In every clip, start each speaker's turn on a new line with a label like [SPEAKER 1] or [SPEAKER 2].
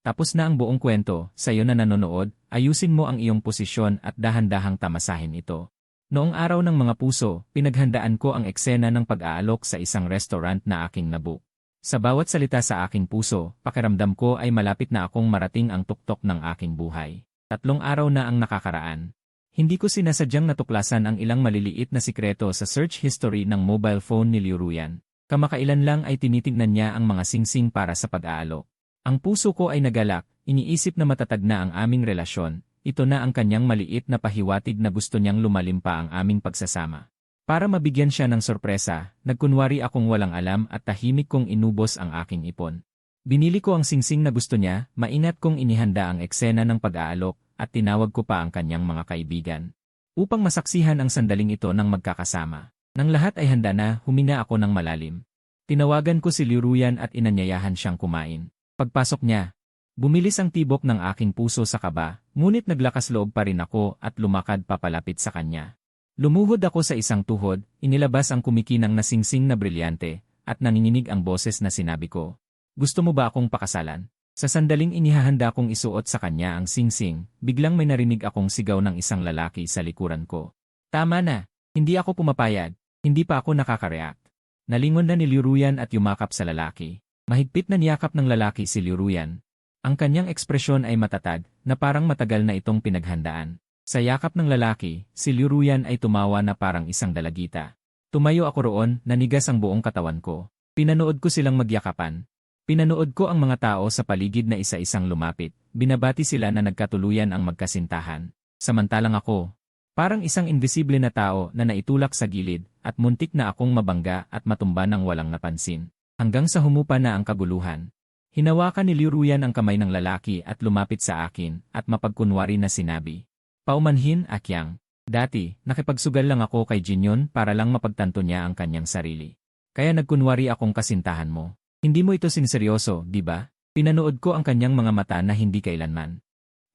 [SPEAKER 1] Tapos na ang buong kwento, sa'yo na nanonood, ayusin mo ang iyong posisyon at dahan-dahang tamasahin ito. Noong araw ng mga puso, pinaghandaan ko ang eksena ng pag-aalok sa isang restaurant na aking nabook. Sa bawat salita sa aking puso, pakiramdam ko ay malapit na akong marating ang tuktok ng aking buhay. 3 araw na ang nakakaraan. Hindi ko sinasadyang natuklasan ang ilang maliliit na sikreto sa search history ng mobile phone ni Liu Ruyan. Kamakailan lang ay tinitignan niya ang mga singsing para sa pag-aalok. Ang puso ko ay nagalak, iniisip na matatag na ang aming relasyon. Ito na ang kanyang maliit na pahiwatig na gusto niyang lumalim pa ang aming pagsasama. Para mabigyan siya ng sorpresa, nagkunwari akong walang alam at tahimik kong inubos ang aking ipon. Binili ko ang singsing na gusto niya, maingat kong inihanda ang eksena ng pag-aalok, at tinawag ko pa ang kanyang mga kaibigan. Upang masaksihan ang sandaling ito ng magkakasama. Nang lahat ay handa na, huminga ako ng malalim. Tinawagan ko si Liu Ruyan at inanyayahan siyang kumain. Pagpasok niya, bumilis ang tibok ng aking puso sa kaba, ngunit naglakas loob pa rin ako at lumakad papalapit sa kanya. Lumuhod ako sa isang tuhod, inilabas ang kumikinang na singsing na brilyante, at nanginginig ang boses na sinabi ko, "Gusto mo ba akong pakasalan?" Sa sandaling inihahanda kong isuot sa kanya ang singsing, biglang may narinig akong sigaw ng isang lalaki sa likuran ko. Tama na, hindi ako pumapayag, hindi pa ako nakakareact. Nalingon na ni Liu Ruyan at yumakap sa lalaki. Mahigpit na niyakap ng lalaki si Liu Ruyan. Ang kanyang ekspresyon ay matatag, na parang matagal na itong pinaghandaan. Sa yakap ng lalaki, si Liu Ruyan ay tumawa na parang isang dalagita. Tumayo ako roon, nanigas ang buong katawan ko. Pinanood ko silang magyakapan. Pinanood ko ang mga tao sa paligid na isa-isang lumapit. Binabati sila na nagkatuluyan ang magkasintahan. Samantalang ako, parang isang invisible na tao na naitulak sa gilid, at muntik na akong mabangga at matumba ng walang napansin. Hanggang sa humupa na ang kaguluhan. Hinawakan ni Liu Ruyan ang kamay ng lalaki at lumapit sa akin, at mapagkunwari na sinabi, "Paumanhin, Akyang. Dati, nakipagsugal lang ako kay Jinyon para lang mapagtanto niya ang kanyang sarili. Kaya nagkunwari akong kasintahan mo. Hindi mo ito sinseryoso, di ba?" Pinanood ko ang kanyang mga mata na hindi kailanman.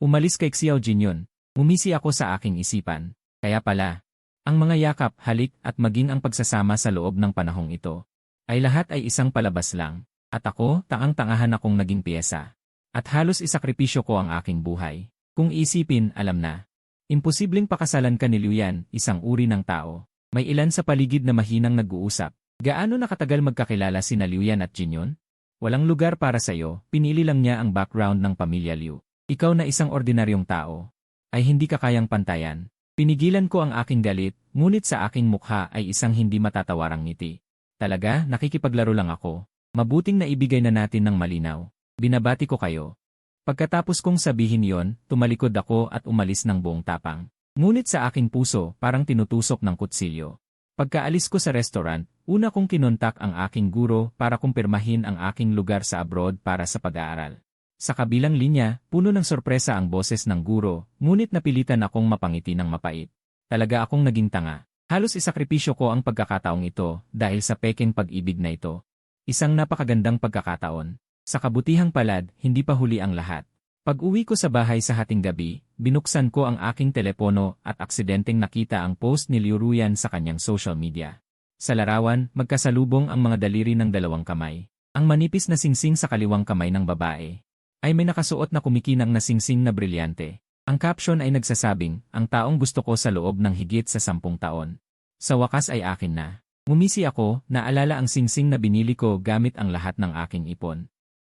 [SPEAKER 1] Umalis kay Xiao Jinyon. Umisi ako sa aking isipan. Kaya pala, ang mga yakap, halik at maging ang pagsasama sa loob ng panahong ito, ay lahat ay isang palabas lang. At ako, taang-tangahan akong naging piyesa. At halos isakripisyo ko ang aking buhay. Kung isipin, alam na. Imposibleng pakasalan ka ni Liu Yan, isang uri ng tao. May ilan sa paligid na mahinang nag-uusap. Gaano nakatagal magkakilala sina Liu Yan at Jinyon? Walang lugar para sa'yo, pinili lang niya ang background ng pamilya Liu. Ikaw na isang ordinaryong tao, ay hindi ka kayang pantayan. Pinigilan ko ang aking galit, ngunit sa aking mukha ay isang hindi matatawarang ngiti. Talaga, nakikipaglaro lang ako. Mabuting naibigay na natin ng malinaw. Binabati ko kayo. Pagkatapos kong sabihin yon, tumalikod ako at umalis ng buong tapang. Ngunit sa aking puso, parang tinutusok ng kutsilyo. Pagkaalis ko sa restaurant, una kong kinontak ang aking guro para kumpirmahin ang aking lugar sa abroad para sa pag-aaral. Sa kabilang linya, puno ng sorpresa ang boses ng guro, ngunit napilitan akong mapangiti ng mapait. Talaga akong naging tanga. Halos isakripisyo ko ang pagkakataong ito dahil sa pekeng pag-ibig na ito. Isang napakagandang pagkakataon. Sa kabutihang palad, hindi pa huli ang lahat. Pag-uwi ko sa bahay sa hating gabi, binuksan ko ang aking telepono at aksidenteng nakita ang post ni Liu Ruyan sa kanyang social media. Sa larawan, magkasalubong ang mga daliri ng dalawang kamay. Ang manipis na singsing sa kaliwang kamay ng babae ay may nakasuot na kumikinang na singsing na brilyante. Ang caption ay nagsasabing, "Ang taong gusto ko sa loob ng higit sa 10 taon. Sa wakas ay akin na." Ngumisi ako, naalala ang singsing na binili ko gamit ang lahat ng aking ipon.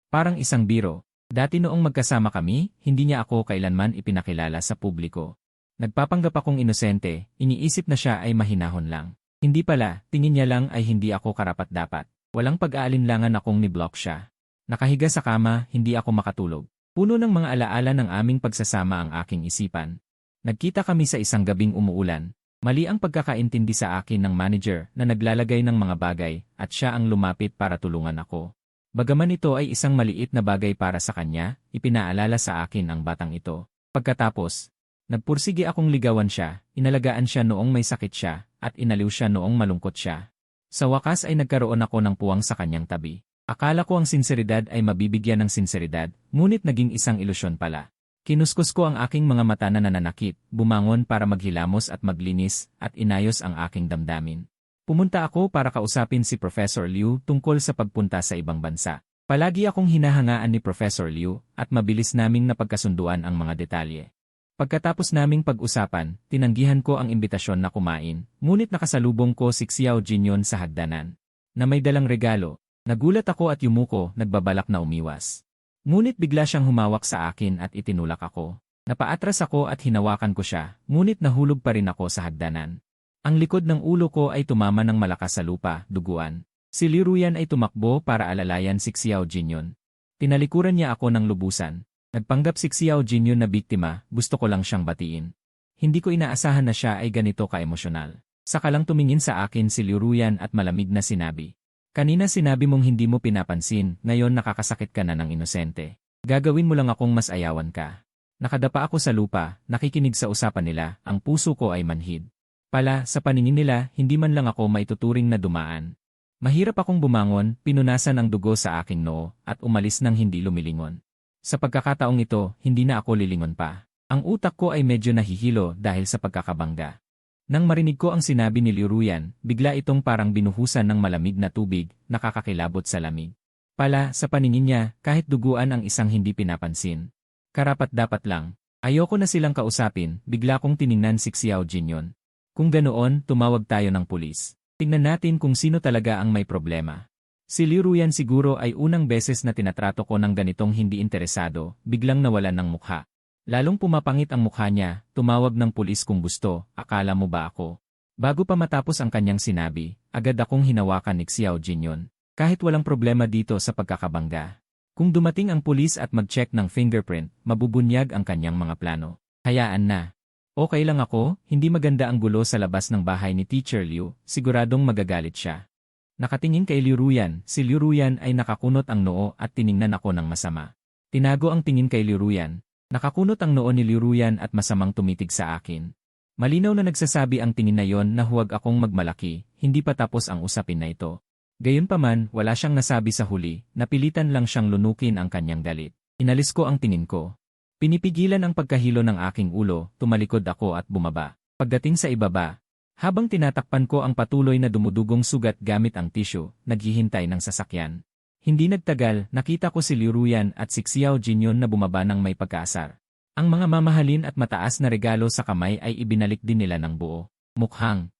[SPEAKER 1] Parang isang biro. Dati noong magkasama kami, hindi niya ako kailanman ipinakilala sa publiko. Nagpapanggap akong inosente, iniisip na siya ay mahinahon lang. Hindi pala, tingin niya lang ay hindi ako karapat-dapat. Walang pag-aalinlangan akong ni-block siya. Nakahiga sa kama, hindi ako makatulog. Puno ng mga alaala ng aming pagsasama ang aking isipan. Nagkita kami sa isang gabing umuulan. Mali ang pagkakaintindi sa akin ng manager na naglalagay ng mga bagay at siya ang lumapit para tulungan ako. Bagaman ito ay isang maliit na bagay para sa kanya, ipinaalala sa akin ang batang ito. Pagkatapos, nagpursige akong ligawan siya, inalagaan siya noong may sakit siya, at inaliw siya noong malungkot siya. Sa wakas ay nagkaroon ako ng puwang sa kanyang tabi. Akala ko ang sinseridad ay mabibigyan ng sinseridad, ngunit naging isang ilusyon pala. Kinuskus ko ang aking mga mata na nananakit, bumangon para maghilamos at maglinis, at inayos ang aking damdamin. Pumunta ako para kausapin si Professor Liu tungkol sa pagpunta sa ibang bansa. Palagi akong hinahangaan ni Professor Liu at mabilis naming napagkasunduan ang mga detalye. Pagkatapos naming pag-usapan, tinanggihan ko ang imbitasyon na kumain, ngunit nakasalubong ko si Xiao Jinyon sa hagdanan na may dalang regalo. Nagulat ako at yumuko, nagbabalak na umiwas. Ngunit bigla siyang humawak sa akin at itinulak ako. Napaatras ako at hinawakan ko siya, ngunit nahulog pa rin ako sa hagdanan. Ang likod ng ulo ko ay tumama ng malakas sa lupa, duguan. Si Liu Ruyan ay tumakbo para alalayan si Xiao Jinyon. Tinalikuran niya ako ng lubusan. Nagpanggap si Xiao Jinyon na biktima, gusto ko lang siyang batiin. Hindi ko inaasahan na siya ay ganito ka-emosyonal. Saka lang tumingin sa akin si Liu Ruyan at malamig na sinabi. Kanina sinabi mong hindi mo pinapansin, ngayon nakakasakit ka na ng inosente. Gagawin mo lang akong mas ayawan ka. Nakadapa ako sa lupa, nakikinig sa usapan nila, ang puso ko ay manhid. Pala, sa paningin nila, hindi man lang ako maituturing na dumaan. Mahirap akong bumangon, pinunasan ang dugo sa aking noo, at umalis nang hindi lumilingon. Sa pagkakataong ito, hindi na ako lilingon pa. Ang utak ko ay medyo nahihilo dahil sa pagkakabangga. Nang marinig ko ang sinabi ni Liu Ruyan, bigla itong parang binuhusan ng malamig na tubig, nakakakilabot sa lamig. Pala, sa paningin niya, kahit duguan ang isang hindi pinapansin. Karapat-dapat lang. Ayoko na silang kausapin, bigla kong tiningnan si Xiao Jinyon. Kung ganoon, tumawag tayo ng pulis. Tingnan natin kung sino talaga ang may problema. Si Liu Ruyan siguro ay unang beses na tinatrato ko ng ganitong hindi interesado, biglang nawalan ng mukha. Lalong pumapangit ang mukha niya, tumawag ng pulis kung gusto, akala mo ba ako? Bago pa matapos ang kanyang sinabi, agad akong hinawakan ni Xiao Jinyon. Kahit walang problema dito sa pagkakabangga. Kung dumating ang pulis at mag-check ng fingerprint, mabubunyag ang kanyang mga plano. Hayaan na. Okay lang ako, hindi maganda ang gulo sa labas ng bahay ni Teacher Liu, siguradong magagalit siya. Nakatingin kay Liu Ruyan, si Liu Ruyan ay nakakunot ang noo at tiningnan ako ng masama. Tinago ang tingin kay Liu Ruyan. Nakakunot ang noo ni Liu Ruyan at masamang tumitig sa akin. Malinaw na nagsasabi ang tingin na yon na huwag akong magmalaki, hindi pa tapos ang usapin na ito. Gayunpaman, wala siyang nasabi sa huli, napilitan lang siyang lunukin ang kanyang galit. Inalis ko ang tingin ko. Pinipigilan ang pagkahilo ng aking ulo, tumalikod ako at bumaba. Pagdating sa ibaba, habang tinatakpan ko ang patuloy na dumudugong sugat gamit ang tissue, naghihintay ng sasakyan. Hindi nagtagal, nakita ko si Liu Ruyan at si Xiao Jinyon na bumaba ng may pagkaasar. Ang mga mamahalin at mataas na regalo sa kamay ay ibinalik din nila ng buo. Mukhang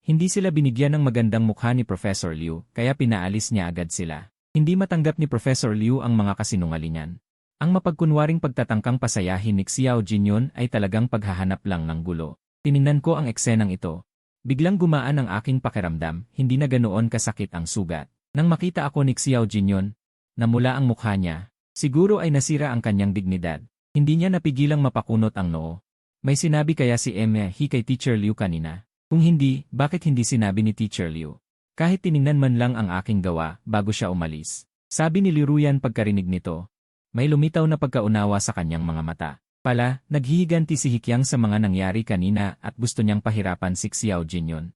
[SPEAKER 1] hindi sila binigyan ng magandang mukha ni Professor Liu, kaya pinaalis niya agad sila. Hindi matanggap ni Professor Liu ang mga kasinungalingan. Ang mapagkunwaring pagtatangkang pasayahin ni Xiao Jinyon ay talagang paghahanap lang ng gulo. Tiningnan ko ang eksenang ito. Biglang gumaan ang aking pakiramdam, hindi na ganoon kasakit ang sugat. Nang makita ako ni Xiao Jinyon, namula ang mukha niya. Siguro ay nasira ang kanyang dignidad. Hindi niya napigilang mapakunot ang noo. May sinabi kaya si He kay Teacher Liu kanina? Kung hindi, bakit hindi sinabi ni Teacher Liu? Kahit tiningnan man lang ang aking gawa, bago siya umalis. Sabi ni Liu Ruyan pagkarinig nito. May lumitaw na pagkaunawa sa kanyang mga mata. Pala, naghihiganti si Hikyang sa mga nangyari kanina at gusto niyang pahirapan si Xiao Jinyon.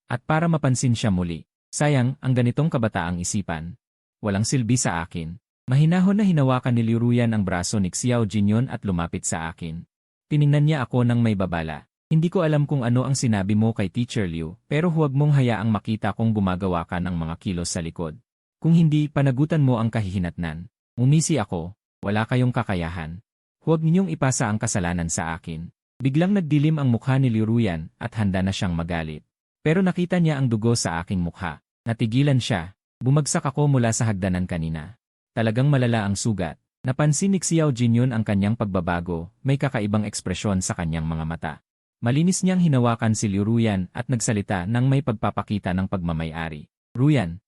[SPEAKER 1] At para mapansin siya muli, sayang, ang ganitong kabataang isipan. Walang silbi sa akin. Mahinahon na hinawakan ni Liu Ruyan ang braso ni Xiao Jinyon at lumapit sa akin. Tiningnan niya ako ng may babala. Hindi ko alam kung ano ang sinabi mo kay Teacher Liu, pero huwag mong hayaang makita kung gumagawa ka ng mga kilos sa likod. Kung hindi, panagutan mo ang kahihinatnan. Umisi ako. Wala kayong kakayahan. Huwag ninyong ipasa ang kasalanan sa akin. Biglang nagdilim ang mukha ni Liu Ruyan at handa na siyang magalit. Pero nakita niya ang dugo sa aking mukha. Natigilan siya. Bumagsak ako mula sa hagdanan kanina. Talagang malala ang sugat. Napansin ni Xiao Jinyon ang kanyang pagbabago, may kakaibang ekspresyon sa kanyang mga mata. Malinis niyang hinawakan si Liu Ruyan at nagsalita nang may pagpapakita ng pagmamay-ari. Ruyan.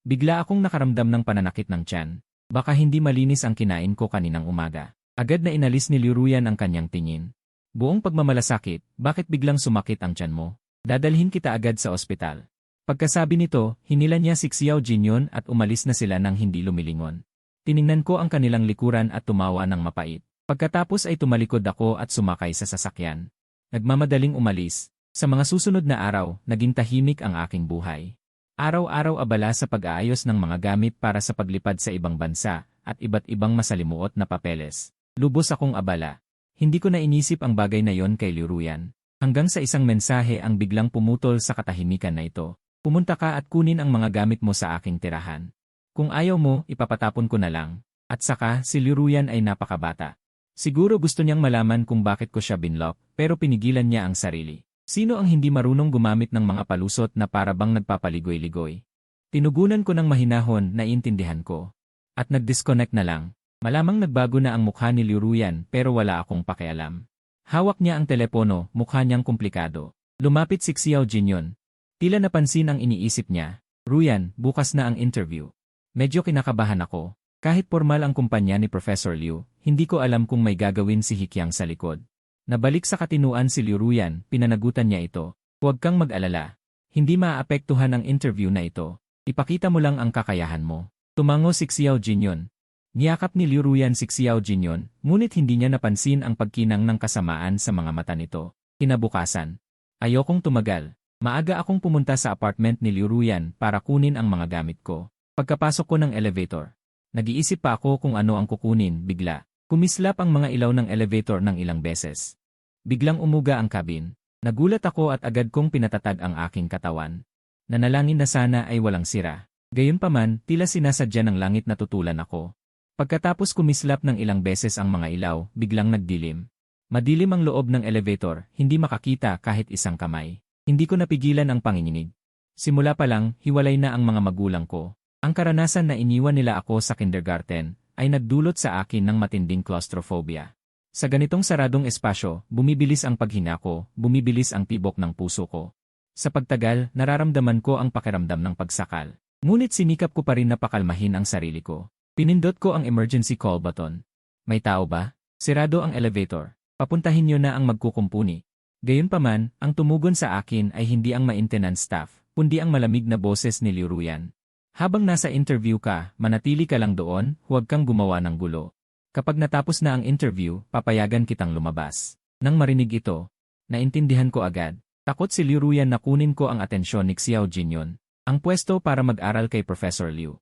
[SPEAKER 1] Bigla akong nakaramdam ng pananakit ng tiyan. Baka hindi malinis ang kinain ko kaninang umaga. Agad na inalis ni Liu Ruyan ang kanyang tingin. Buong pagmamalasakit, bakit biglang sumakit ang tiyan mo? Dadalhin kita agad sa ospital. Pagkasabi nito, hinila niya si Xiao Jinyon at umalis na sila nang hindi lumilingon. Tiningnan ko ang kanilang likuran at tumawa ng mapait. Pagkatapos ay tumalikod ako at sumakay sa sasakyan. Nagmamadaling umalis. Sa mga susunod na araw, naging tahimik ang aking buhay. Araw-araw abala sa pag-aayos ng mga gamit para sa paglipad sa ibang bansa at iba't ibang masalimuot na papeles. Lubos akong abala. Hindi ko na inisip ang bagay na yon kay Liu Ruyan. Hanggang sa isang mensahe ang biglang pumutol sa katahimikan na ito. Pumunta ka at kunin ang mga gamit mo sa aking tirahan. Kung ayaw mo, ipapatapon ko na lang. At saka, si Liu Ruyan ay napakabata. Siguro gusto niyang malaman kung bakit ko siya binlock, pero pinigilan niya ang sarili. Sino ang hindi marunong gumamit ng mga palusot na para bang nagpapaligoy-ligoy? Tinugunan ko ng mahinahon, naiintindihan ko. At nag-disconnect na lang. Malamang nagbago na ang mukha ni Liu Ruyan pero wala akong pakialam. Hawak niya ang telepono, mukha niyang komplikado. Lumapit si Xiao Jinyon. Tila napansin ang iniisip niya. Ruyan, bukas na ang interview. Medyo kinakabahan ako. Kahit formal ang kumpanya ni Professor Liu, hindi ko alam kung may gagawin si Hikyang sa likod. Nabalik sa katinuan si Liu Ruyan, pinanagutan niya ito. Huwag kang mag-alala. Hindi maapektuhan ang interview na ito. Ipakita mo lang ang kakayahan mo. Tumango si Xiao Jinyon. Niyakap ni Liu Ruyan si Xiao Jinyon, ngunit hindi niya napansin ang pagkinang ng kasamaan sa mga mata nito. Kinabukasan. Ayokong tumagal. Maaga akong pumunta sa apartment ni Liu Ruyan para kunin ang mga gamit ko. Pagkapasok ko ng elevator, nag-iisip pa ako kung ano ang kukunin, bigla. Kumislap ang mga ilaw ng elevator ng ilang beses. Biglang umuga ang cabin. Nagulat ako at agad kong pinatatag ang aking katawan. Nanalangin na sana ay walang sira. Gayunpaman, tila sinasadya ng langit na tutulan ako. Pagkatapos kumislap ng ilang beses ang mga ilaw, biglang nagdilim. Madilim ang loob ng elevator, hindi makakita kahit isang kamay. Hindi ko napigilan ang panginginig. Simula pa lang, hiwalay na ang mga magulang ko. Ang karanasan na iniwan nila ako sa kindergarten ay nagdulot sa akin ng matinding claustrophobia. Sa ganitong saradong espasyo, bumibilis ang paghina ko, bumibilis ang tibok ng puso ko. Sa pagtagal, nararamdaman ko ang pakiramdam ng pagsakal. Ngunit sinikap ko pa rin na pakalmahin ang sarili ko. Pinindot ko ang emergency call button. May tao ba? Sirado ang elevator. Papuntahin niyo na ang magkukumpuni. Gayunpaman, ang tumugon sa akin ay hindi ang maintenance staff, kundi ang malamig na boses ni Liu Ruyan. Habang nasa interview ka, manatili ka lang doon, huwag kang gumawa ng gulo. Kapag natapos na ang interview, papayagan kitang lumabas. Nang marinig ito, naintindihan ko agad. Takot si Liu Ruyan na kunin ko ang atensyon ni Xiao Jinyon, ang pwesto para mag-aral kay Professor Liu.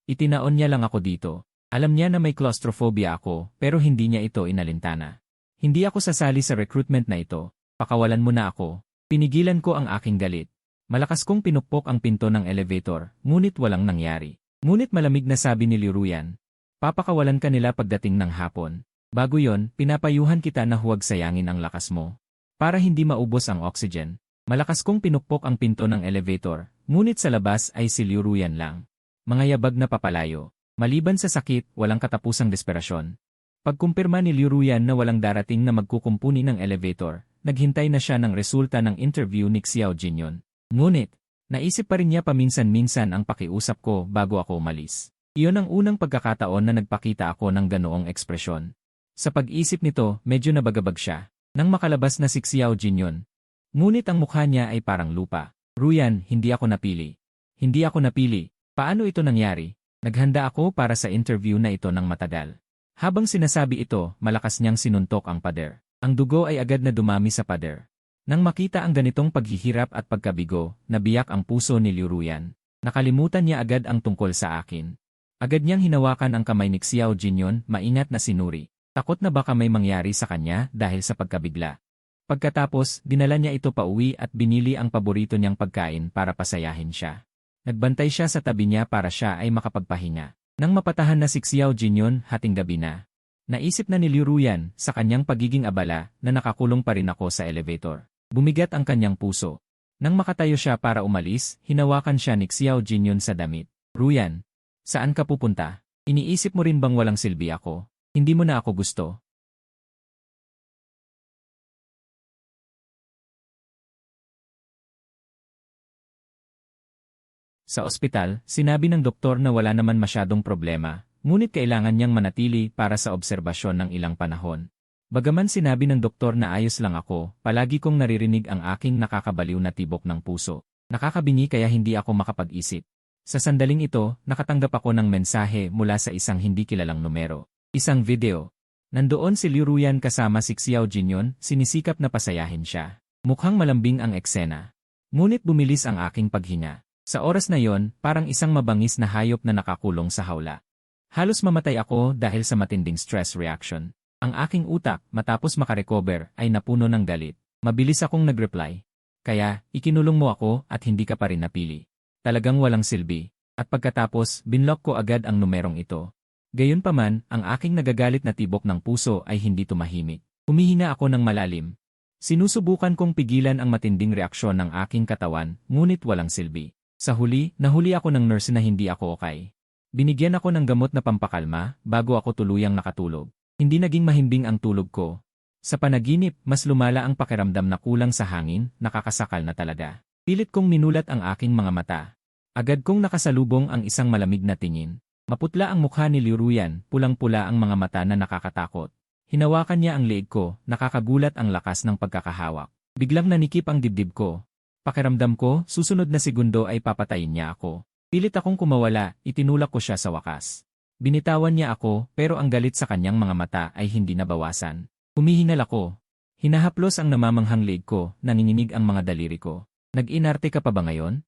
[SPEAKER 1] Itinaon niya lang ako dito. Alam niya na may claustrophobia ako, pero hindi niya ito inalintana. Hindi ako sasali sa recruitment na ito. Pakawalan mo na ako. Pinigilan ko ang aking galit. Malakas kong pinukpok ang pinto ng elevator, ngunit walang nangyari. Ngunit malamig na sabi ni Liu Ruyan. Papakawalan ka nila pagdating ng hapon. Bago yon, pinapayuhan kita na huwag sayangin ang lakas mo. Para hindi maubos ang oxygen. Malakas kong pinukpok ang pinto ng elevator, ngunit sa labas ay si Liu Ruyan lang. Mga yabag na papalayo. Maliban sa sakit, walang katapusang desperasyon. Pagkumpirma ni Liu Ruyan na walang darating na magkukumpuni ng elevator, naghintay na siya ng resulta ng interview ni Xiao Jinyon. Ngunit, naisip pa rin niya paminsan-minsan ang pakiusap ko bago ako umalis. Iyon ang unang pagkakataon na nagpakita ako ng ganoong ekspresyon. Sa pag-isip nito, medyo nabagabag siya. Nang makalabas na si Xiao Jinyon. Ngunit ang mukha niya ay parang lupa. Ruyan, hindi ako napili. Hindi ako napili. Paano ito nangyari? Naghanda ako para sa interview na ito ng matagal. Habang sinasabi ito, malakas niyang sinuntok ang pader. Ang dugo ay agad na dumami sa pader. Nang makita ang ganitong paghihirap at pagkabigo, nabiyak ang puso ni Liu Ruyan. Nakalimutan niya agad ang tungkol sa akin. Agad niyang hinawakan ang kamay ni Xiao Jinyon, maingat na sinuri. Takot na baka may mangyari sa kanya dahil sa pagkabigla. Pagkatapos, dinala niya ito pauwi at binili ang paborito niyang pagkain para pasayahin siya. Nagbantay siya sa tabi niya para siya ay makapagpahinga. Nang mapatahan na si Xiao Jinyon, hating gabi na. Naisip na ni Liu Ruyan sa kanyang pagiging abala na nakakulong pa rin ako sa elevator. Bumigat ang kanyang puso. Nang makatayo siya para umalis, hinawakan siya ni Xiao Jinyon sa damit. Ruyan, saan ka pupunta? Iniisip mo rin bang walang silbi ako? Hindi mo na ako gusto? Sa ospital, sinabi ng doktor na wala naman masyadong problema, ngunit kailangan niyang manatili para sa obserbasyon ng ilang panahon. Bagaman sinabi ng doktor na ayos lang ako, palagi kong naririnig ang aking nakakabaliw na tibok ng puso. Nakakabingi kaya hindi ako makapag-isip. Sa sandaling ito, nakatanggap ako ng mensahe mula sa isang hindi kilalang numero. Isang video. Nandoon si Liu Ruyan kasama si Xiao Jinyon, sinisikap na pasayahin siya. Mukhang malambing ang eksena. Ngunit bumilis ang aking paghinga. Sa oras na yon, parang isang mabangis na hayop na nakakulong sa hawla. Halos mamatay ako dahil sa matinding stress reaction. Ang aking utak, matapos makarecover, ay napuno ng galit. Mabilis akong nag-reply. Kaya, ikinulong mo ako at hindi ka pa rin napili. Talagang walang silbi. At pagkatapos, binlock ko agad ang numerong ito. Gayunpaman, ang aking nagagalit na tibok ng puso ay hindi tumahimik. Humihinga ako ng malalim. Sinusubukan kong pigilan ang matinding reaksyon ng aking katawan, ngunit walang silbi. Sa huli, nahuli ako ng nurse na hindi ako okay. Binigyan ako ng gamot na pampakalma bago ako tuluyang nakatulog. Hindi naging mahimbing ang tulog ko. Sa panaginip, mas lumala ang pakiramdam na kulang sa hangin, nakakasakal na talaga. Pilit kong minulat ang aking mga mata. Agad kong nakasalubong ang isang malamig na tingin. Maputla ang mukha ni Liu Ruyan, pulang-pula ang mga mata na nakakatakot. Hinawakan niya ang leeg ko, nakakagulat ang lakas ng pagkakahawak. Biglang nanikip ang dibdib ko. Pakiramdam ko, susunod na segundo ay papatayin niya ako. Pilit akong kumawala, itinulak ko siya sa wakas. Binitawan niya ako, pero ang galit sa kanyang mga mata ay hindi nabawasan. Humihingal ako. Hinahaplos ang namamanghang leeg ko, nanginginig ang mga daliri ko. Nag-inarte ka pa ba ngayon?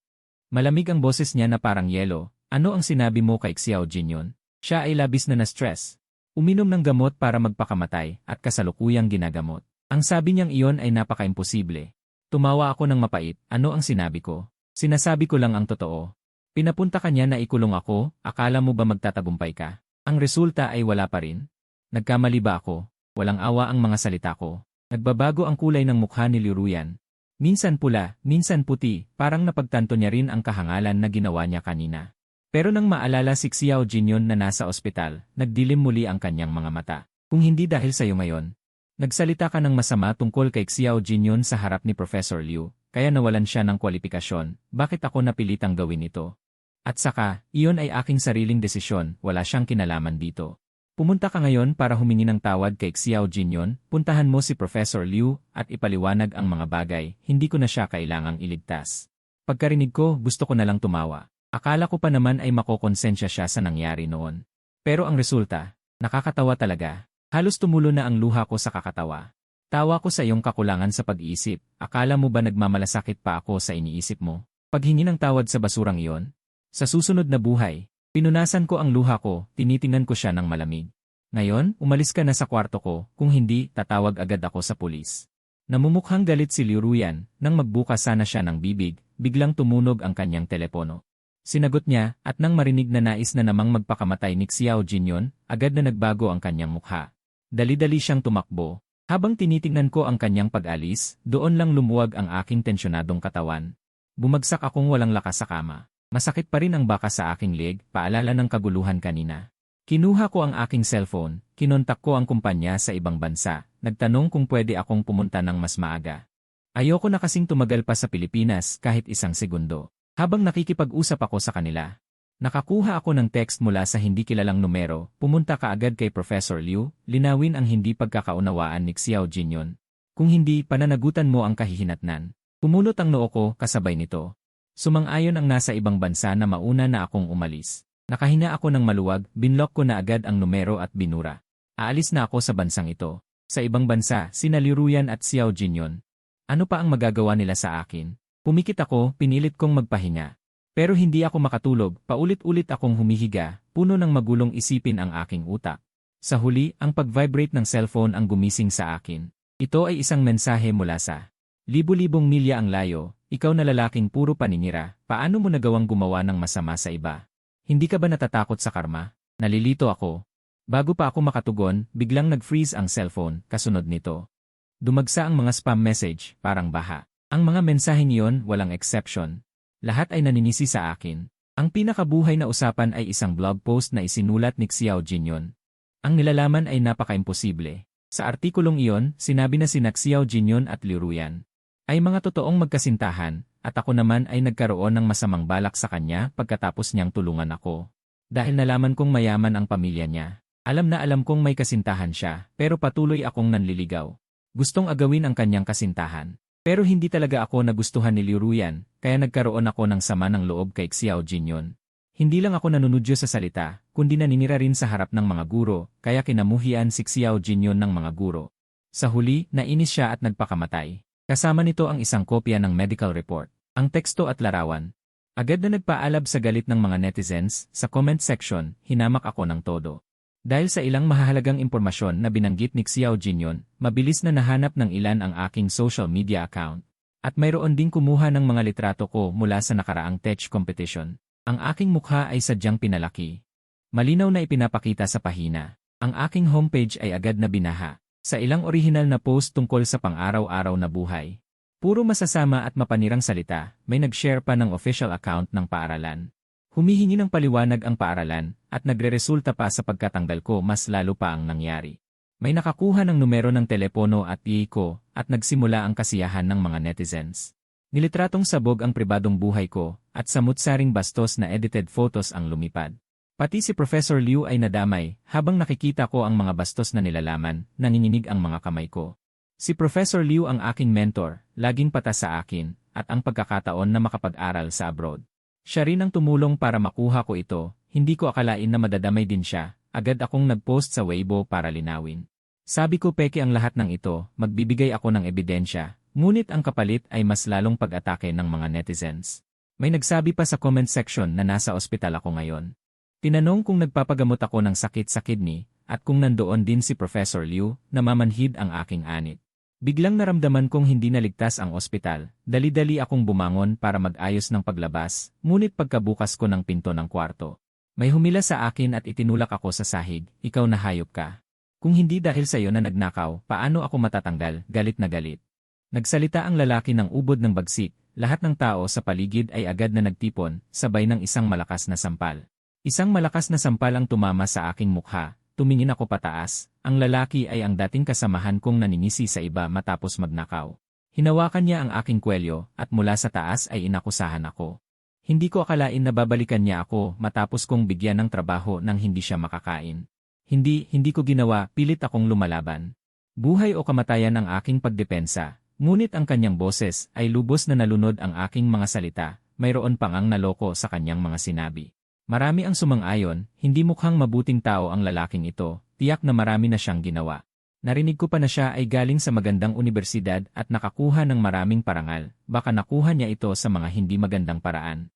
[SPEAKER 1] Malamig ang boses niya na parang yelo. Ano ang sinabi mo kay Xiao Jinyon? Siya ay labis na na-stress. Uminom ng gamot para magpakamatay at kasalukuyang ginagamot. Ang sabi niyang iyon ay napaka-imposible. Tumawa ako ng mapait, ano ang sinabi ko? Sinasabi ko lang ang totoo. Pinapunta ka niya na ikulong ako, akala mo ba magtatagumpay ka? Ang resulta ay wala pa rin. Nagkamali ba ako? Walang awa ang mga salita ko. Nagbabago ang kulay ng mukha ni Liu Ruyan. Minsan pula, minsan puti, parang napagtanto niya rin ang kahangalan na ginawa niya kanina. Pero nang maalala si Xiao Jinyon na nasa ospital, nagdilim muli ang kanyang mga mata. Kung hindi dahil sa iyo ngayon. Nagsalita ka ng masama tungkol kay Xiao Jinyon sa harap ni Professor Liu, kaya nawalan siya ng kwalifikasyon, bakit ako napilitang gawin ito? At saka, iyon ay aking sariling desisyon, wala siyang kinalaman dito. Pumunta ka ngayon para humingi ng tawad kay Xiao Jinyon, puntahan mo si Professor Liu at ipaliwanag ang mga bagay, hindi ko na siya kailangang iligtas. Pagkarinig ko, gusto ko na lang tumawa. Akala ko pa naman ay makokonsensya siya sa nangyari noon. Pero ang resulta, nakakatawa talaga. Halos tumulo na ang luha ko sa kakatawa. Tawa ko sa iyong kakulangan sa pag-iisip. Akala mo ba nagmamalasakit pa ako sa iniisip mo? Paghingi ng tawad sa basurang iyon? Sa susunod na buhay, pinunasan ko ang luha ko, tinitingnan ko siya ng malamig. Ngayon, umalis ka na sa kwarto ko, kung hindi, tatawag agad ako sa pulis. Namumukhang galit si Liu Ruyan, nang magbukas sana siya ng bibig, biglang tumunog ang kanyang telepono. Sinagot niya, at nang marinig na nais na namang magpakamatay ni Xiao Jinyon, agad na nagbago ang kanyang mukha. Dali-dali siyang tumakbo. Habang tinitingnan ko ang kanyang pag-alis, doon lang lumuwag ang aking tensyonadong katawan. Bumagsak akong walang lakas sa kama. Masakit pa rin ang baka sa aking leg, paalala ng kaguluhan kanina. Kinuha ko ang aking cellphone, kinontak ko ang kumpanya sa ibang bansa, nagtanong kung pwede akong pumunta ng mas maaga. Ayoko na kasing tumagal pa sa Pilipinas kahit isang segundo. Habang nakikipag-usap ako sa kanila, nakakuha ako ng text mula sa hindi kilalang numero, pumunta ka agad kay Professor Liu, linawin ang hindi pagkakaunawaan ni Xiao Jinyon. Kung hindi, pananagutan mo ang kahihinatnan. Pumulot ang noo ko kasabay nito. Sumang-ayon ang nasa ibang bansa na mauna na akong umalis. Nakahina ako ng maluwag, binlock ko na agad ang numero at binura. Aalis na ako sa bansang ito. Sa ibang bansa, sina Liu Ruyan at Xiao Jinyon. Ano pa ang magagawa nila sa akin? Pumikit ako, pinilit kong magpahinga. Pero hindi ako makatulog, paulit-ulit akong humihiga, puno ng magulong isipin ang aking utak. Sa huli, ang pag-vibrate ng cellphone ang gumising sa akin. Ito ay isang mensahe mula sa libu-libong milya ang layo, ikaw na lalaking puro paninira, paano mo nagawang gumawa ng masama sa iba? Hindi ka ba natatakot sa karma? Nalilito ako. Bago pa ako makatugon, biglang nag-freeze ang cellphone, kasunod nito. Dumagsa ang mga spam message, parang baha. Ang mga mensaheng iyon, walang exception. Lahat ay naninisi sa akin. Ang pinakabuhay na usapan ay isang blog post na isinulat ni Xiao Jinyon. Ang nilalaman ay napaka-imposible. Sa artikulong iyon, sinabi na sina Xiao Jinyon at Liu Ruyan ay mga totoong magkasintahan, at ako naman ay nagkaroon ng masamang balak sa kanya pagkatapos niyang tulungan ako. Dahil nalaman kong mayaman ang pamilya niya. Alam na alam kong may kasintahan siya, pero patuloy akong nanliligaw. Gustong agawin ang kanyang kasintahan. Pero hindi talaga ako nagustuhan ni Liu Ruyan, kaya nagkaroon ako ng sama ng loob kay Xiao Jinyon. Hindi lang ako nanunudyo sa salita, kundi naninira rin sa harap ng mga guro, kaya kinamuhian si Xiao Jinyon ng mga guro. Sa huli, nainis siya at nagpakamatay. Kasama nito ang isang kopya ng medical report, ang teksto at larawan. Agad na nagpaalab sa galit ng mga netizens, sa comment section, hinamak ako ng todo. Dahil sa ilang mahahalagang impormasyon na binanggit ni Xiao Jinyon, mabilis na nahanap ng ilan ang aking social media account. At mayroon ding kumuha ng mga litrato ko mula sa nakaraang tech competition. Ang aking mukha ay sadyang pinalaki. Malinaw na ipinapakita sa pahina. Ang aking homepage ay agad na binaha. Sa ilang orihinal na post tungkol sa pang-araw-araw na buhay. Puro masasama at mapanirang salita, may nag-share pa ng official account ng paaralan. Humihingi ng paliwanag ang paaralan, at nagreresulta pa sa pagkatanggal ko mas lalo pa ang nangyari. May nakakuha ng numero ng telepono at ko, at nagsimula ang kasiyahan ng mga netizens. Nilitratong sabog ang pribadong buhay ko, at samut-saring bastos na edited photos ang lumipad. Pati si Professor Liu ay nadamay, habang nakikita ko ang mga bastos na nilalaman, nanginginig ang mga kamay ko. Si Professor Liu ang aking mentor, laging patas sa akin, at ang pagkakataon na makapag-aral sa abroad. Siya rin ang tumulong para makuha ko ito, hindi ko akalain na madadamay din siya, agad akong nag-post sa Weibo para linawin. Sabi ko peke ang lahat ng ito, magbibigay ako ng ebidensya, ngunit ang kapalit ay mas lalong pag-atake ng mga netizens. May nagsabi pa sa comment section na nasa ospital ako ngayon. Tinanong kung nagpapagamot ako ng sakit sa kidney, at kung nandoon din si Professor Liu, namamanhid ang aking anit. Biglang naramdaman kong hindi naligtas ang ospital, dali-dali akong bumangon para mag-ayos ng paglabas, ngunit pagkabukas ko ng pinto ng kwarto. May humila sa akin at itinulak ako sa sahig, ikaw na hayop ka. Kung hindi dahil sa iyo na nagnakaw, paano ako matatanggal, galit na galit. Nagsalita ang lalaki ng ubod ng bagsik, lahat ng tao sa paligid ay agad na nagtipon, sabay ng isang malakas na sampal. Isang malakas na sampal ang tumama sa aking mukha, tumingin ako pataas, ang lalaki ay ang dating kasamahan kong naningisi sa iba matapos magnakaw. Hinawakan niya ang aking kwelyo, at mula sa taas ay inakusahan ako. Hindi ko akalain na babalikan niya ako matapos kong bigyan ng trabaho nang hindi siya makakain. Hindi ko ginawa, pilit akong lumalaban. Buhay o kamatayan ang aking pagdepensa, ngunit ang kanyang boses ay lubos na nalunod ang aking mga salita, mayroon pang ang naloko sa kanyang mga sinabi. Marami ang sumang-ayon, hindi mukhang mabuting tao ang lalaking ito, tiyak na marami na siyang ginawa. Narinig ko pa na siya ay galing sa magandang universidad at nakakuha ng maraming parangal, baka nakuha niya ito sa mga hindi magandang paraan.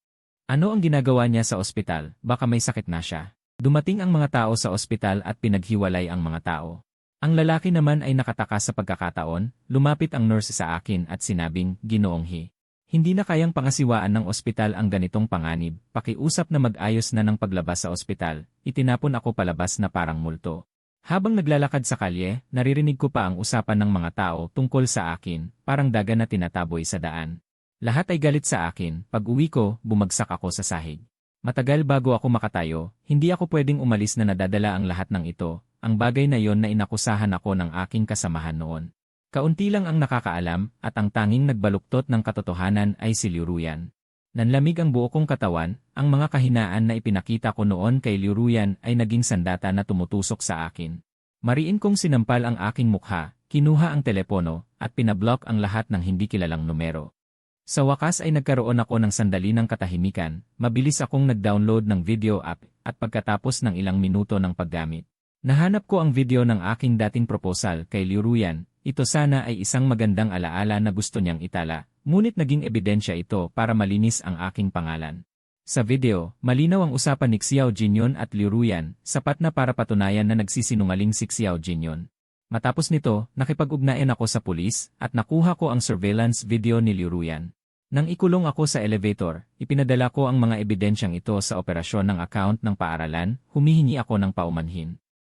[SPEAKER 1] Ano ang ginagawa niya sa ospital, baka may sakit na siya. Dumating ang mga tao sa ospital at pinaghiwalay ang mga tao. Ang lalaki naman ay nakataka sa pagkakataon, lumapit ang nurse sa akin at sinabing, Ginoong He. Hindi na kayang pangasiwaan ng ospital ang ganitong panganib, pakiusap na mag-ayos na ng paglabas sa ospital, itinapon ako palabas na parang multo. Habang naglalakad sa kalye, naririnig ko pa ang usapan ng mga tao tungkol sa akin, parang daga na tinataboy sa daan. Lahat ay galit sa akin, pag-uwi ko, bumagsak ako sa sahig. Matagal bago ako makatayo, hindi ako pwedeng umalis na nadadala ang lahat ng ito, ang bagay na yon na inakusahan ako ng aking kasamahan noon. Kaunti lang ang nakakaalam at ang tanging nagbaluktot ng katotohanan ay si Liu Ruyan. Nanlamig ang buo kong katawan, ang mga kahinaan na ipinakita ko noon kay Liu Ruyan ay naging sandata na tumutusok sa akin. Mariin kong sinampal ang aking mukha, kinuha ang telepono, at pinablock ang lahat ng hindi kilalang numero. Sa wakas ay nagkaroon ako ng sandali ng katahimikan, mabilis akong nag-download ng video app, at pagkatapos ng ilang minuto ng paggamit. Nahanap ko ang video ng aking dating proposal kay Liu Ruyan. Ito sana ay isang magandang alaala na gusto niyang itala, ngunit naging ebidensya ito para malinis ang aking pangalan. Sa video, malinaw ang usapan ni Xiao Jinyon at Liu Ruyan, sapat na para patunayan na nagsisinungaling si Xiao Jinyon. Matapos nito, nakipag-ugnayan ako sa pulis, at nakuha ko ang surveillance video ni Liu Ruyan. Nang ikulong ako sa elevator, ipinadala ko ang mga ebidensyang ito sa operasyon ng account ng paaralan, humihingi ako ng paumanhin.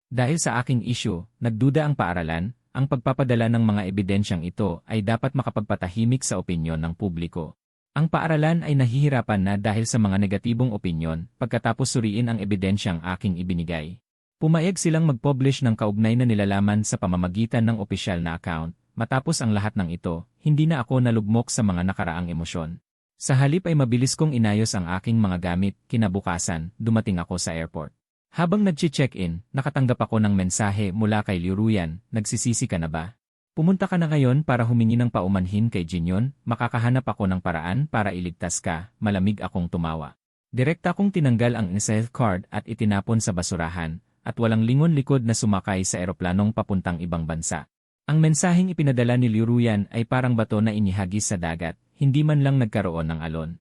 [SPEAKER 1] Dahil sa aking issue, nagduda ang paaralan. Ang pagpapadala ng mga ebidensyang ito ay dapat makapagpatahimik sa opinyon ng publiko. Ang paaralan ay nahihirapan na dahil sa mga negatibong opinyon pagkatapos suriin ang ebidensyang aking ibinigay. Pumayag silang mag-publish ng kaugnay na nilalaman sa pamamagitan ng opisyal na account. Matapos ang lahat ng ito, hindi na ako nalugmok sa mga nakaraang emosyon. Sa halip ay mabilis kong inayos ang aking mga gamit, kinabukasan, dumating ako sa airport. Habang nag-check-in, nakatanggap ako ng mensahe mula kay Liu Ruyan, nagsisisi ka na ba? Pumunta ka na ngayon para humingi ng paumanhin kay Jinyon, makakahanap ako ng paraan para iligtas ka, malamig akong tumawa. Direkta kong tinanggal ang NSF card at itinapon sa basurahan, at walang lingon likod na sumakay sa eroplanong papuntang ibang bansa. Ang mensaheng ipinadala ni Liu Ruyan ay parang bato na inihagis sa dagat, hindi man lang nagkaroon ng alon.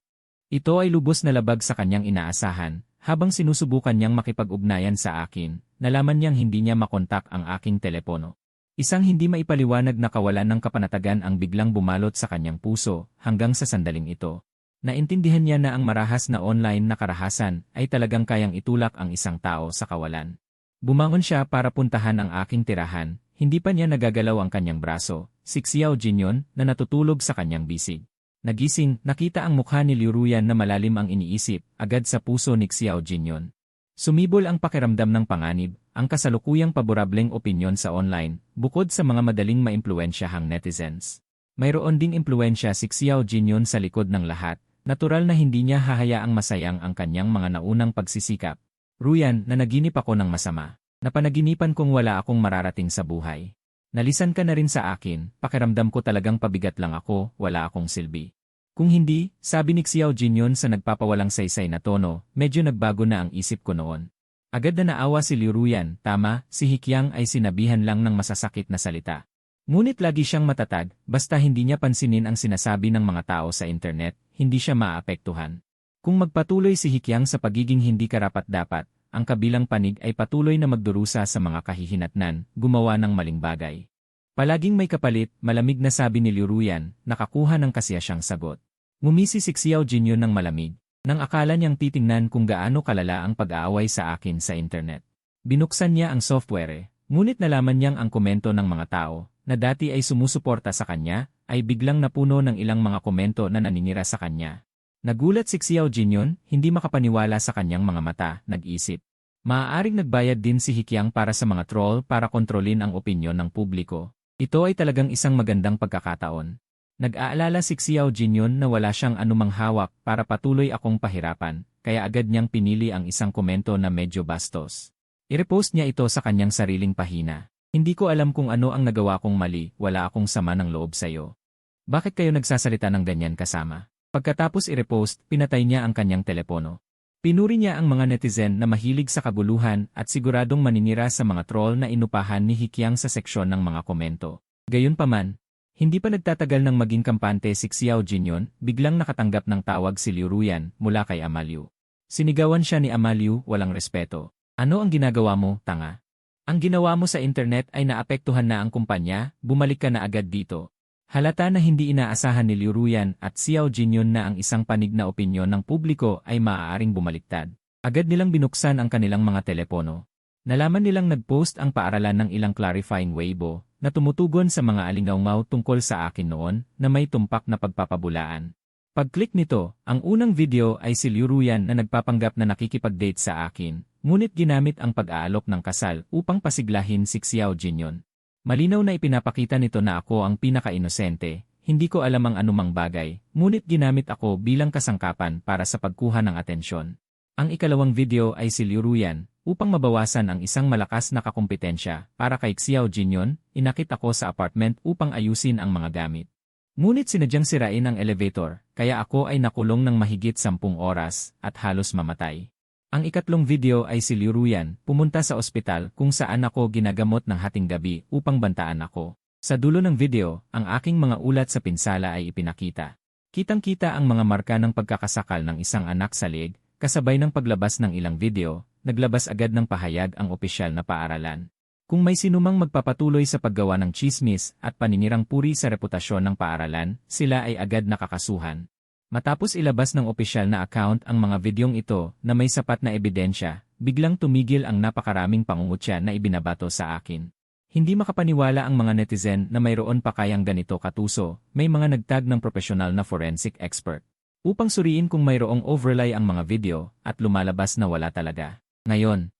[SPEAKER 1] Ito ay lubos na labag sa kanyang inaasahan. Habang sinusubukan niyang makipag-ugnayan sa akin, nalaman niyang hindi niya makontak ang aking telepono. Isang hindi maipaliwanag na kawalan ng kapanatagan ang biglang bumalot sa kanyang puso hanggang sa sandaling ito. Naintindihan niya na ang marahas na online na karahasan ay talagang kayang itulak ang isang tao sa kawalan. Bumangon siya para puntahan ang aking tirahan, hindi pa niya nagagalaw ang kanyang braso, si Xiao Jinyon na natutulog sa kanyang bisig. Nagising, nakita ang mukha ni Liu Ruyan na malalim ang iniisip, agad sa puso ni Xiao Jinyon. Sumibol ang pakiramdam ng panganib, ang kasalukuyang paborableng opinyon sa online, bukod sa mga madaling maimpluwensyahang netizens. Mayroon ding impluwensya si Xiao Jinyon sa likod ng lahat, natural na hindi niya hahayaang masayang ang kanyang mga naunang pagsisikap. Ruyan, nanaginip ako ng masama. Napanaginipan kong wala akong mararating sa buhay. Nalisan ka na rin sa akin, pakiramdam ko talagang pabigat lang ako, wala akong silbi. Kung hindi, sabi ni Xiao Jinyon sa nagpapawalang saysay na tono, medyo nagbago na ang isip ko noon. Agad na naawa si Liu Ruyan, tama, si Hikyang ay sinabihan lang ng masasakit na salita. Ngunit lagi siyang matatag, basta hindi niya pansinin ang sinasabi ng mga tao sa internet, hindi siya maapektuhan. Kung magpatuloy si Hikyang sa pagiging hindi karapat-dapat, ang kabilang panig ay patuloy na magdurusa sa mga kahihinatnan, gumawa ng maling bagay. Palaging may kapalit, malamig na sabi ni Liu Ruyan, nakakuha ng kasiyasyang sagot. Ngumisi si Xiao Jinyon ng malamig, nang akala niyang titingnan kung gaano kalala ang pag-aaway sa akin sa internet. Binuksan niya ang software, ngunit nalaman niyang ang komento ng mga tao, na dati ay sumusuporta sa kanya, ay biglang napuno ng ilang mga komento na naninira sa kanya. Nagulat si Xiao Jinyon, hindi makapaniwala sa kanyang mga mata, nag-isip. Maaaring nagbayad din si Hikyang para sa mga troll para kontrolin ang opinyon ng publiko. Ito ay talagang isang magandang pagkakataon. Nag-aalala si Xiao Jinyon na wala siyang anumang hawak para patuloy akong pahirapan, kaya agad niyang pinili ang isang komento na medyo bastos. I-repost niya ito sa kanyang sariling pahina. Hindi ko alam kung ano ang nagawa kong mali, wala akong sama ng loob sa'yo. Bakit kayo nagsasalita ng ganyan kasama? Pagkatapos i-repost, pinatay niya ang kanyang telepono. Pinuri niya ang mga netizen na mahilig sa kabuluhan at siguradong maninira sa mga troll na inupahan ni Hikyang sa seksyon ng mga komento. Gayunpaman, hindi pa nagtatagal ng maging kampante si Xiao Jinyon, biglang nakatanggap ng tawag si Liu Ruyan mula kay Ama Liu. Sinigawan siya ni Ama Liu, walang respeto. Ano ang ginagawa mo, tanga? Ang ginawa mo sa internet ay naapektuhan na ang kumpanya, bumalik ka na agad dito. Halata na hindi inaasahan ni Liu Ruyan at Xiao Jinyon na ang isang panig na opinyon ng publiko ay maaaring bumaliktad. Agad nilang binuksan ang kanilang mga telepono. Nalaman nilang nag-post ang paaralan ng ilang clarifying Weibo na tumutugon sa mga alingaungaw tungkol sa akin noon na may tumpak na pagpapabulaan. Pag-click nito, ang unang video ay si Liu Ruyan na nagpapanggap na nakikipag-date sa akin, ngunit ginamit ang pag-aalok ng kasal upang pasiglahin si Xiao Jinyon. Malinaw na ipinapakita nito na ako ang pinaka-inosente, hindi ko alam ang anumang bagay, ngunit ginamit ako bilang kasangkapan para sa pagkuha ng atensyon. Ang ikalawang video ay si Liu Ruyan, upang mabawasan ang isang malakas na kakumpetensya para kay Xiao Jinyon, inakit ako sa apartment upang ayusin ang mga gamit. Ngunit sinadyang sirain ang elevator, kaya ako ay nakulong ng mahigit 10 oras at halos mamatay. Ang ikatlong video ay si Liu Ruyan, pumunta sa ospital kung saan ako ginagamot ng hating gabi upang bantaan ako. Sa dulo ng video, ang aking mga ulat sa pinsala ay ipinakita. Kitang-kita ang mga marka ng pagkakasakal ng isang anak sa leeg, kasabay ng paglabas ng ilang video, naglabas agad ng pahayag ang opisyal na paaralan. Kung may sinumang magpapatuloy sa paggawa ng tsismis at paninirang puri sa reputasyon ng paaralan, sila ay agad nakakasuhan. Matapos ilabas ng opisyal na account ang mga videong ito na may sapat na ebidensya, biglang tumigil ang napakaraming pangungutya na ibinabato sa akin. Hindi makapaniwala ang mga netizen na mayroon pa kayang ganito katuso, may mga nagtag ng profesional na forensic expert. Upang suriin kung mayroong overlay ang mga video at lumalabas na wala talaga. Ngayon,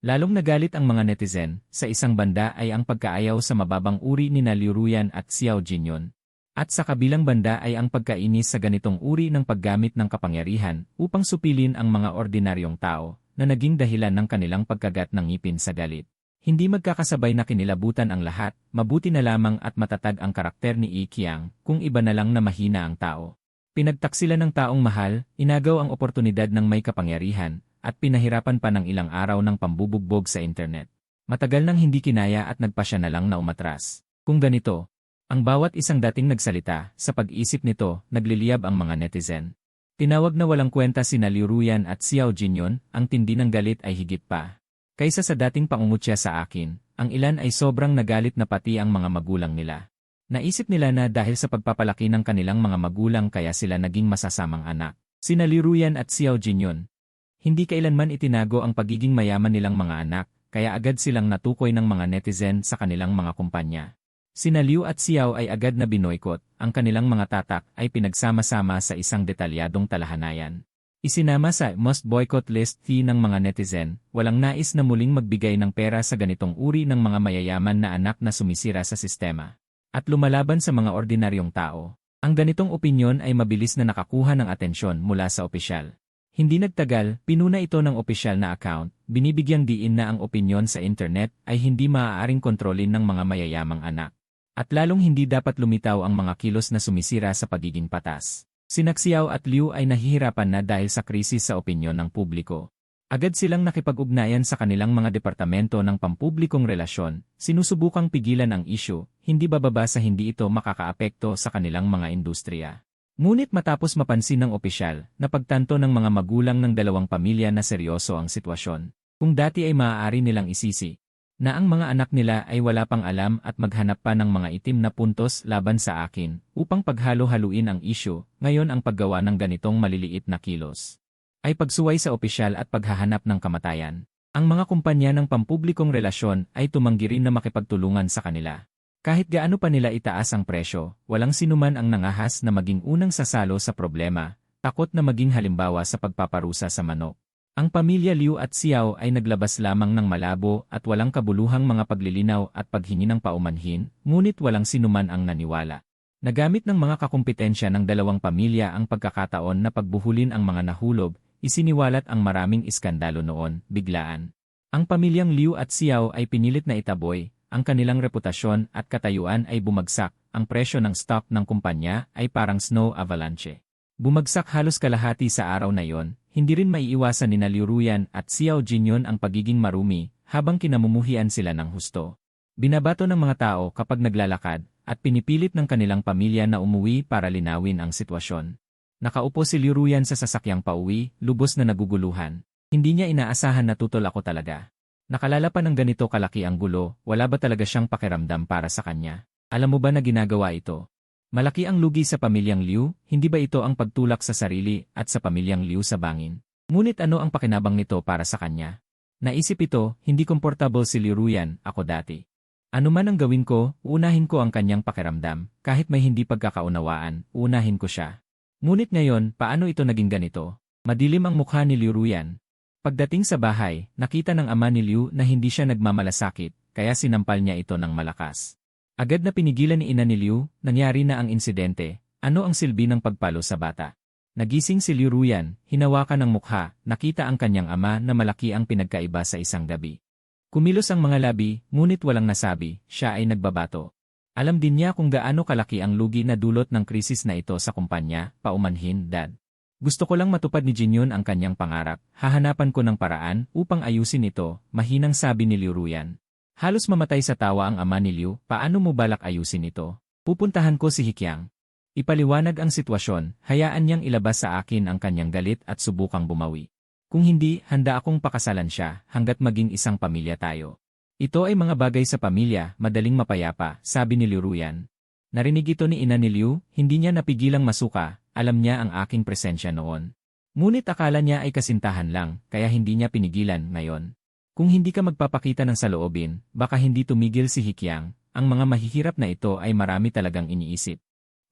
[SPEAKER 1] lalong nagalit ang mga netizen, sa isang banda ay ang pagkaayaw sa mababang uri ni Liu Ruyan at Xiao Jinyon. At sa kabilang banda ay ang pagkainis sa ganitong uri ng paggamit ng kapangyarihan upang supilin ang mga ordinaryong tao na naging dahilan ng kanilang pagkagat ng ngipin sa galit. Hindi magkakasabay na kinilabutan ang lahat, mabuti na lamang at matatag ang karakter ni Hikyang kung iba na lang na mahina ang tao. Pinagtaksila ng taong mahal, inagaw ang oportunidad ng may kapangyarihan, at pinahirapan pa ng ilang araw ng pambubugbog sa internet. Matagal nang hindi kinaya at nagpa siya na lang na umatras. Kung ganito, ang bawat isang dating nagsalita, sa pag-isip nito, nagliliyab ang mga netizen. Tinawag na walang kwenta sina Liu Ruyan at Xiao Jinyon, ang tindi ng galit ay higit pa. Kaysa sa dating pangungutya sa akin, ang ilan ay sobrang nagalit na pati ang mga magulang nila. Naisip nila na dahil sa pagpapalaki ng kanilang mga magulang kaya sila naging masasamang anak. Sina Liu Ruyan at Xiao Jinyun. Hindi kailanman itinago ang pagiging mayaman nilang mga anak, kaya agad silang natukoy ng mga netizen sa kanilang mga kumpanya. Sina Liu at Xiao ay agad na binoykot, ang kanilang mga tatak ay pinagsama-sama sa isang detalyadong talahanayan. Isinama sa must boycott list ng mga netizen, walang nais na muling magbigay ng pera sa ganitong uri ng mga mayayaman na anak na sumisira sa sistema. At lumalaban sa mga ordinaryong tao. Ang ganitong opinyon ay mabilis na nakakuha ng atensyon mula sa opisyal. Hindi nagtagal, pinuna ito ng opisyal na account, binibigyang diin na ang opinyon sa internet ay hindi maaaring kontrolin ng mga mayayamang anak. At lalong hindi dapat lumitaw ang mga kilos na sumisira sa pagiging patas. Sina Xiao at Liu ay nahihirapan na dahil sa krisis sa opinyon ng publiko. Agad silang nakipag-ugnayan sa kanilang mga departamento ng pampublikong relasyon, sinusubukang pigilan ang issue, hindi bababa sa hindi ito makakaapekto sa kanilang mga industriya. Ngunit matapos mapansin ng opisyal, napagtanto ng mga magulang ng dalawang pamilya na seryoso ang sitwasyon. Kung dati ay maaari nilang isisi, na ang mga anak nila ay wala pang alam at maghanap pa ng mga itim na puntos laban sa akin, upang paghalo-haluin ang issue, ngayon ang paggawa ng ganitong maliliit na kilos ay pagsuway sa opisyal at paghahanap ng kamatayan. Ang mga kumpanya ng pampublikong relasyon ay tumanggi rin na makipagtulungan sa kanila. Kahit gaano pa nila itaas ang presyo, walang sinuman ang nangahas na maging unang sasalo sa problema, takot na maging halimbawa sa pagpaparusa sa manok. Ang pamilya Liu at Xiao ay naglabas lamang ng malabo at walang kabuluhang mga paglilinaw at paghingi ng paumanhin, ngunit walang sinuman ang naniwala. Nagamit ng mga kakumpetensya ng dalawang pamilya ang pagkakataon na pagbuhulin ang mga nahulog, isiniwalat ang maraming iskandalo noon, biglaan. Ang pamilyang Liu at Xiao ay pinilit na itaboy, ang kanilang reputasyon at katayuan ay bumagsak, ang presyo ng stock ng kumpanya ay parang snow avalanche. Bumagsak halos kalahati sa araw na yon, hindi rin maiiwasan nina Liu Ruyan at Xiao Jinyun ang pagiging marumi, habang kinamumuhian sila ng husto. Binabato ng mga tao kapag naglalakad, at pinipilit ng kanilang pamilya na umuwi para linawin ang sitwasyon. Nakaupo si Liu Ruyan sa sasakyang pauwi, lubos na naguguluhan. Hindi niya inaasahan na tutol ako talaga. Nakalala pa ng ganito kalaki ang gulo, wala ba talaga siyang pakiramdam para sa kanya? Alam mo ba na ginagawa ito? Malaki ang lugi sa pamilyang Liu, hindi ba ito ang pagtulak sa sarili at sa pamilyang Liu sa bangin? Ngunit ano ang pakinabang nito para sa kanya? Naisip ito, hindi komportable si Liu Ruyan, ako dati. Ano man ang gawin ko, uunahin ko ang kanyang pakiramdam, kahit may hindi pagkakaunawaan, uunahin ko siya. Ngunit ngayon, paano ito naging ganito? Madilim ang mukha ni Liu Ruyan. Pagdating sa bahay, nakita ng ama ni Liu na hindi siya nagmamalasakit, kaya sinampal niya ito ng malakas. Agad na pinigilan ni ina ni Liu, nangyari na ang insidente, ano ang silbi ng pagpalo sa bata? Nagising si Liu Ruyan, hinawakan ng mukha, nakita ang kanyang ama na malaki ang pinagkaiba sa isang gabi. Kumilos ang mga labi, ngunit walang nasabi, siya ay nagbabato. Alam din niya kung gaano kalaki ang lugi na dulot ng krisis na ito sa kumpanya, paumanhin, Dad. Gusto ko lang matupad ni Jinyun ang kanyang pangarap, hahanapan ko ng paraan upang ayusin ito, mahinang sabi ni Liu Ruyan. Halos mamatay sa tawa ang ama ni Liu, paano mo balak ayusin ito? Pupuntahan ko si Hikyang. Ipaliwanag ang sitwasyon, hayaan niyang ilabas sa akin ang kanyang galit at subukang bumawi. Kung hindi, handa akong pakasalan siya, hanggat maging isang pamilya tayo. Ito ay mga bagay sa pamilya, madaling mapayapa, sabi ni Liu Ruyan. Narinig ito ni ina ni Liu, hindi niya napigilang masuka, alam niya ang aking presensya noon. Ngunit akala niya ay kasintahan lang, kaya hindi niya pinigilan ngayon. Kung hindi ka magpapakita ng saloobin, baka hindi tumigil si Hikyang, ang mga mahihirap na ito ay marami talagang iniisip.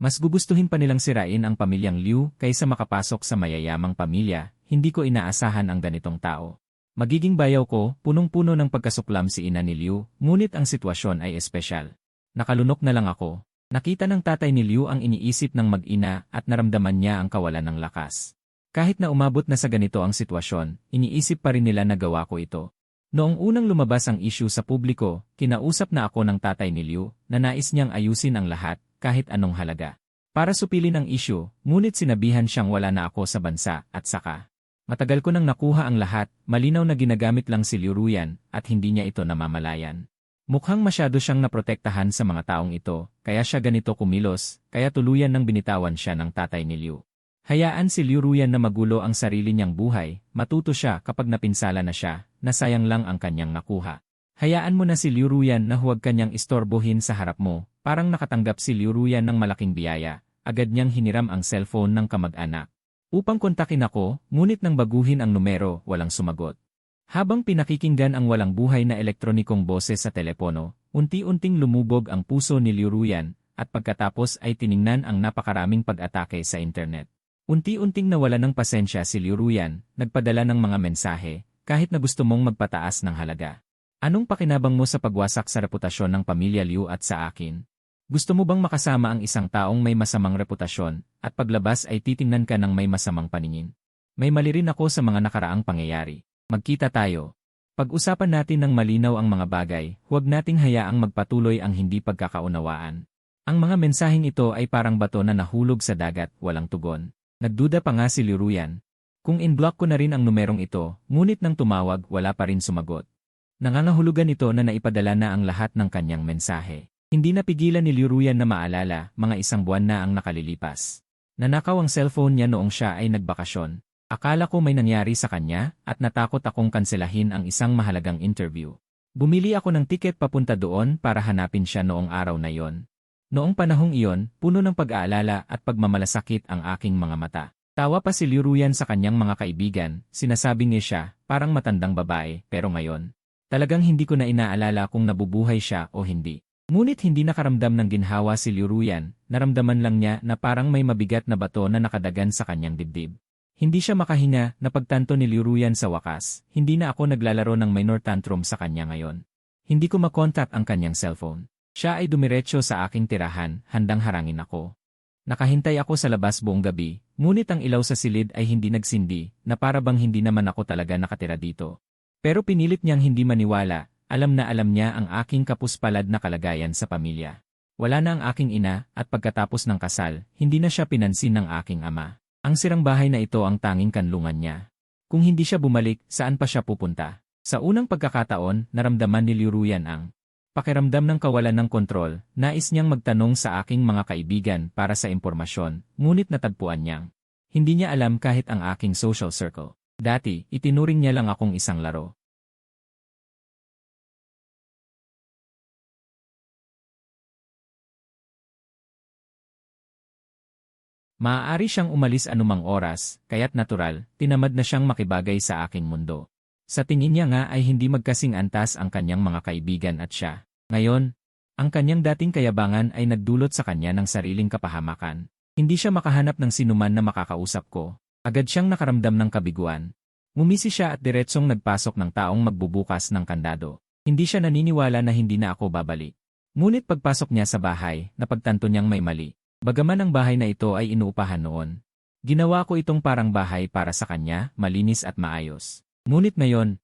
[SPEAKER 1] Mas gugustuhin pa nilang sirain ang pamilyang Liu kaysa makapasok sa mayayamang pamilya, hindi ko inaasahan ang ganitong tao. Magiging bayaw ko, punong-puno ng pagkasuklam si ina ni Liu, ngunit ang sitwasyon ay espesyal. Nakalunok na lang ako. Nakita ng tatay ni Liu ang iniisip ng mag-ina at naramdaman niya ang kawalan ng lakas. Kahit na umabot na sa ganito ang sitwasyon, iniisip pa rin nila na gawa ko ito. Noong unang lumabas ang issue sa publiko, kinausap na ako ng tatay ni Liu na nais niyang ayusin ang lahat, kahit anong halaga. Para supilin ang issue, ngunit sinabihan siyang wala na ako sa bansa at saka. Matagal ko nang nakuha ang lahat, malinaw na ginagamit lang si Liu Ruyan at hindi niya ito namamalayan. Mukhang masyado siyang naprotektahan sa mga taong ito, kaya siya ganito kumilos, kaya tuluyan nang binitawan siya ng tatay ni Liu. Hayaan si Liu Ruyan na magulo ang sarili niyang buhay, matuto siya kapag napinsala na siya, nasayang lang ang kanyang nakuha. Hayaan mo na si Liu Ruyan na huwag kanyang istorbohin sa harap mo. Parang nakatanggap si Liu Ruyan ng malaking biyaya. Agad niyang hiniram ang cellphone ng kamag-anak. Upang kontakin ako, ngunit nang baguhin ang numero, walang sumagot. Habang pinakikinggan ang walang buhay na elektronikong boses sa telepono, unti-unting lumubog ang puso ni Liu Ruyan, at pagkatapos ay tiningnan ang napakaraming pag-atake sa internet. Unti-unting nawala ng pasensya si Liu Ruyan, nagpadala ng mga mensahe, kahit na gusto mong magpataas ng halaga. Anong pakinabang mo sa pagwasak sa reputasyon ng pamilya Liu at sa akin? Gusto mo bang makasama ang isang taong may masamang reputasyon, at paglabas ay titingnan ka ng may masamang paningin? May mali rin ako sa mga nakaraang pangyayari. Magkita tayo. Pag-usapan natin ng malinaw ang mga bagay, huwag nating hayaang magpatuloy ang hindi pagkakaunawaan. Ang mga mensaheng ito ay parang bato na nahulog sa dagat, walang tugon. Nagduda pa nga si Liu Ruyan. Kung in-block ko na rin ang numerong ito, ngunit nang tumawag, wala pa rin sumagot. Nangangahulugan ito na naipadala na ang lahat ng kanyang mensahe. Hindi napigilan ni Liu Ruyan na maalala, mga isang buwan na ang nakalilipas. Nanakaw ang cellphone niya noong siya ay nagbakasyon. Akala ko may nangyari sa kanya, at natakot akong kanselahin ang isang mahalagang interview. Bumili ako ng tiket papunta doon para hanapin siya noong araw na iyon. Noong panahong iyon, puno ng pag-aalala at pagmamalasakit ang aking mga mata. Tawa pa si Liu Ruyan sa kanyang mga kaibigan, sinasabi niya siya, parang matandang babae, pero ngayon. Talagang hindi ko na inaalala kung nabubuhay siya o hindi. Ngunit hindi nakaramdam ng ginhawa si Liu Ruyan, naramdaman lang niya na parang may mabigat na bato na nakadagan sa kanyang dibdib. Hindi siya makahinga, napagtanto ni Liu Ruyan sa wakas, hindi na ako naglalaro ng minor tantrum sa kanya ngayon. Hindi ko makontak ang kanyang cellphone. Siya ay dumiretso sa aking tirahan, handang harangin ako. Nakahintay ako sa labas buong gabi, ngunit ang ilaw sa silid ay hindi nagsindi, na para bang hindi naman ako talaga nakatira dito. Pero pinilit niyang hindi maniwala, alam na alam niya ang aking kapuspalad na kalagayan sa pamilya. Wala na ang aking ina, at pagkatapos ng kasal, hindi na siya pinansin ng aking ama. Ang sirang bahay na ito ang tanging kanlungan niya. Kung hindi siya bumalik, saan pa siya pupunta? Sa unang pagkakataon, naramdaman ni Liu Ruyan ang pakiramdam ng kawalan ng kontrol. Nais niyang magtanong sa aking mga kaibigan para sa impormasyon, ngunit natagpuan niyang hindi niya alam kahit ang aking social circle. Dati, itinuring niya lang akong isang laro. Maaari siyang umalis anumang oras, kaya't natural, tinamad na siyang makibagay sa aking mundo. Sa tingin niya nga ay hindi magkasing antas ang kanyang mga kaibigan at siya. Ngayon, ang kanyang dating kayabangan ay nagdulot sa kanya ng sariling kapahamakan. Hindi siya makahanap ng sinuman na makakausap ko. Agad siyang nakaramdam ng kabiguan. Ngumisi siya at diretsong nagpasok ng taong magbubukas ng kandado. Hindi siya naniniwala na hindi na ako babalik. Ngunit pagpasok niya sa bahay, napagtanto niyang may mali. Bagaman ang bahay na ito ay inuupahan noon. Ginawa ko itong parang bahay para sa kanya, malinis at maayos. Ngunit ngayon,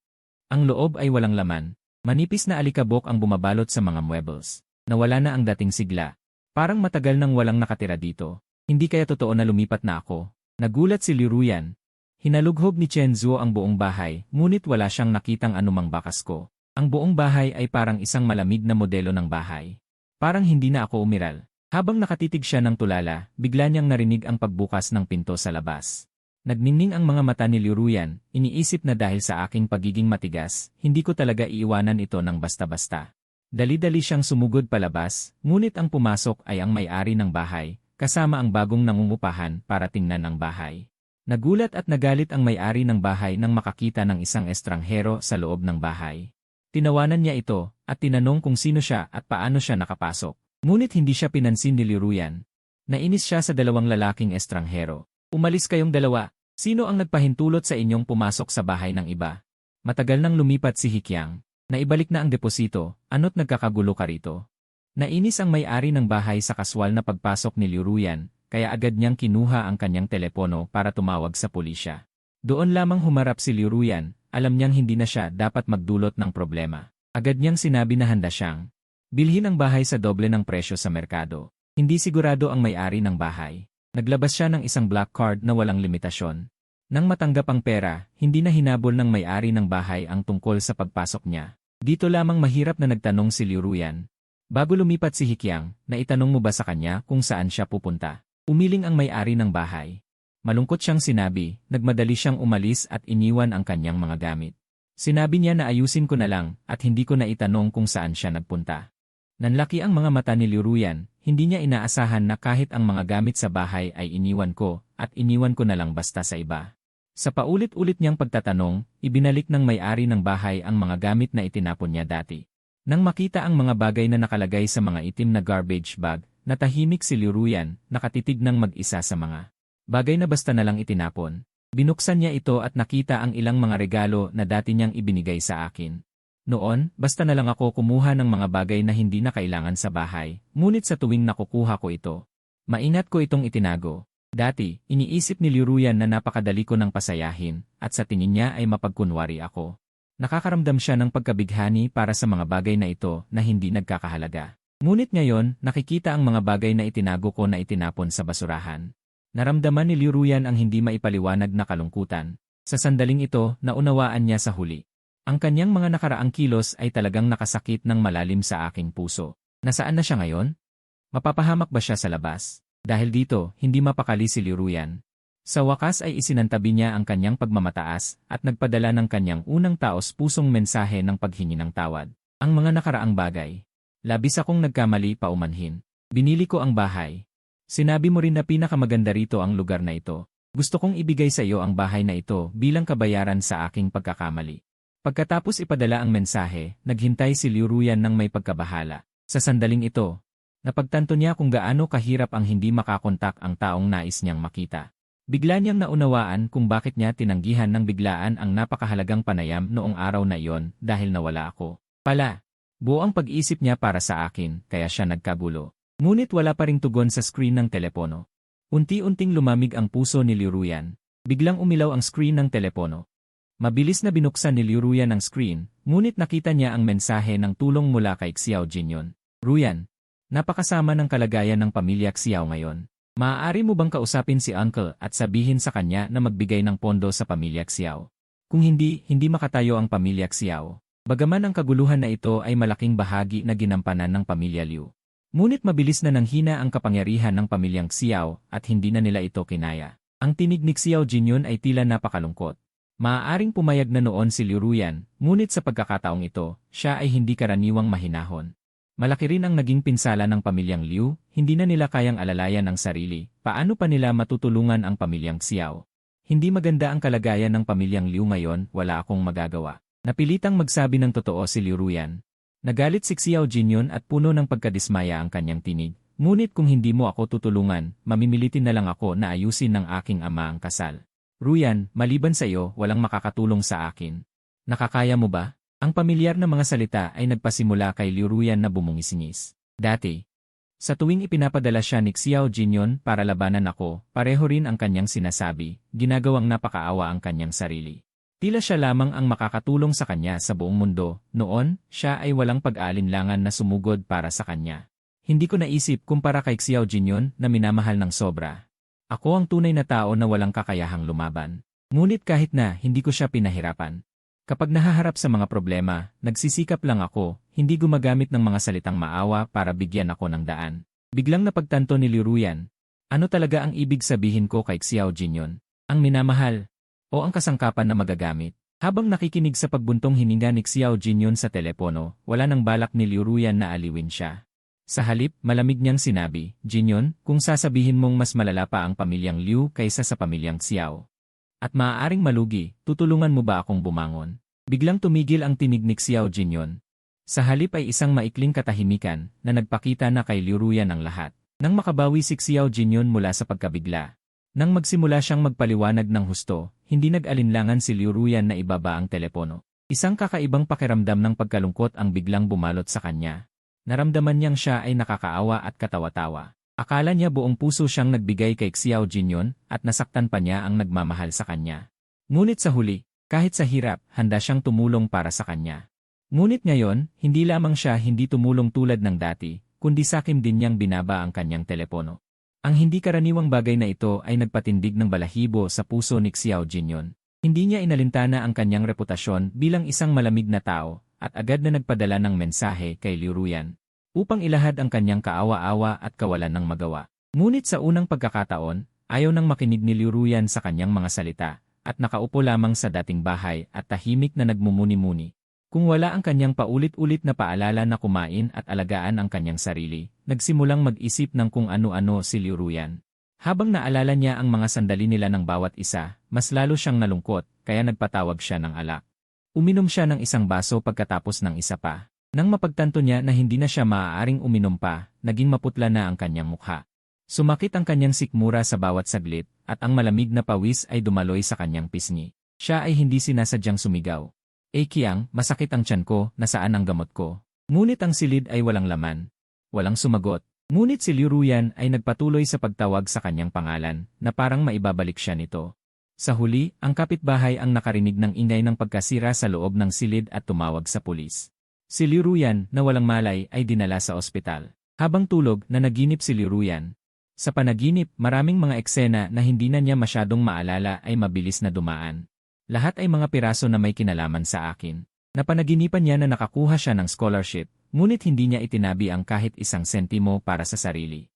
[SPEAKER 1] ang loob ay walang laman. Manipis na alikabok ang bumabalot sa mga muebles. Nawala na ang dating sigla. Parang matagal nang walang nakatira dito. Hindi kaya totoo na lumipat na ako? Nagulat si Liu Ruyan. Hinalughog ni Chen Zuo ang buong bahay, ngunit wala siyang nakitang anumang bakas ko. Ang buong bahay ay parang isang malamig na modelo ng bahay. Parang hindi na ako umiral. Habang nakatitig siya ng tulala, bigla niyang narinig ang pagbukas ng pinto sa labas. Nagningning ang mga mata ni Liu Ruyan, iniisip na dahil sa aking pagiging matigas, hindi ko talaga iiwanan ito ng basta-basta. Dali-dali siyang sumugod palabas, ngunit ang pumasok ay ang may-ari ng bahay, kasama ang bagong nangungupahan para tingnan ang bahay. Nagulat at nagalit ang may-ari ng bahay nang makakita ng isang estranghero sa loob ng bahay. Tinawanan niya ito, at tinanong kung sino siya at paano siya nakapasok. Ngunit hindi siya pinansin ni Liu Ruyan. Nainis siya sa dalawang lalaking estranghero. Umalis kayong dalawa. Sino ang nagpahintulot sa inyong pumasok sa bahay ng iba? Matagal nang lumipat si Hikyang. Naibalik na ang deposito, ano't nagkakagulo ka rito? Nainis ang may-ari ng bahay sa kaswal na pagpasok ni Liu Ruyan, kaya agad niyang kinuha ang kanyang telepono para tumawag sa pulisya. Doon lamang humarap si Liu Ruyan, alam niyang hindi na siya dapat magdulot ng problema. Agad niyang sinabi na handa siyang bilhin ang bahay sa doble ng presyo sa merkado. Hindi sigurado ang may-ari ng bahay. Naglabas siya ng isang black card na walang limitasyon. Nang matanggap ang pera, hindi na hinabol ng may-ari ng bahay ang tungkol sa pagpasok niya. Dito lamang mahirap na nagtanong si Liu Ruyan. Bago lumipat si Hikyang, naitanong mo ba sa kanya kung saan siya pupunta? Umiling ang may-ari ng bahay. Malungkot siyang sinabi, nagmadali siyang umalis at iniwan ang kanyang mga gamit. Sinabi niya na ayusin ko na lang at hindi ko na itanong kung saan siya nagpunta. Nanlaki ang mga mata ni Liu Ruyan, hindi niya inaasahan na kahit ang mga gamit sa bahay ay iniwan ko at iniwan ko na lang basta sa iba. Sa paulit-ulit niyang pagtatanong, ibinalik ng may-ari ng bahay ang mga gamit na itinapon niya dati. Nang makita ang mga bagay na nakalagay sa mga itim na garbage bag, natahimik si Liu Ruyan, nakatitig ng mag-isa sa mga bagay na basta na lang itinapon. Binuksan niya ito at nakita ang ilang mga regalo na dati niyang ibinigay sa akin. Noon, basta na lang ako kumuha ng mga bagay na hindi na kailangan sa bahay, ngunit sa tuwing nakukuha ko ito, maingat ko itong itinago. Dati, iniisip ni Liu Ruyan na napakadali ko ng pasayahin, at sa tingin niya ay mapagkunwari ako. Nakakaramdam siya ng pagkabighani para sa mga bagay na ito na hindi nagkakahalaga. Ngunit ngayon, nakikita ang mga bagay na itinago ko na itinapon sa basurahan. Naramdaman ni Liu Ruyan ang hindi maipaliwanag na kalungkutan. Sa sandaling ito, naunawaan niya sa huli. Ang kanyang mga nakaraang kilos ay talagang nakasakit ng malalim sa aking puso. Nasaan na siya ngayon? Mapapahamak ba siya sa labas? Dahil dito, hindi mapakali si Liu Ruyan. Sa wakas ay isinantabi niya ang kanyang pagmamataas at nagpadala ng kanyang unang taos-pusong mensahe ng paghingi ng tawad. Ang mga nakaraang bagay. Labis akong nagkamali paumanhin. Binili ko ang bahay. Sinabi mo rin na pinakamaganda rito ang lugar na ito. Gusto kong ibigay sa iyo ang bahay na ito bilang kabayaran sa aking pagkakamali. Pagkatapos ipadala ang mensahe, naghintay si Liu Ruyan ng may pagkabahala. Sa sandaling ito, napagtanto niya kung gaano kahirap ang hindi makakontak ang taong nais niyang makita. Bigla niyang naunawaan kung bakit niya tinanggihan ng biglaan ang napakahalagang panayam noong araw na iyon dahil nawala ako. Buo ang pag-isip niya para sa akin, kaya siya nagkagulo. Ngunit wala pa ring tugon sa screen ng telepono. Unti-unting lumamig ang puso ni Liu Ruyan. Biglang umilaw ang screen ng telepono. Mabilis na binuksan ni Liu Ruyan ang screen, ngunit nakita niya ang mensahe ng tulong mula kay Xiao Jinyon. Ruyan, napakasama ng kalagayan ng pamilya Xiao ngayon. Maaari mo bang kausapin si Uncle at sabihin sa kanya na magbigay ng pondo sa pamilya Xiao? Kung hindi makatayo ang pamilya Xiao. Bagaman ang kaguluhan na ito ay malaking bahagi na ginampanan ng pamilya Liu. Ngunit mabilis na nanghina ang kapangyarihan ng pamilyang Xiao at hindi na nila ito kinaya. Ang tinig ni Xiao Jinyon ay tila napakalungkot. Maaaring pumayag na noon si Liu Ruyan, ngunit sa pagkakataong ito, siya ay hindi karaniwang mahinahon. Malaki rin ang naging pinsala ng pamilyang Liu, hindi na nila kayang alalayan ang sarili, paano pa nila matutulungan ang pamilyang Xiao. Hindi maganda ang kalagayan ng pamilyang Liu ngayon, wala akong magagawa. Napilitang magsabi ng totoo si Liu Ruyan. Nagalit si Xiao Jinyon at puno ng pagkadismaya ang kanyang tinig. Ngunit kung hindi mo ako tutulungan, mamimilitin na lang ako na ayusin ng aking ama ang kasal. Ruyan, maliban sa iyo, walang makakatulong sa akin. Nakakaya mo ba? Ang pamilyar na mga salita ay nagpasimula kay Liu Ruyan na bumungisingis. Dati, sa tuwing ipinapadala siya ni Xiao Jinyon para labanan ako, pareho rin ang kanyang sinasabi, ginagawang napakaawa ang kanyang sarili. Tila siya lamang ang makakatulong sa kanya sa buong mundo, noon, siya ay walang pag-aalinlangan na sumugod para sa kanya. Hindi ko naisip kumpara kay Xiao Jinyon na minamahal ng sobra. Ako ang tunay na tao na walang kakayahang lumaban. Ngunit kahit na hindi ko siya pinahirapan. Kapag nahaharap sa mga problema, nagsisikap lang ako, hindi gumagamit ng mga salitang maawa para bigyan ako ng daan. Biglang napagtanto ni Liu Ruyan, ano talaga ang ibig sabihin ko kay Xiao Jinyon? Ang minamahal? O ang kasangkapan na magagamit? Habang nakikinig sa pagbuntong hininga ni Xiao Jinyon sa telepono, wala nang balak ni Liu Ruyan na aliwin siya. Sa halip, malamig niyang sinabi, Jinyon, kung sasabihin mong mas malala pa ang pamilyang Liu kaysa sa pamilyang Xiao. At maaaring malugi, tutulungan mo ba akong bumangon? Biglang tumigil ang tinig ni Xiao Jinyon. Sa halip ay isang maikling katahimikan na nagpakita na kay Liu Ruyan ang lahat. Nang makabawi si Xiao Jinyon mula sa pagkabigla. Nang magsimula siyang magpaliwanag ng husto, hindi nag-alinlangan si Liu Ruyan na ibaba ang telepono. Isang kakaibang pakiramdam ng pagkalungkot ang biglang bumalot sa kanya. Naramdaman niyang siya ay nakakaawa at katawa-tawa. Akala niya buong puso siyang nagbigay kay Xiao Jinyon at nasaktan pa niya ang nagmamahal sa kanya. Ngunit sa huli, kahit sa hirap, handa siyang tumulong para sa kanya. Ngunit ngayon, hindi lamang siya hindi tumulong tulad ng dati, kundi sakim din niyang binaba ang kanyang telepono. Ang hindi karaniwang bagay na ito ay nagpatindig ng balahibo sa puso ni Xiao Jinyon. Hindi niya inalintana ang kanyang reputasyon bilang isang malamig na tao at agad na nagpadala ng mensahe kay Liu Ruyan upang ilahad ang kanyang kaawa-awa at kawalan ng magawa. Ngunit sa unang pagkakataon, ayaw nang makinig ni Liu Ruyan sa kanyang mga salita at nakaupo lamang sa dating bahay at tahimik na nagmumuni-muni. Kung wala ang kanyang paulit-ulit na paalala na kumain at alagaan ang kanyang sarili, nagsimulang mag-isip ng kung ano-ano si Liu Ruyan. Habang naalala niya ang mga sandali nila ng bawat isa, mas lalo siyang nalungkot, kaya nagpatawag siya ng alak. Uminom siya ng isang baso pagkatapos ng isa pa. Nang mapagtanto niya na hindi na siya maaaring uminom pa, naging maputla na ang kanyang mukha. Sumakit ang kanyang sikmura sa bawat saglit, at ang malamig na pawis ay dumaloy sa kanyang pisngi. Siya ay hindi sinasadyang sumigaw. Qiang, masakit ang tiyan ko, nasaan ang gamot ko? Ngunit ang silid ay walang laman. Walang sumagot. Ngunit si Liu Ruyan ay nagpatuloy sa pagtawag sa kanyang pangalan, na parang maibabalik siya nito. Sa huli, ang kapitbahay ang nakarinig ng ingay ng pagkasira sa loob ng silid at tumawag sa pulis. Si Liu Ruyan, na walang malay, ay dinala sa ospital. Habang tulog, nanaginip si Liu Ruyan. Sa panaginip, maraming mga eksena na hindi na niya masyadong maalala ay mabilis na dumaan. Lahat ay mga piraso na may kinalaman sa akin. Napanaginipan niya na nakakuha siya ng scholarship, ngunit hindi niya itinabi ang kahit isang sentimo para sa sarili.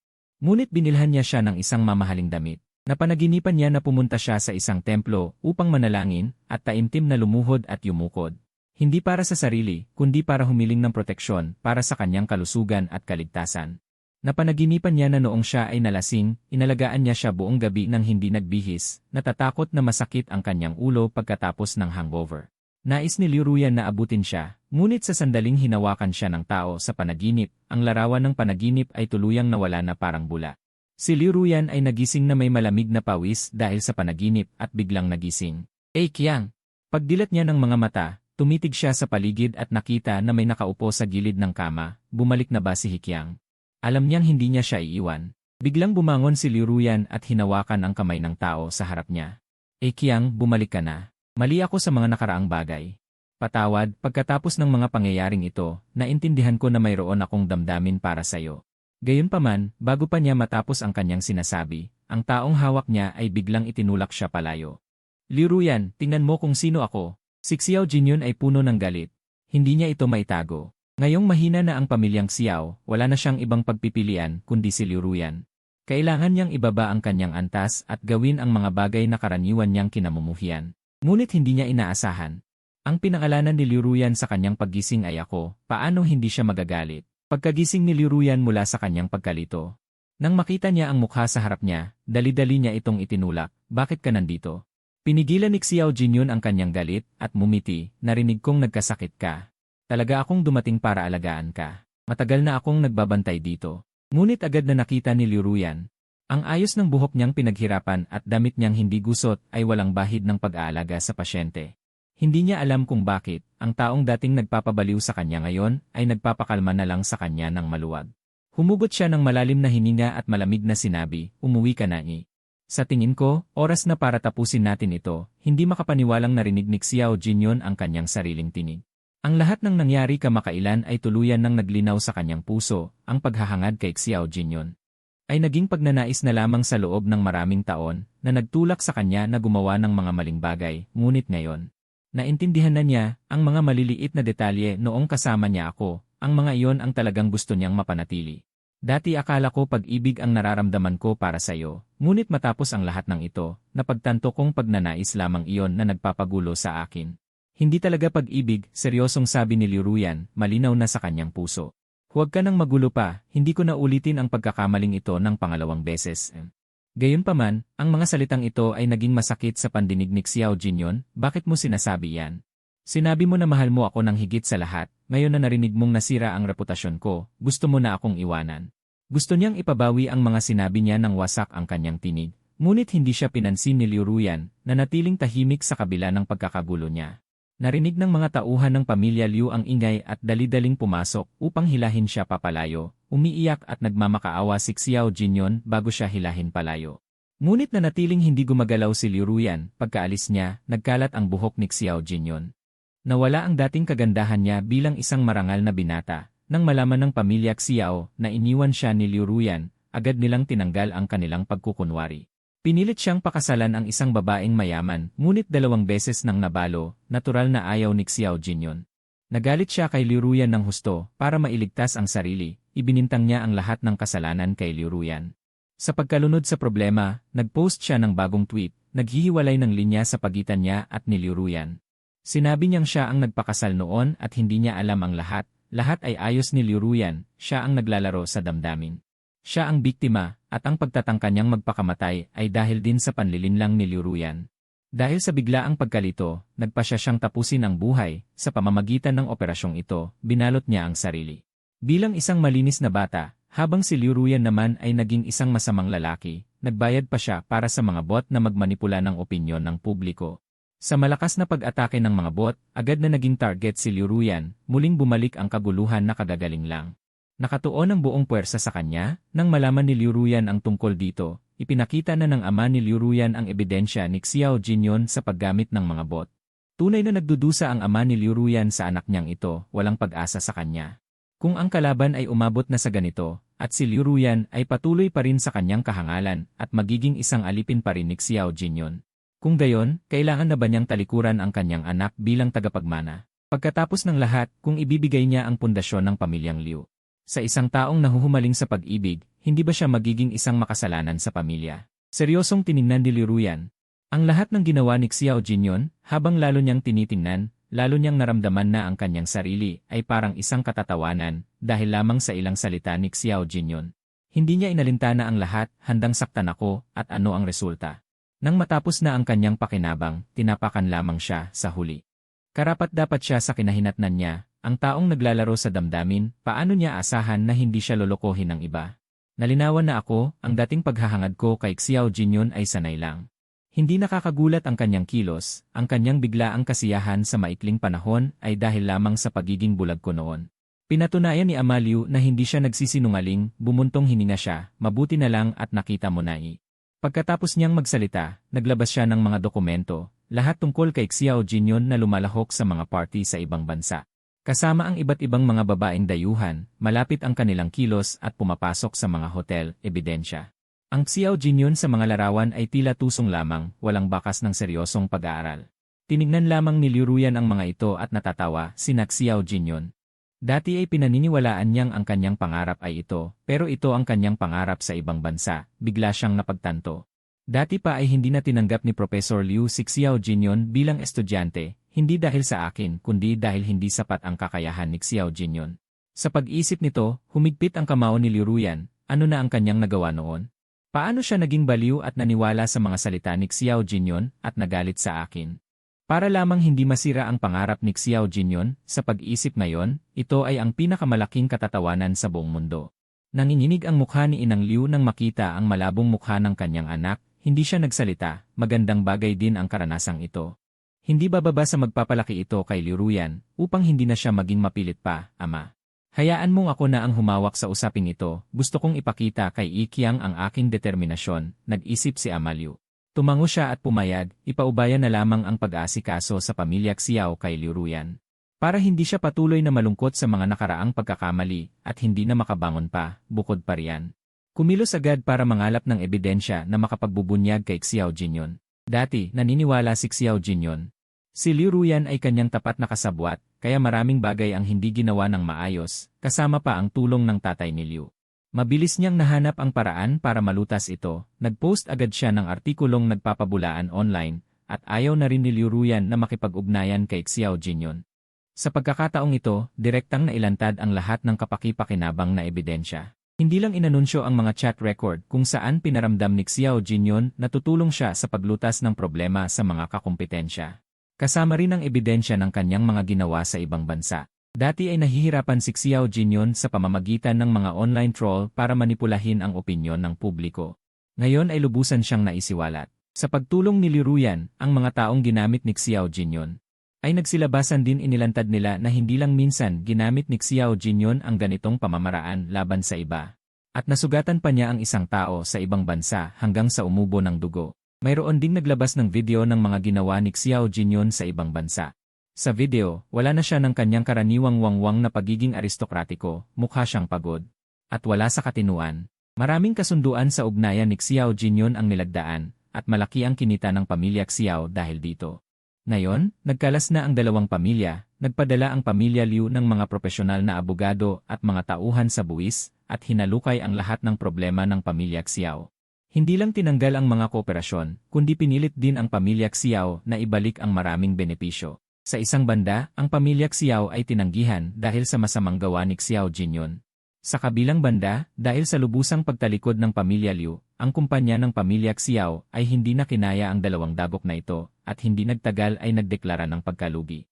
[SPEAKER 1] Ngunit binilhan niya siya ng isang mamahaling damit. Napanaginipan niya na pumunta siya sa isang templo upang manalangin at taimtim na lumuhod at yumukod. Hindi para sa sarili, kundi para humiling ng proteksyon para sa kanyang kalusugan at kaligtasan. Napanaginipan niya na noong siya ay nalasing, inalagaan niya siya buong gabi nang hindi nagbihis, natatakot na masakit ang kanyang ulo pagkatapos ng hangover. Nais ni Liu Ruyan na abutin siya, ngunit sa sandaling hinawakan siya ng tao sa panaginip, ang larawan ng panaginip ay tuluyang nawala na parang bula. Si Liu Ruyan ay nagising na may malamig na pawis dahil sa panaginip at biglang nagising. Qiang! Pagdilat niya ng mga mata, tumitig siya sa paligid at nakita na may nakaupo sa gilid ng kama. Bumalik na ba si Qiang? Alam niyang hindi niya siya iiwan. Biglang bumangon si Liu Ruyan at hinawakan ang kamay ng tao sa harap niya. Qiang, bumalik ka na. Mali ako sa mga nakaraang bagay. Patawad, pagkatapos ng mga pangyayaring ito, naintindihan ko na mayroon akong damdamin para sa'yo. Gayunpaman, bago pa niya matapos ang kanyang sinasabi, ang taong hawak niya ay biglang itinulak siya palayo. Liu Ruyan, tingnan mo kung sino ako. Si Xiao Jinyun ay puno ng galit. Hindi niya ito maitago. Ngayong mahina na ang pamilyang Xiao, wala na siyang ibang pagpipilian kundi si Liu Ruyan. Kailangan niyang ibaba ang kanyang antas at gawin ang mga bagay na karaniwan niyang kinamumuhian. Ngunit hindi niya inaasahan. Ang pinangalanan ni Liu Ruyan sa kanyang paggising ay ako, paano hindi siya magagalit? Pagkagising ni Liu Ruyan mula sa kanyang pagkalito. Nang makita niya ang mukha sa harap niya, dali-dali niya itong itinulak, bakit ka nandito? Pinigilan ni Xiao Jinyun ang kanyang galit at mumiti, narinig kong nagkasakit ka. Talaga akong dumating para alagaan ka. Matagal na akong nagbabantay dito. Ngunit agad na nakita ni Liu Ruyan. Ang ayos ng buhok niyang pinaghirapan at damit niyang hindi gusot ay walang bahid ng pag-aalaga sa pasyente. Hindi niya alam kung bakit, ang taong dating nagpapabaliw sa kanya ngayon ay nagpapakalma na lang sa kanya ng maluwag. Humugot siya ng malalim na hininga at malamig na sinabi, umuwi ka na ni. Sa tingin ko, oras na para tapusin natin ito, hindi makapaniwalang narinig ni Xiao Jinyun ang kanyang sariling tinig. Ang lahat ng nangyari kamakailan ay tuluyan ng naglinaw sa kanyang puso, ang paghahangad kay Xiao Jinyun. Ay naging pagnanais na lamang sa loob ng maraming taon, na nagtulak sa kanya na gumawa ng mga maling bagay, ngunit ngayon. Naintindihan na niya, ang mga maliliit na detalye noong kasama niya ako, ang mga iyon ang talagang gusto niyang mapanatili. Dati akala ko pag-ibig ang nararamdaman ko para sa iyo, ngunit matapos ang lahat ng ito, napagtanto kong pagnanais lamang iyon na nagpapagulo sa akin. Hindi talaga pag-ibig, seryosong sabi ni Liu Ruyan, malinaw na sa kanyang puso. Huwag ka nang magulo pa, hindi ko na ulitin ang pagkakamaling ito ng pangalawang beses. Gayunpaman, ang mga salitang ito ay naging masakit sa pandinig ni Xiao Jinyun, bakit mo sinasabi yan? Sinabi mo na mahal mo ako ng higit sa lahat, ngayon na narinig mong nasira ang reputasyon ko, gusto mo na akong iwanan. Gusto niyang ipabawi ang mga sinabi niya nang wasak ang kanyang tinig, ngunit hindi siya pinansin ni Liu Ruyan, na natiling tahimik sa kabila ng pagkakagulo niya. Narinig ng mga tauhan ng pamilya Liu ang ingay at dali-daling pumasok upang hilahin siya papalayo, umiiyak at nagmamakaawa si Xiao Jinyun bago siya hilahin palayo. Ngunit nanatiling hindi gumagalaw si Liu Ruyan, pagkaalis niya, nagkalat ang buhok ni Xiao Jinyun. Nawala ang dating kagandahan niya bilang isang marangal na binata, nang malaman ng pamilya Xiao na iniwan siya ni Liu Ruyan, agad nilang tinanggal ang kanilang pagkukunwari. Pinilit siyang pakasalan ang isang babaeng mayaman, ngunit 2 beses nang nabalo, natural na ayaw ni Xiao Jinyun. Nagalit siya kay Liu Ruyan ng husto, para mailigtas ang sarili, ibinintang niya ang lahat ng kasalanan kay Liu Ruyan. Sa pagkalunod sa problema, nag-post siya ng bagong tweet, naghihiwalay ng linya sa pagitan niya at ni Liu Ruyan. Sinabi niyang siya ang nagpakasal noon at hindi niya alam ang lahat ay ayos ni Liu Ruyan, siya ang naglalaro sa damdamin. Siya ang biktima, at ang pagtatangka niyang magpakamatay ay dahil din sa panlilinlang ni Liu Ruyan. Dahil sa biglaang pagkalito, nagpasya siyang tapusin ang buhay, sa pamamagitan ng operasyong ito, binalot niya ang sarili. Bilang isang malinis na bata, habang si Liu Ruyan naman ay naging isang masamang lalaki, nagbayad pa siya para sa mga bot na magmanipula ng opinyon ng publiko. Sa malakas na pag-atake ng mga bot, agad na naging target si Liu Ruyan, muling bumalik ang kaguluhan na kagagaling lang. Nakatuon ang buong puwersa sa kanya, nang malaman ni Liu Ruyan ang tungkol dito, ipinakita na ng ama ni Liu Ruyan ang ebidensya ni Xiao Jinyon sa paggamit ng mga bot. Tunay na nagdudusa ang ama ni Liu Ruyan sa anak niyang ito, walang pag-asa sa kanya. Kung ang kalaban ay umabot na sa ganito, at si Liu Ruyan ay patuloy pa rin sa kanyang kahangalan at magiging isang alipin pa rin ni Xiao Jinyon. Kung gayon, kailangan na ba niyang talikuran ang kanyang anak bilang tagapagmana? Pagkatapos ng lahat, kung ibibigay niya ang pundasyon ng pamilyang Liu sa isang taong nahuhumaling sa pag-ibig, hindi ba siya magiging isang makasalanan sa pamilya? Seryosong tiningnan ni Liu Ruyan ang lahat ng ginawa ni Xiao Jinyon, habang lalo niyang tinitingnan, lalo niyang naramdaman na ang kanyang sarili ay parang isang katatawanan dahil lamang sa ilang salita ni Xiao Jinyon. Hindi niya inalintana ang lahat, handang saktan ako, at ano ang resulta. Nang matapos na ang kanyang pakinabang, tinapakan lamang siya sa huli. Karapat-dapat siya sa kinahinatnan niya, ang taong naglalaro sa damdamin, paano niya asahan na hindi siya lolokohin ng iba? Nalinawan na ako, ang dating paghahangad ko kay Xiao Jinyon ay sanay lang. Hindi nakakagulat ang kanyang kilos, ang kanyang biglaang kasiyahan sa maikling panahon ay dahil lamang sa pagiging bulag ko noon. Pinatunayan ni Ama Liu na hindi siya nagsisinungaling, bumuntong hininga siya, mabuti na lang at nakita mo na Pagkatapos niyang magsalita, naglabas siya ng mga dokumento, lahat tungkol kay Xiao Jinyon na lumalahok sa mga party sa ibang bansa. Kasama ang iba't ibang mga babaeng dayuhan, malapit ang kanilang kilos at pumapasok sa mga hotel, ebidensya. Ang Xiao Jinyon sa mga larawan ay tila tusong lamang, walang bakas ng seryosong pag-aaral. Tinignan lamang ni Liu Ruyan ang mga ito at natatawa, sina Xiao Jinyon. Dati ay pinaniniwalaan niyang ang kanyang pangarap ay ito, pero ito ang kanyang pangarap sa ibang bansa, bigla siyang napagtanto. Dati pa ay hindi na tinanggap ni Professor Liu si Xiao Jinyon bilang estudyante, hindi dahil sa akin kundi dahil hindi sapat ang kakayahan ni Xiao Jinyon. Sa pag-isip nito, humigpit ang kamao ni Liu Ruyan, ano na ang kanyang nagawa noon? Paano siya naging baliw at naniwala sa mga salita ni Xiao Jinyon at nagalit sa akin? Para lamang hindi masira ang pangarap ni Xiao Jinyon, sa pag-isip ngayon, ito ay ang pinakamalaking katatawanan sa buong mundo. Nanginginig ang mukha ni Inang Liu nang makita ang malabong mukha ng kanyang anak, hindi siya nagsalita, magandang bagay din ang karanasang ito. Hindi bababa sa magpapalaki ito kay Liu Ruyan, upang hindi na siya maging mapilit pa, Ama. Hayaan mong ako na ang humawak sa usaping ito, gusto kong ipakita kay Ikyang ang aking determinasyon, nag-isip si Ama Liu. Tumango siya at pumayag, ipaubaya na lamang ang pag-aasikaso sa pamilya Xiao kay Liu Ruyan. Para hindi siya patuloy na malungkot sa mga nakaraang pagkakamali at hindi na makabangon pa, bukod pa riyan. Kumilos agad para mangalap ng ebidensya na makapagbubunyag kay Xiao Jinyon. Dati, naniniwala si Xiao Jinyon. Si Liu Ruyan ay kanyang tapat na kasabwat, kaya maraming bagay ang hindi ginawa ng maayos, kasama pa ang tulong ng tatay ni Liu. Mabilis niyang nahanap ang paraan para malutas ito, nag-post agad siya ng artikulong nagpapabulaan online, at ayaw na rin ni Liu Ruyan na makipag-ugnayan kay Xiao Jinyon. Sa pagkakataong ito, direktang nailantad ang lahat ng kapaki-pakinabang na ebidensya. Hindi lang inanunsyo ang mga chat record kung saan pinaramdam ni Xiao Jinyon na tutulong siya sa paglutas ng problema sa mga kakumpetensya. Kasama rin ang ebidensya ng kanyang mga ginawa sa ibang bansa. Dati ay nahihirapan si Xiao Jinyon sa pamamagitan ng mga online troll para manipulahin ang opinyon ng publiko. Ngayon ay lubusan siyang naisiwalat. Sa pagtulong ni Liu Ruyan, ang mga taong ginamit ni Xiao Jinyon ay nagsilabasan din inilantad nila na hindi lang minsan ginamit ni Xiao Jinyon ang ganitong pamamaraan laban sa iba. At nasugatan pa niya ang isang tao sa ibang bansa hanggang sa umubo ng dugo. Mayroon ding naglabas ng video ng mga ginawa ni Xiao Jinyon sa ibang bansa. Sa video, wala na siya ng kanyang karaniwang wangwang na pagiging aristokratiko, mukha siyang pagod. At wala sa katinuan. Maraming kasunduan sa ugnayan ni Xiao Jinyon ang nilagdaan, at malaki ang kinita ng pamilya Xiao dahil dito. Ngayon, nagkalas na ang dalawang pamilya, nagpadala ang pamilya Liu ng mga profesional na abogado at mga tauhan sa buwis, at hinalukay ang lahat ng problema ng pamilya Xiao. Hindi lang tinanggal ang mga kooperasyon, kundi pinilit din ang pamilya Xiao na ibalik ang maraming benepisyo. Sa isang banda, ang pamilya Xiao ay tinanggihan dahil sa masamang gawa ni Xiao Jinyon. Sa kabilang banda, dahil sa lubusang pagtalikod ng pamilya Liu, ang kumpanya ng pamilya Xiao ay hindi na kinaya ang dalawang dagok na ito at hindi nagtagal ay nagdeklara ng pagkalugi.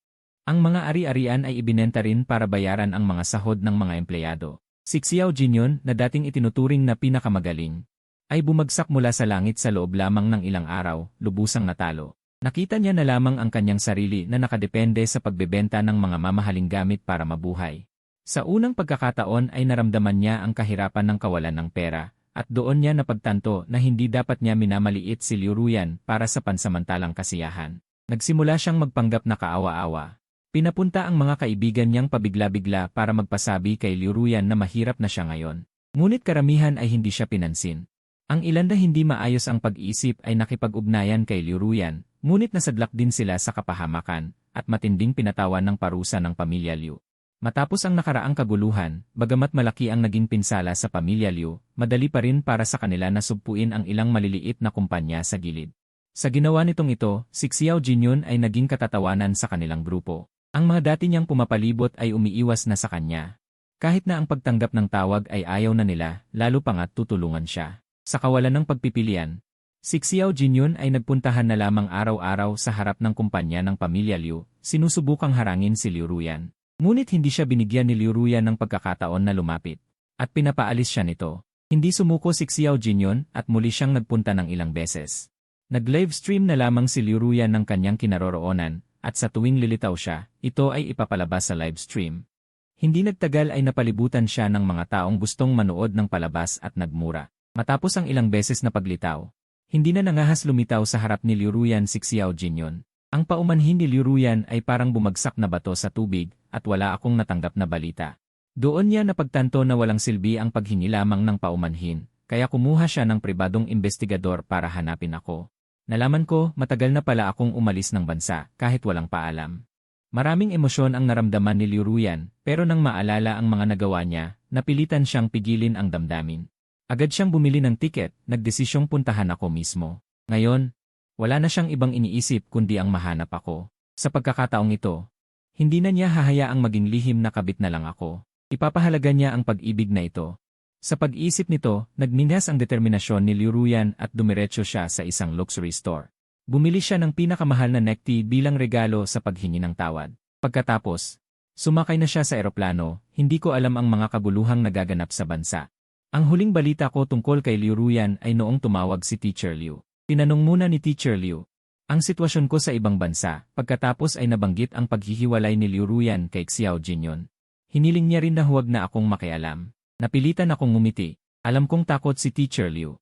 [SPEAKER 1] Ang mga ari-arian ay ibinenta rin para bayaran ang mga sahod ng mga empleyado. Si Xiao Jinyon na dating itinuturing na pinakamagaling, ay bumagsak mula sa langit sa loob lamang ng ilang araw, lubusang natalo. Nakita niya na lamang ang kanyang sarili na nakadepende sa pagbebenta ng mga mamahaling gamit para mabuhay. Sa unang pagkakataon ay naramdaman niya ang kahirapan ng kawalan ng pera, at doon niya napagtanto na hindi dapat niya minamaliit si Liu Ruyan para sa pansamantalang kasiyahan. Nagsimula siyang magpanggap na kaawa-awa. Pinapunta ang mga kaibigan niyang pabigla-bigla para magpasabi kay Liu Ruyan na mahirap na siya ngayon. Ngunit karamihan ay hindi siya pinansin. Ang ilan na hindi maayos ang pag-iisip ay nakipag-ugnayan kay Liu Ruyan, ngunit nasadlak din sila sa kapahamakan at matinding pinatawan ng parusa ng pamilya Liu. Matapos ang nakaraang kaguluhan, bagamat malaki ang naging pinsala sa pamilya Liu, madali pa rin para sa kanila na sugpuin ang ilang maliliit na kumpanya sa gilid. Sa ginawa nitong ito, si Xiao Jinyon ay naging katatawanan sa kanilang grupo. Ang mga dati niyang pumapalibot ay umiiwas na sa kanya. Kahit na ang pagtanggap ng tawag ay ayaw na nila, lalo pa nga't tutulungan siya. Sa kawalan ng pagpipilian, si Xiao Jinyon ay nagpuntahan na lamang araw-araw sa harap ng kumpanya ng pamilya Liu, sinusubukang harangin si Liu Ruyan. Ngunit hindi siya binigyan ni Liu Ruyan ng pagkakataon na lumapit, at pinapaalis siya nito. Hindi sumuko si Xiao Jinyon at muli siyang nagpunta ng ilang beses. Nag-livestream na lamang si Liu Ruyan ng kanyang kinaroroonan, at sa tuwing lilitaw siya, ito ay ipapalabas sa livestream. Hindi nagtagal ay napalibutan siya ng mga taong gustong manood ng palabas at nagmura. Matapos ang ilang beses na paglitaw, hindi na nangahas lumitaw sa harap ni Liu Ruyan si Xiao Jinyon. Ang paumanhin ni Liu Ruyan ay parang bumagsak na bato sa tubig at wala akong natanggap na balita. Doon niya napagtanto na walang silbi ang paghingi lamang ng paumanhin, kaya kumuha siya ng pribadong investigador para hanapin ako. Nalaman ko, matagal na pala akong umalis ng bansa kahit walang paalam. Maraming emosyon ang naramdaman ni Liu Ruyan, pero nang maalala ang mga nagawa niya, napilitan siyang pigilin ang damdamin. Agad siyang bumili ng tiket, nagdesisyong puntahan ako mismo. Ngayon, wala na siyang ibang iniisip kundi ang mahanap ako. Sa pagkakataong ito, hindi na niya hahayaang maging lihim na kabit na lang ako. Ipapahalaga niya ang pag-ibig na ito. Sa pag-iisip nito, nagminhas ang determinasyon ni Liu Ruyan at dumiretso siya sa isang luxury store. Bumili siya ng pinakamahal na neck tea bilang regalo sa paghingi ng tawad. Pagkatapos, sumakay na siya sa eroplano, hindi ko alam ang mga kaguluhang nagaganap sa bansa. Ang huling balita ko tungkol kay Liu Ruyan ay noong tumawag si Teacher Liu. Tinanong muna ni Teacher Liu ang sitwasyon ko sa ibang bansa, pagkatapos ay nabanggit ang paghihiwalay ni Liu Ruyan kay Xiao Jinyon. Hiniling niya rin na huwag na akong makialam. Napilitan akong ngumiti. Alam kong takot si Teacher Liu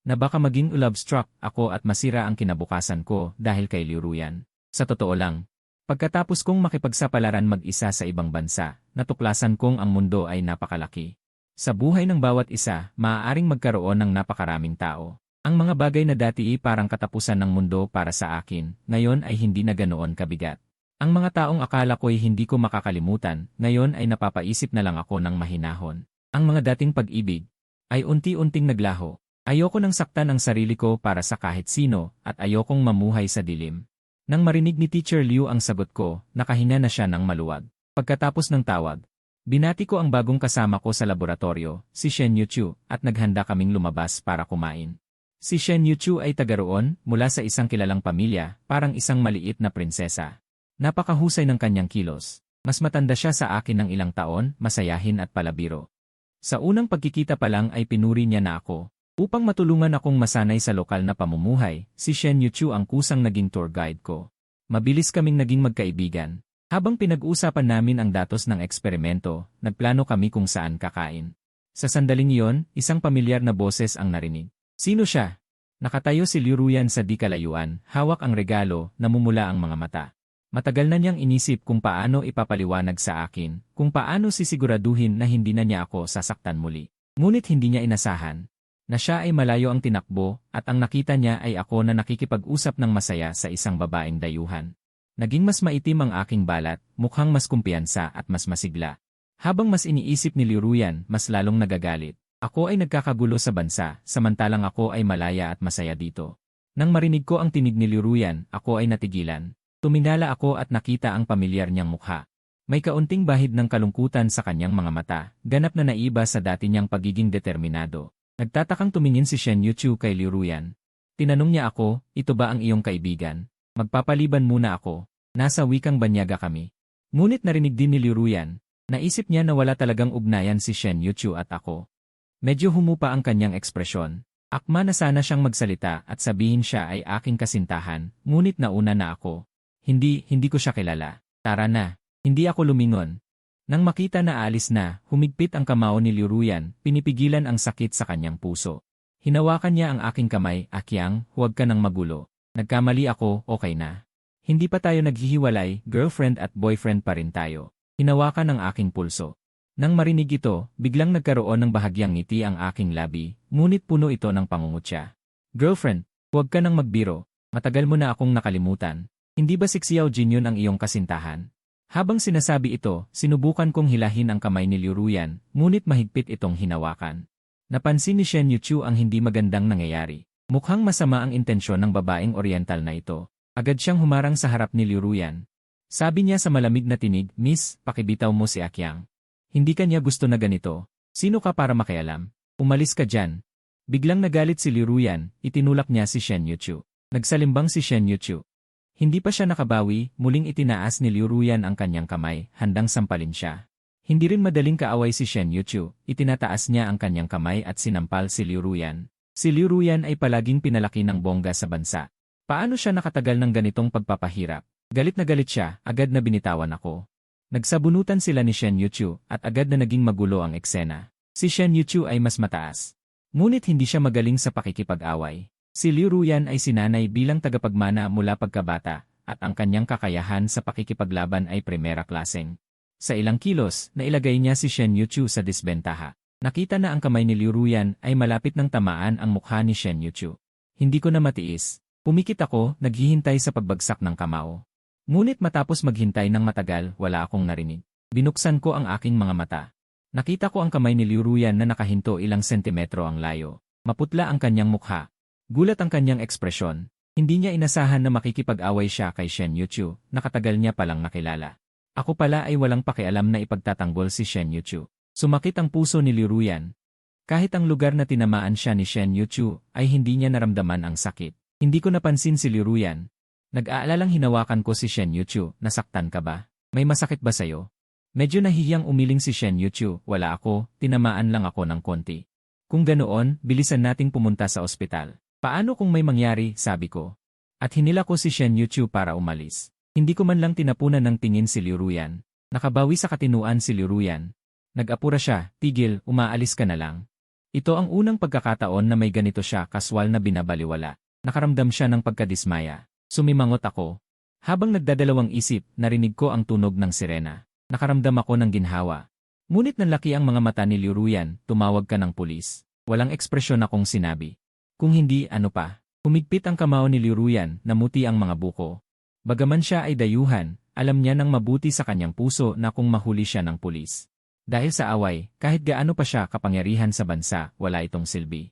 [SPEAKER 1] na baka maging love-struck ako at masira ang kinabukasan ko dahil kay Liu Ruyan. Sa totoo lang, pagkatapos kong makipagsapalaran mag-isa sa ibang bansa, natuklasan kong ang mundo ay napakalaki. Sa buhay ng bawat isa, maaaring magkaroon ng napakaraming tao. Ang mga bagay na dati parang katapusan ng mundo para sa akin, ngayon ay hindi na ganoon kabigat. Ang mga taong akala ko'y hindi ko makakalimutan, ngayon ay napapaisip na lang ako ng mahinahon. Ang mga dating pag-ibig ay unti-unting naglaho. Ayoko nang saktan ang sarili ko para sa kahit sino at ayokong mamuhay sa dilim. Nang marinig ni Teacher Liu ang sagot ko, nakahinga na siya ng maluwag. Pagkatapos ng tawag, binati ko ang bagong kasama ko sa laboratorio, si Shen Yuchu, at naghanda kaming lumabas para kumain. Si Shen Yuchu ay taga roon, mula sa isang kilalang pamilya, parang isang maliit na prinsesa. Napakahusay ng kanyang kilos. Mas matanda siya sa akin ng ilang taon, masayahin at palabiro. Sa unang pagkikita pa lang ay pinuri niya na ako. Upang matulungan akong masanay sa lokal na pamumuhay, si Shen Yuchu ang kusang naging tour guide ko. Mabilis kaming naging magkaibigan. Habang pinag-uusapan namin ang datos ng eksperimento, nagplano kami kung saan kakain. Sa sandaling iyon, isang pamilyar na boses ang narinig. Sino siya? Nakatayo si Liu Ruyan sa di kalayuan, hawak ang regalo, namumula ang mga mata. Matagal na niyang inisip kung paano ipapaliwanag sa akin, kung paano sisiguraduhin na hindi na niya ako sasaktan muli. Ngunit hindi niya inasahan na siya ay malayo ang tinakbo at ang nakita niya ay ako na nakikipag-usap ng masaya sa isang babaeng dayuhan. Naging mas maitim ang aking balat, mukhang mas kumpiyansa at mas masigla. Habang mas iniisip ni Liu Ruyan, mas lalong nagagalit. Ako ay nagkakagulo sa bansa, samantalang ako ay malaya at masaya dito. Nang marinig ko ang tinig ni Liruyan, ako ay natigilan. Tuminala ako at nakita ang pamilyar niyang mukha. May kaunting bahid ng kalungkutan sa kanyang mga mata, ganap na naiba sa dati niyang pagiging determinado. Nagtatakang tumingin si Shen Yuchu kay Liruyan. Tinanong niya ako, ito ba ang iyong kaibigan? Magpapaliban muna ako. Nasa wikang banyaga kami. Ngunit narinig din ni Liruyan. Naisip niya na wala talagang ugnayan si Shen Yuchu at ako. Medyo humupa ang kanyang ekspresyon. Akma na sana siyang magsalita at sabihin siya ay aking kasintahan, ngunit nauna na ako. Hindi ko siya kilala. Tara na. Hindi ako lumingon. Nang makita na aalis na, humigpit ang kamao ni Liruyan, pinipigilan ang sakit sa kanyang puso. Hinawakan niya ang aking kamay, Akyang, huwag ka nang magulo. Nagkamali ako, okay na. Hindi pa tayo naghihiwalay, girlfriend at boyfriend pa rin tayo. Hinawakan ang aking pulso. Nang marinig ito, biglang nagkaroon ng bahagyang ngiti ang aking labi, ngunit puno ito ng pangungutya. Girlfriend, huwag ka nang magbiro. Matagal mo na akong nakalimutan. Hindi ba si Xiao Jin yun ang iyong kasintahan? Habang sinasabi ito, sinubukan kong hilahin ang kamay ni Liruyan, ngunit mahigpit itong hinawakan. Napansin ni Shen Yuchu ang hindi magandang nangyayari. Mukhang masama ang intensyon ng babaeng oriental na ito. Agad siyang humarang sa harap ni Liruyan. Sabi niya sa malamig na tinig, Miss, pakibitaw mo si Akyang. Hindi ka niya gusto na ganito. Sino ka para makialam? Umalis ka dyan. Biglang nagalit si Liruyan, itinulak niya si Shen Yuchu. Nagsalimbang si Shen Yuchu. Hindi pa siya nakabawi, muling itinaas ni Liruyan ang kanyang kamay, handang sampalin siya. Hindi rin madaling kaaway si Shen Yuchu, itinataas niya ang kanyang kamay at sinampal si Liruyan. Si Liruyan ay palaging pinalaki ng bongga sa bansa. Paano siya nakatagal ng ganitong pagpapahirap? Galit na galit siya, agad na binitawan ako. Nagsabunutan sila ni Shen Yuchu at agad na naging magulo ang eksena. Si Shen Yuchu ay mas mataas. Ngunit hindi siya magaling sa pakikipag-away. Si Liruyan ay sinanay bilang tagapagmana mula pagkabata at ang kanyang kakayahan sa pakikipaglaban ay primera klaseng. Sa ilang kilos, nailagay niya si Shen Yuchu sa disbentaha. Nakita na ang kamay ni Liruyan ay malapit ng tamaan ang mukha ni Shen Yuchu. Hindi ko na matiis. Pumikit ako, naghihintay sa pagbagsak ng kamao. Ngunit matapos maghintay ng matagal, wala akong narinig. Binuksan ko ang aking mga mata. Nakita ko ang kamay ni Liruyan na nakahinto ilang sentimetro ang layo. Maputla ang kanyang mukha. Gulat ang kanyang ekspresyon. Hindi niya inasahan na makikipag-away siya kay Shen Yuchu, nakatagal niya palang nakilala. Ako pala ay walang pakialam na ipagtatanggol si Shen Yuchu. Sumakit ang puso ni Liruyan. Kahit ang lugar na tinamaan siya ni Shen Yuchu ay hindi niya naramdaman ang sakit. Hindi ko napansin si Liruyan. Nag-aalalang hinawakan ko si Shen Yuchu, nasaktan ka ba? May masakit ba sayo? Medyo nahihiyang umiling si Shen Yuchu, wala ako, tinamaan lang ako ng konti. Kung ganoon, bilisan nating pumunta sa ospital. Paano kung may mangyari, sabi ko. At hinila ko si Shen Yuchu para umalis. Hindi ko man lang tinapunan ng tingin si Liruyan. Nakabawi sa katinuan si Liruyan. Nag-apura siya, tigil, umaalis ka na lang. Ito ang unang pagkakataon na may ganito siya kaswal na binabaliwala. Nakaramdam siya ng pagkadismaya. Sumimangot ako. Habang nagdadalawang isip, narinig ko ang tunog ng sirena. Nakaramdam ako ng ginhawa. Ngunit nanlaki ang mga mata ni Liruyan, tumawag ka ng pulis. Walang ekspresyon akong sinabi. Kung hindi, ano pa? Humigpit ang kamao ni Liruyan, namuti ang mga buko. Bagaman siya ay dayuhan, alam niya nang mabuti sa kanyang puso na kung mahuli siya ng pulis. Dahil sa away, kahit gaano pa siya kapangyarihan sa bansa, wala itong silbi.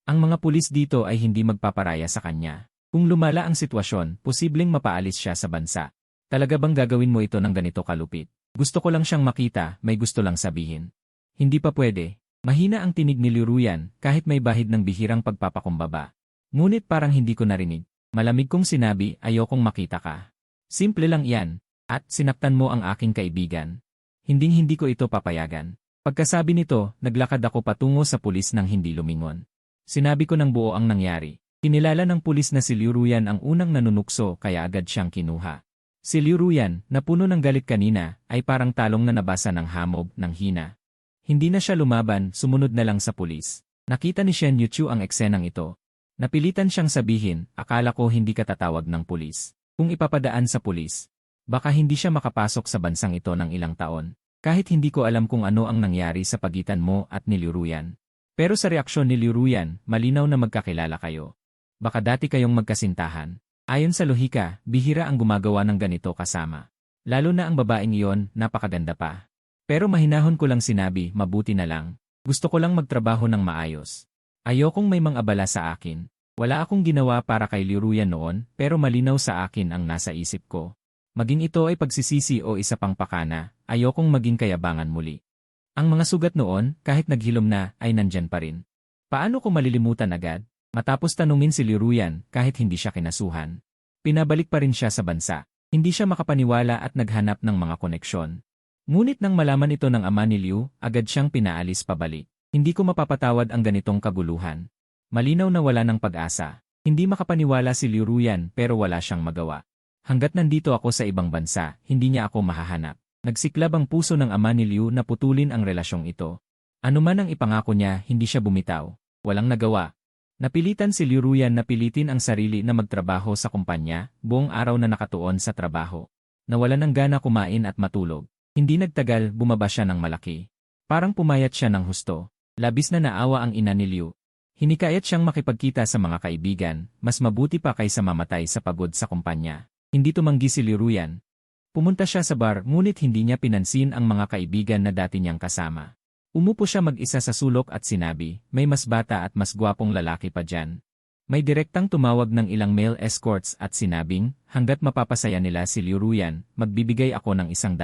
[SPEAKER 1] Ang mga pulis dito ay hindi magpaparaya sa kanya. Kung lumala ang sitwasyon, posibleng mapaalis siya sa bansa. Talaga bang gagawin mo ito ng ganito kalupit? Gusto ko lang siyang makita, may gusto lang sabihin. Hindi pa pwede. Mahina ang tinig ni Liruyan, kahit may bahid ng bihirang pagpapakumbaba. Ngunit parang hindi ko narinig. Malamig kong sinabi, ayokong makita ka. Simple lang yan. At sinaktan mo ang aking kaibigan. Hinding-hindi ko ito papayagan. Pagkasabi nito, naglakad ako patungo sa pulis nang hindi lumingon. Sinabi ko ng buo ang nangyari. Kinilala ng pulis na si Liruyan ang unang nanunukso kaya agad siyang kinuha. Si Liruyan, na puno ng galit kanina, ay parang talong na nabasa ng hamog, ng hina. Hindi na siya lumaban, sumunod na lang sa pulis. Nakita ni Shen Yuchu ang eksenang ito. Napilitan siyang sabihin, akala ko hindi ka tatawag ng pulis. Kung ipapadaan sa pulis, baka hindi siya makapasok sa bansang ito ng ilang taon. Kahit hindi ko alam kung ano ang nangyari sa pagitan mo at ni Liruyan. Pero sa reaksyon ni Liruyan, malinaw na magkakilala kayo. Baka dati kayong magkasintahan. Ayon sa lohika, bihira ang gumagawa ng ganito kasama. Lalo na ang babaeng iyon, napakaganda pa. Pero mahinahon ko lang sinabi, mabuti na lang. Gusto ko lang magtrabaho ng maayos. Ayokong may mang-abala sa akin. Wala akong ginawa para kay Liruyan noon, pero malinaw sa akin ang nasa isip ko. Maging ito ay pagsisisi o isa pang pakana, ayokong maging kayabangan muli. Ang mga sugat noon, kahit naghilom na, ay nandyan pa rin. Paano ko malilimutan agad? Matapos tanungin si Liruyan, kahit hindi siya kinasuhan. Pinabalik pa rin siya sa bansa. Hindi siya makapaniwala at naghanap ng mga koneksyon. Ngunit nang malaman ito ng ama ni Liu, agad siyang pinaalis pabalik. Hindi ko mapapatawad ang ganitong kaguluhan. Malinaw na wala ng pag-asa. Hindi makapaniwala si Liruyan pero wala siyang magawa. Hanggat nandito ako sa ibang bansa, hindi niya ako mahahanap. Nagsiklab ang puso ng ama ni Liu na putulin ang relasyong ito. Ano man ang ipangako niya, hindi siya bumitaw. Walang nagawa. Napilitan si Liruyan na pilitin ang sarili na magtrabaho sa kumpanya, buong araw na nakatuon sa trabaho. Nawalan ng gana kumain at matulog. Hindi nagtagal, bumaba siya ng malaki. Parang pumayat siya ng husto. Labis na naawa ang ina ni Liu. Hinikayat siyang makipagkita sa mga kaibigan, mas mabuti pa kaysa mamatay sa pagod sa kumpanya. Hindi tumanggi si Liruyan. Pumunta siya sa bar ngunit hindi niya pinansin ang mga kaibigan na dati niyang kasama. Umupo siya mag-isa sa sulok at sinabi, may mas bata at mas gwapong lalaki pa dyan. May direktang tumawag ng ilang male escorts at sinabing, hanggat mapapasaya nila si Liruyan, magbibigay ako ng 100,000.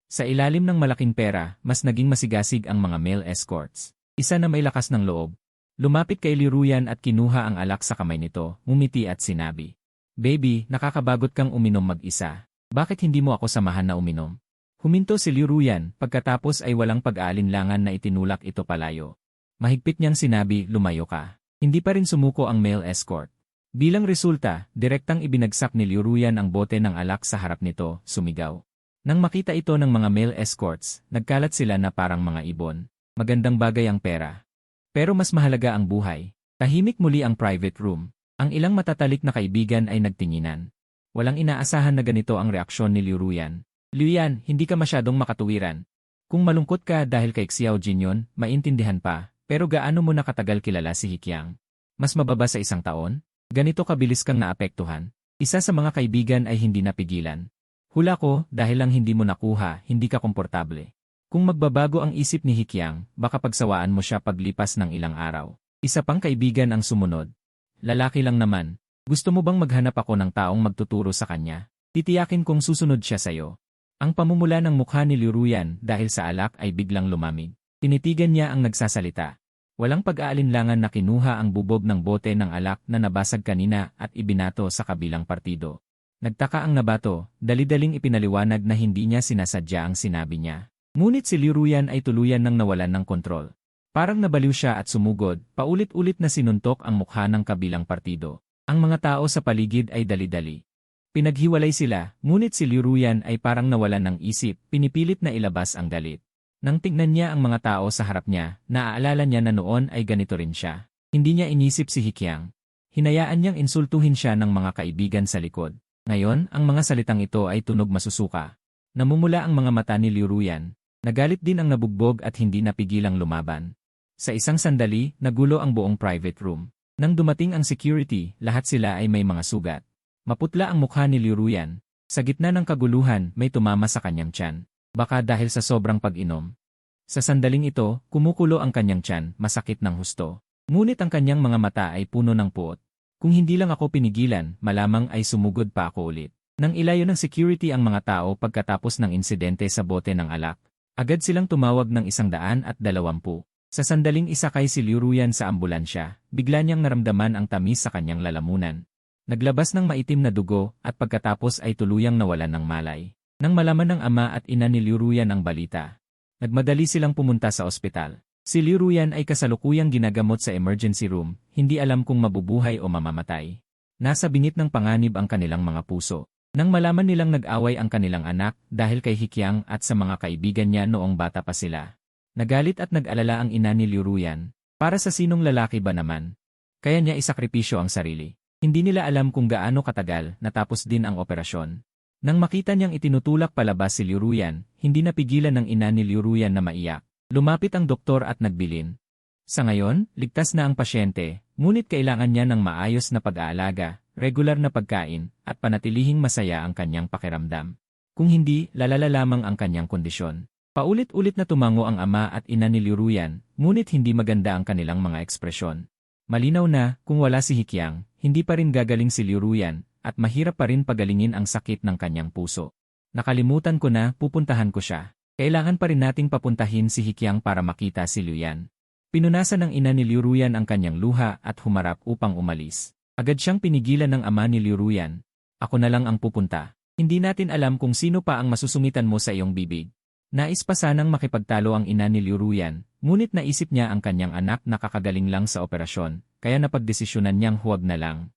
[SPEAKER 1] Sa ilalim ng malaking pera, mas naging masigasig ang mga male escorts. Isa na may lakas ng loob. Lumapit kay Liruyan at kinuha ang alak sa kamay nito, ngumiti at sinabi, baby, nakakabagot kang uminom mag-isa. Bakit hindi mo ako samahan na uminom? Huminto si Liruyan, pagkatapos ay walang pag-aalinlangan na itinulak ito palayo. Mahigpit niyang sinabi, lumayo ka. Hindi pa rin sumuko ang male escort. Bilang resulta, direktang ibinagsak ni Liruyan ang bote ng alak sa harap nito, sumigaw. Nang makita ito ng mga male escorts, nagkalat sila na parang mga ibon. Magandang bagay ang pera. Pero mas mahalaga ang buhay. Tahimik muli ang private room. Ang ilang matatalik na kaibigan ay nagtinginan. Walang inaasahan na ganito ang reaksyon ni Liruyan. Liuyan, hindi ka masyadong makatuwiran. Kung malungkot ka dahil kay Xiao Jinyon, maintindihan pa. Pero gaano mo nakatagal kilala si Hikyang? Mas mababa sa 1 taon? Ganito kabilis kang naapektuhan. Isa sa mga kaibigan ay hindi napigilan. Hula ko, dahil lang hindi mo nakuha, hindi ka komportable. Kung magbabago ang isip ni Hikyang, baka pagsawaan mo siya paglipas ng ilang araw. Isa pang kaibigan ang sumunod. Lalaki lang naman. Gusto mo bang maghanap ako ng taong magtuturo sa kanya? Titiyakin kong susunod siya sayo. Ang pamumula ng mukha ni Liruyan dahil sa alak ay biglang lumamig. Tinitigan niya ang nagsasalita. Walang pag-aalinlangan na kinuha ang bubog ng bote ng alak na nabasag kanina at ibinato sa kabilang partido. Nagtaka ang nabato, dali-daling ipinaliwanag na hindi niya sinasadya ang sinabi niya. Ngunit si Liruyan ay tuluyan nang nawalan ng kontrol. Parang nabaliw siya at sumugod, paulit-ulit na sinuntok ang mukha ng kabilang partido. Ang mga tao sa paligid ay dali-dali. Pinaghiwalay sila, ngunit si Liruyan ay parang nawalan ng isip, pinipilit na ilabas ang galit. Nang tignan niya ang mga tao sa harap niya, naaalala niya na noon ay ganito rin siya. Hindi niya inisip si Hikyang. Hinayaan niyang insultuhin siya ng mga kaibigan sa likod. Ngayon, ang mga salitang ito ay tunog masusuka. Namumula ang mga mata ni Liruyan. Nagalit din ang nabugbog at hindi napigilang lumaban. Sa isang sandali, nagulo ang buong private room. Nang dumating ang security, lahat sila ay may mga sugat. Maputla ang mukha ni Liruyan. Sa gitna ng kaguluhan, may tumama sa kanyang tiyan. Baka dahil sa sobrang pag-inom. Sa sandaling ito, kumukulo ang kanyang tiyan, masakit ng husto. Ngunit ang kanyang mga mata ay puno ng puot. Kung hindi lang ako pinigilan, malamang ay sumugod pa ako ulit. Nang ilayo ng security ang mga tao pagkatapos ng insidente sa bote ng alak, agad silang tumawag ng 120. Sa sandaling isakay si Liruyan sa ambulansya, bigla niyang naramdaman ang tamis sa kanyang lalamunan. Naglabas ng maitim na dugo at pagkatapos ay tuluyang nawalan ng malay. Nang malaman ng ama at ina ni Liruyan ang balita, nagmadali silang pumunta sa ospital. Si Liruyan ay kasalukuyang ginagamot sa emergency room, hindi alam kung mabubuhay o mamamatay. Nasa bingit ng panganib ang kanilang mga puso. Nang malaman nilang nag-away ang kanilang anak dahil kay Hikyang at sa mga kaibigan niya noong bata pa sila. Nagalit at nag-alala ang ina ni Liruyan. Para sa sinong lalaki ba naman? Kaya niya isakripisyo ang sarili. Hindi nila alam kung gaano katagal natapos din ang operasyon. Nang makita niyang itinutulak palabas si Liruyan, hindi napigilan ng ina ni Liruyan na maiyak. Lumapit ang doktor at nagbilin. Sa ngayon, ligtas na ang pasyente, ngunit kailangan niya ng maayos na pag-aalaga, regular na pagkain, at panatilihing masaya ang kanyang pakiramdam. Kung hindi, lalala lamang ang kanyang kondisyon. Paulit-ulit na tumango ang ama at ina ni Liu Ruyan, ngunit hindi maganda ang kanilang mga ekspresyon. Malinaw na, kung wala si Hikyang, hindi pa rin gagaling si Liu Ruyan, at mahirap pa rin pagalingin ang sakit ng kanyang puso. Nakalimutan ko na, pupuntahan ko siya. Kailangan pa rin nating papuntahin si Hikyang para makita si Liu Yan. Pinunasan ng ina ni Liu Ruyan ang kanyang luha at humarap upang umalis. Agad siyang pinigilan ng ama ni Liu Ruyan. Ako na lang ang pupunta. Hindi natin alam kung sino pa ang masusumitan mo sa iyong bibig. Nais pa sanang makipagtalo ang ina ni Liu Ruyan, ngunit naisip niya ang kanyang anak na kakagaling lang sa operasyon, kaya napagdesisyonan niyang huwag na lang.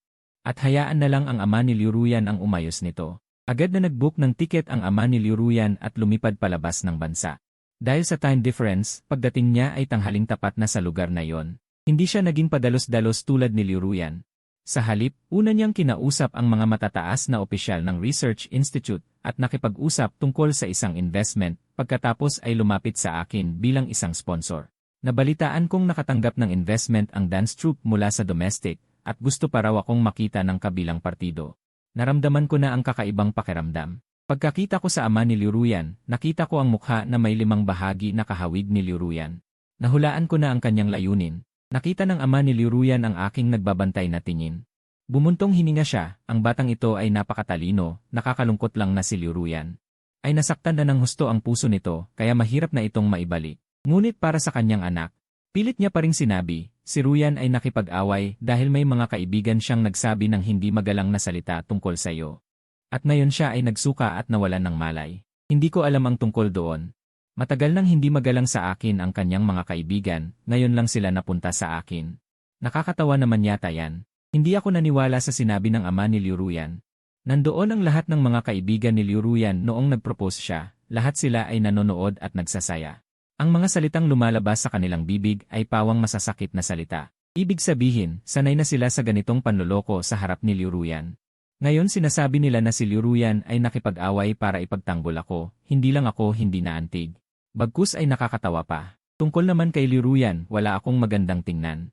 [SPEAKER 1] At hayaan na lang ang ama ni Liu Ruyan ang umayos nito. Agad na nag-book ng tiket ang ama ni Liu Ruyan at lumipad palabas ng bansa. Dahil sa time difference, pagdating niya ay tanghaling tapat na sa lugar na yon. Hindi siya naging padalos-dalos tulad ni Liu Ruyan. Sa halip, una niyang kinausap ang mga matataas na opisyal ng Research Institute at nakipag-usap tungkol sa isang investment, pagkatapos ay lumapit sa akin bilang isang sponsor. Nabalitaan kong nakatanggap ng investment ang dance troupe mula sa domestic at gusto pa raw akong makita ng kabilang partido. Naramdaman ko na ang kakaibang pakiramdam. Pagkakita ko sa ama ni Liu Ruyan, nakita ko ang mukha na may 5 bahagi na kahawig ni Liu Ruyan. Nahulaan ko na ang kanyang layunin. Nakita ng ama ni Liu Ruyan ang aking nagbabantay na tingin. Bumuntong hininga siya, ang batang ito ay napakatalino, nakakalungkot lang na si Liu Ruyan. Ay nasaktan na ng husto ang puso nito, kaya mahirap na itong maibalik. Ngunit para sa kanyang anak, pilit niya pa ring sinabi, si Ruyan ay nakipag-away dahil may mga kaibigan siyang nagsabi ng hindi magalang na salita tungkol sa iyo. At ngayon siya ay nagsuka at nawalan ng malay. Hindi ko alam ang tungkol doon. Matagal nang hindi magalang sa akin ang kanyang mga kaibigan, ngayon lang sila napunta sa akin. Nakakatawa naman yata yan. Hindi ako naniwala sa sinabi ng ama ni Liu Ruyan. Nandoon ang lahat ng mga kaibigan ni Liu Ruyan noong nag-propose siya, lahat sila ay nanonood at nagsasaya. Ang mga salitang lumalabas sa kanilang bibig ay pawang masasakit na salita. Ibig sabihin, sanay na sila sa ganitong panloloko sa harap ni Liu Ruyan. Ngayon sinasabi nila na si Liu Ruyan ay nakipag-away para ipagtanggol ako, hindi lang ako hindi naantig. Bagkus ay nakakatawa pa. Tungkol naman kay Liu Ruyan, wala akong magandang tingnan.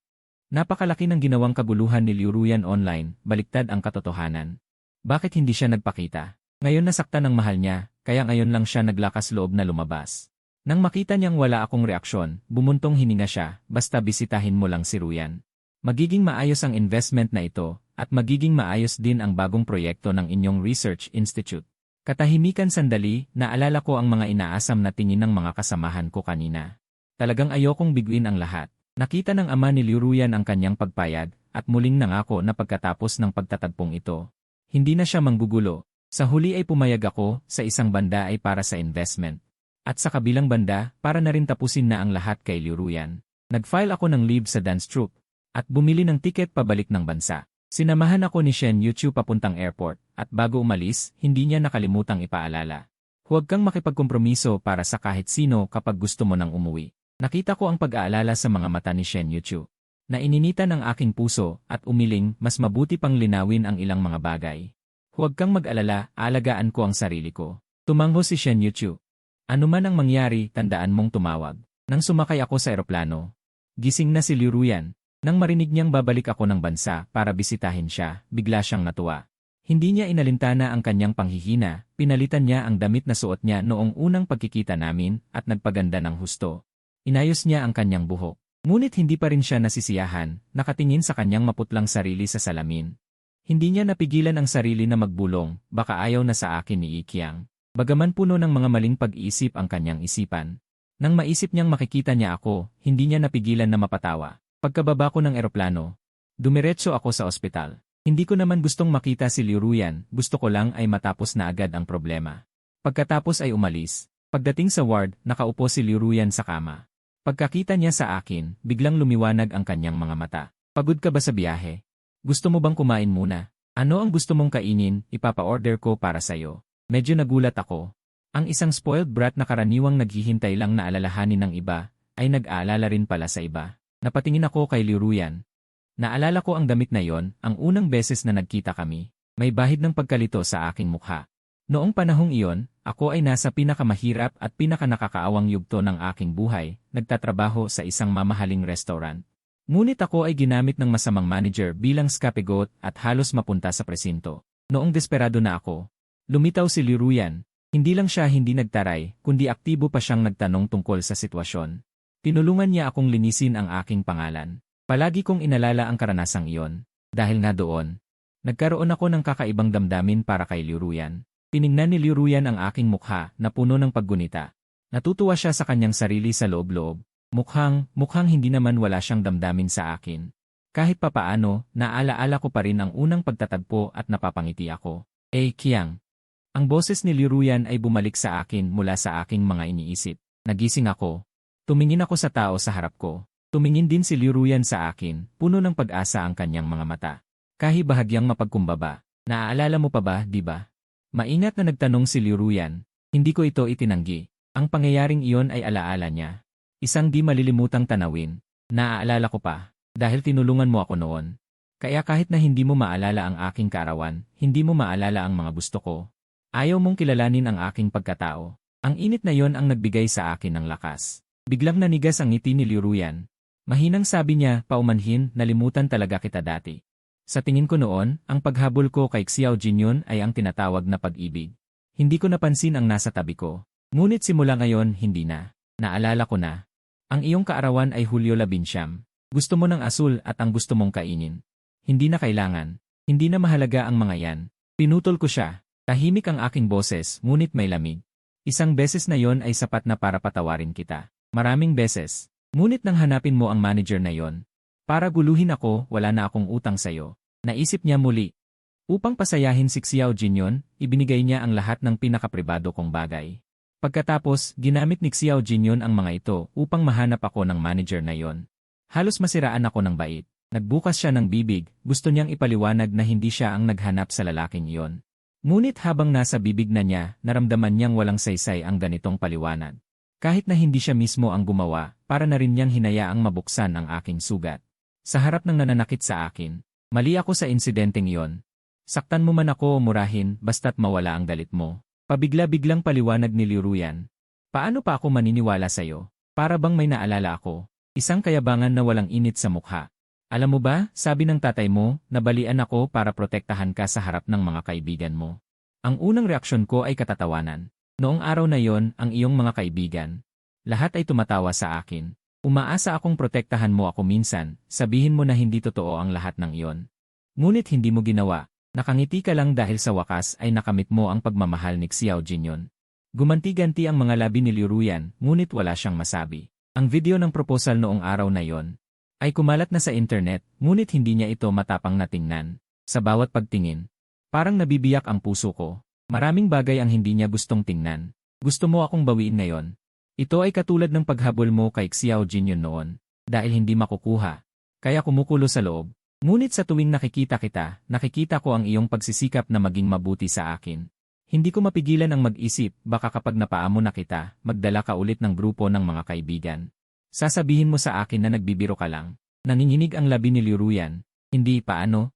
[SPEAKER 1] Napakalaki ng ginawang kaguluhan ni Liu Ruyan online, baliktad ang katotohanan. Bakit hindi siya nagpakita? Ngayon nasaktan ng mahal niya, kaya ngayon lang siya naglakas loob na lumabas. Nang makita niyang wala akong reaksyon, bumuntong hininga siya, basta bisitahin mo lang si Ruyan. Magiging maayos ang investment na ito, at magiging maayos din ang bagong proyekto ng inyong Research Institute. Katahimikan sandali, naalala ko ang mga inaasam na tingin ng mga kasamahan ko kanina. Talagang ayokong biguin ang lahat. Nakita ng ama ni Liu Ruyan ang kanyang pagpayag, at muling nangako na pagkatapos ng pagtatagpong ito, hindi na siya manggugulo. Sa huli ay pumayag ako, sa isang banda ay para sa investment. At sa kabilang banda, para na rin tapusin na ang lahat kay Liu Ruyan. Nag-file ako ng leave sa dance troupe, at bumili ng tiket pabalik ng bansa. Sinamahan ako ni Shen Yuchu papuntang airport, at bago umalis, hindi niya nakalimutang ipaalala. Huwag kang makipagkompromiso para sa kahit sino kapag gusto mo nang umuwi. Nakita ko ang pag-aalala sa mga mata ni Shen Yuchu. Naininitan ang aking puso, at umiling, mas mabuti pang linawin ang ilang mga bagay. Huwag kang mag-alala, alagaan ko ang sarili ko. Tumangho si Shen Yuchu. Ano man ang mangyari, tandaan mong tumawag. Nang sumakay ako sa eroplano, gising na si Liu Ruyan. Nang marinig niyang babalik ako ng bansa para bisitahin siya, bigla siyang natuwa. Hindi niya inalintana ang kanyang panghihina, pinalitan niya ang damit na suot niya noong unang pagkikita namin at nagpaganda ng husto. Inayos niya ang kanyang buhok. Ngunit hindi pa rin siya nasisiyahan, nakatingin sa kanyang maputlang sarili sa salamin. Hindi niya napigilan ang sarili na magbulong, baka ayaw na sa akin ni Hikyang. Bagaman puno ng mga maling pag-iisip ang kanyang isipan. Nang maisip niyang makikita niya ako, hindi niya napigilan na mapatawa. Pagkababa ko ng eroplano, dumiretso ako sa ospital. Hindi ko naman gustong makita si Liu Ruyan, gusto ko lang ay matapos na agad ang problema. Pagkatapos ay umalis. Pagdating sa ward, nakaupo si Liu Ruyan sa kama. Pagkakita niya sa akin, biglang lumiwanag ang kanyang mga mata. Pagod ka ba sa biyahe? Gusto mo bang kumain muna? Ano ang gusto mong kainin, ipapa-order ko para sa'yo. Medyo nagulat ako. Ang isang spoiled brat na karaniwang naghihintay lang na alalahanin ng iba, ay nag-aalala rin pala sa iba. Napatingin ako kay Liu Ruyan. Naalala ko ang damit na yon, ang unang beses na nagkita kami. May bahid ng pagkalito sa aking mukha. Noong panahong iyon, ako ay nasa pinakamahirap at pinakanakakaawang yugto ng aking buhay, nagtatrabaho sa isang mamahaling restaurant. Ngunit ako ay ginamit ng masamang manager bilang scapegoat at halos mapunta sa presinto. Noong desperado na ako, lumitaw si Liu Ruyan. Hindi lang siya hindi nagtaray, kundi aktibo pa siyang nagtanong tungkol sa sitwasyon. Tinulungan niya akong linisin ang aking pangalan. Palagi kong inalala ang karanasang iyon. Dahil nga doon, nagkaroon ako ng kakaibang damdamin para kay Liu Ruyan. Tiningnan ni Liu Ruyan ang aking mukha na puno ng paggunita. Natutuwa siya sa kanyang sarili sa loob-loob. Mukhang hindi naman wala siyang damdamin sa akin. Kahit papaano, naalaala ko pa rin ang unang pagtatagpo at napapangiti ako. Qiang. Ang boses ni Liu Ruyan ay bumalik sa akin mula sa aking mga iniisip. Nagising ako. Tumingin ako sa tao sa harap ko. Tumingin din si Liu Ruyan sa akin, puno ng pag-asa ang kanyang mga mata. Kahit bahagyang mapagkumbaba. Naaalala mo pa ba, di ba? Maingat na nagtanong si Liu Ruyan. Hindi ko ito itinanggi. Ang pangyayaring iyon ay alaala niya. Isang di malilimutang tanawin. Naaalala ko pa, dahil tinulungan mo ako noon. Kaya kahit na hindi mo maalala ang aking kaarawan, hindi mo maalala ang mga gusto ko. Ayaw mong kilalanin ang aking pagkatao. Ang init na yon ang nagbigay sa akin ng lakas. Biglang nanigas ang ngiti ni Liu Ruyan. Mahinang sabi niya, paumanhin, nalimutan talaga kita dati. Sa tingin ko noon, ang paghabol ko kay Xiao Jinyon ay ang tinatawag na pag-ibig. Hindi ko napansin ang nasa tabi ko. Ngunit simula ngayon, hindi na. Naalala ko na. Ang iyong kaarawan ay Hulyo 19. Gusto mo ng asul at ang gusto mong kainin. Hindi na kailangan. Hindi na mahalaga ang mga yan. Pinutol ko siya. Tahimik ang aking boses, ngunit may lamig. Isang beses na yon ay sapat na para patawarin kita. Maraming beses. Ngunit nang hanapin mo ang manager na yon. Para guluhin ako, wala na akong utang sayo. Naisip niya muli. Upang pasayahin si Xiao Jinyon, ibinigay niya ang lahat ng pinakapribado kong bagay. Pagkatapos, ginamit ni Xiao Jinyon ang mga ito upang mahanap ako ng manager na yon. Halos masiraan ako ng bait. Nagbukas siya ng bibig, gusto niyang ipaliwanag na hindi siya ang naghanap sa lalaking iyon. Ngunit habang nasa bibig na niya, naramdaman niyang walang saysay ang ganitong paliwanag. Kahit na hindi siya mismo ang gumawa, para na rin niyang hinayaang mabuksan ang aking sugat. Sa harap ng nananakit sa akin, mali ako sa insidenteng iyon. Saktan mo man ako o murahin, basta't mawala ang galit mo. Pabigla-biglang paliwanag ni Liu Ruyan. Paano pa ako maniniwala sa'yo? Para bang may naalala ako? Isang kayabangan na walang init sa mukha. Alam mo ba, sabi ng tatay mo, nabalian ako para protektahan ka sa harap ng mga kaibigan mo. Ang unang reaksyon ko ay katatawanan. Noong araw na yon, ang iyong mga kaibigan, lahat ay tumatawa sa akin. Umaasa akong protektahan mo ako minsan, sabihin mo na hindi totoo ang lahat ng iyon. Ngunit hindi mo ginawa. Nakangiti ka lang dahil sa wakas ay nakamit mo ang pagmamahal ni Xiao Jinyon. Gumanti-ganti ang mga labi ni Liu Ruyan, ngunit wala siyang masabi. Ang video ng proposal noong araw na yon ay kumalat na sa internet, ngunit hindi niya ito matapang na tingnan. Sa bawat pagtingin, parang nabibiyak ang puso ko. Maraming bagay ang hindi niya gustong tingnan. Gusto mo akong bawiin ngayon. Ito ay katulad ng paghabol mo kay Xiao Jinyon noon, dahil hindi makukuha. Kaya kumukulo sa loob. Ngunit sa tuwing nakikita kita, nakikita ko ang iyong pagsisikap na maging mabuti sa akin. Hindi ko mapigilan ang mag-isip, baka kapag napaamo na kita, magdala ka ulit ng grupo ng mga kaibigan. Sasabihin mo sa akin na nagbibiro ka lang. Nanginginig ang labi ni Liu Ruyan. Hindi, paano?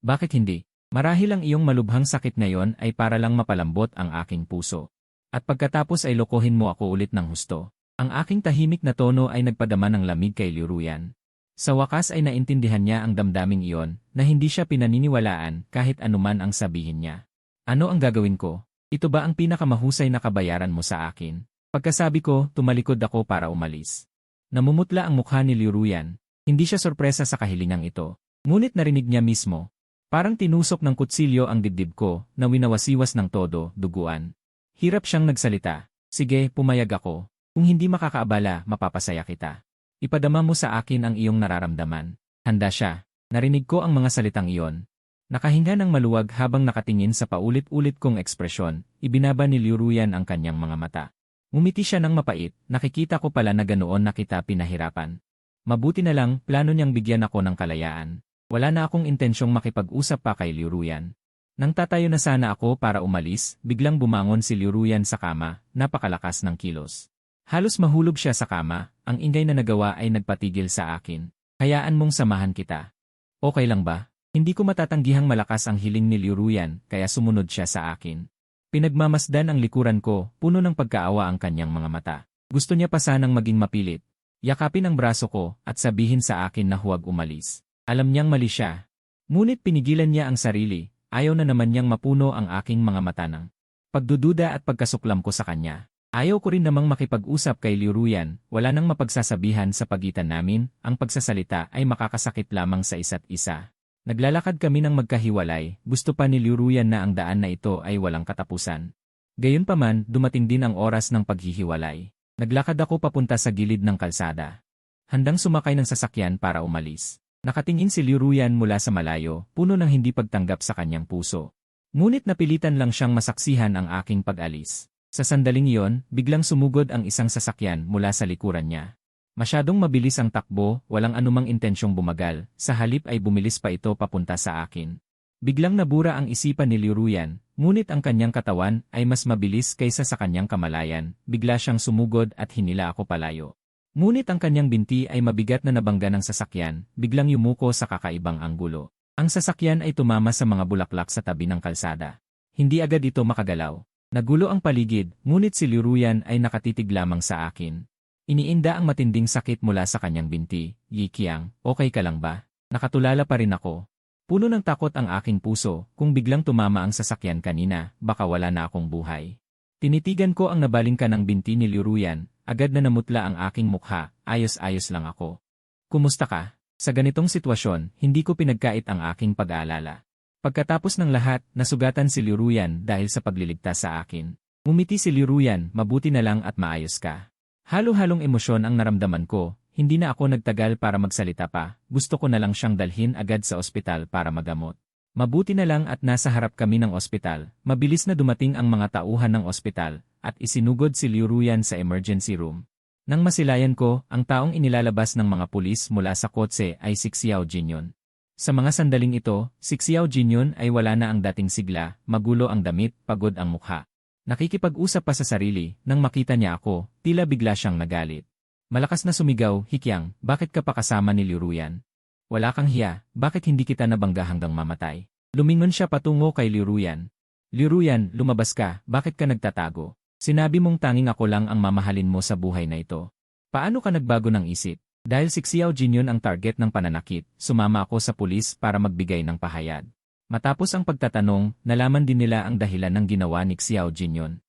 [SPEAKER 1] Bakit hindi? Marahil ang iyong malubhang sakit ngayon ay para lang mapalambot ang aking puso. At pagkatapos ay lokohin mo ako ulit ng husto. Ang aking tahimik na tono ay nagpadama ng lamig kay Liu Ruyan. Sa wakas ay naintindihan niya ang damdaming iyon, na hindi siya pinaniniwalaan kahit anuman ang sabihin niya. Ano ang gagawin ko? Ito ba ang pinakamahusay na kabayaran mo sa akin? Pagkasabi ko, tumalikod ako para umalis. Namumutla ang mukha ni Liu Ruyan. Hindi siya sorpresa sa kahilingang ito. Ngunit narinig niya mismo. Parang tinusok ng kutsilyo ang dibdib ko, na winawasiwas ng todo, duguan. Hirap siyang nagsalita. Sige, pumayag ako. Kung hindi makakaabala, mapapasaya kita. Ipadama mo sa akin ang iyong nararamdaman. Handa siya. Narinig ko ang mga salitang iyon. Nakahinga ng maluwag habang nakatingin sa paulit-ulit kong ekspresyon, ibinaba ni Liu Ruyan ang kanyang mga mata. Ngumiti siya ng mapait, nakikita ko pala na ganoon na kita pinahirapan. Mabuti na lang, plano niyang bigyan ako ng kalayaan. Wala na akong intensyong makipag-usap pa kay Liu Ruyan. Nang tatayo na sana ako para umalis, biglang bumangon si Liu Ruyan sa kama, napakalakas ng kilos. Halos mahulog siya sa kama, ang ingay na nagawa ay nagpatigil sa akin. Hayaan mong samahan kita. Okay lang ba? Hindi ko matatanggihang malakas ang hiling ni Liu Ruyan, kaya sumunod siya sa akin. Pinagmamasdan ang likuran ko, puno ng pagkaawa ang kanyang mga mata. Gusto niya pa sanang maging mapilit. Yakapin ang braso ko, at sabihin sa akin na huwag umalis. Alam niyang mali siya. Ngunit pinigilan niya ang sarili, ayaw na naman niyang mapuno ang aking mga mata ng pagdududa at pagkasuklam ko sa kanya. Ayaw ko rin namang makipag-usap kay Liu Ruyan, wala nang mapagsasabihan sa pagitan namin, ang pagsasalita ay makakasakit lamang sa isa't isa. Naglalakad kami ng magkahiwalay, gusto pa ni Liu Ruyan na ang daan na ito ay walang katapusan. Gayunpaman, dumating din ang oras ng paghihiwalay. Naglakad ako papunta sa gilid ng kalsada. Handang sumakay ng sasakyan para umalis. Nakatingin si Liu Ruyan mula sa malayo, puno ng hindi pagtanggap sa kanyang puso. Ngunit napilitan lang siyang masaksihan ang aking pag-alis. Sa sandaling iyon, biglang sumugod ang isang sasakyan mula sa likuran niya. Masyadong mabilis ang takbo, walang anumang intensyong bumagal, sa halip ay bumilis pa ito papunta sa akin. Biglang nabura ang isipan ni Liu Ruyan, ngunit ang kanyang katawan ay mas mabilis kaysa sa kanyang kamalayan, bigla siyang sumugod at hinila ako palayo. Ngunit ang kanyang binti ay mabigat na nabangga ng sasakyan, biglang yumuko sa kakaibang anggulo. Ang sasakyan ay tumama sa mga bulaklak sa tabi ng kalsada. Hindi agad ito makagalaw. Nagulo ang paligid, ngunit si Liu Ruyan ay nakatitig lamang sa akin. Iniinda ang matinding sakit mula sa kanyang binti. Yi Qiang, okay ka lang ba? Nakatulala pa rin ako. Puno ng takot ang aking puso, kung biglang tumama ang sasakyan kanina, baka wala na akong buhay. Tinitigan ko ang nabalingkanang binti ni Liu Ruyan, agad na namutla ang aking mukha, ayos-ayos lang ako. Kumusta ka? Sa ganitong sitwasyon, hindi ko pinagkait ang aking pag-aalala. Pagkatapos ng lahat, nasugatan si Liu Ruyan dahil sa pagliligtas sa akin. Ngumiti si Liu Ruyan, mabuti na lang at maayos ka. Halo-halong emosyon ang naramdaman ko, hindi na ako nagtagal para magsalita pa, gusto ko na lang siyang dalhin agad sa ospital para magamot. Mabuti na lang at nasa harap kami ng ospital, mabilis na dumating ang mga tauhan ng ospital, at isinugod si Liu Ruyan sa emergency room. Nang masilayan ko, ang taong inilalabas ng mga pulis mula sa kotse ay si Xiao Jinyon. Sa mga sandaling ito, si Xiao Jinyon ay wala na ang dating sigla, magulo ang damit, pagod ang mukha. Nakikipag-usap pa sa sarili, nang makita niya ako, tila bigla siyang nagalit. Malakas na sumigaw, Hikyang, bakit ka pa kasama ni Liu Ruyan? Wala kang hiya, bakit hindi kita nabangga hanggang mamatay? Lumingon siya patungo kay Liu Ruyan. Liu Ruyan, lumabas ka, bakit ka nagtatago? Sinabi mong tanging ako lang ang mamahalin mo sa buhay na ito. Paano ka nagbago ng isip? Dahil si Xiao Jinyon ang target ng pananakit, sumama ako sa pulis para magbigay ng pahayag. Matapos ang pagtatanong, nalaman din nila ang dahilan ng ginawa ni Xiao Jinyon.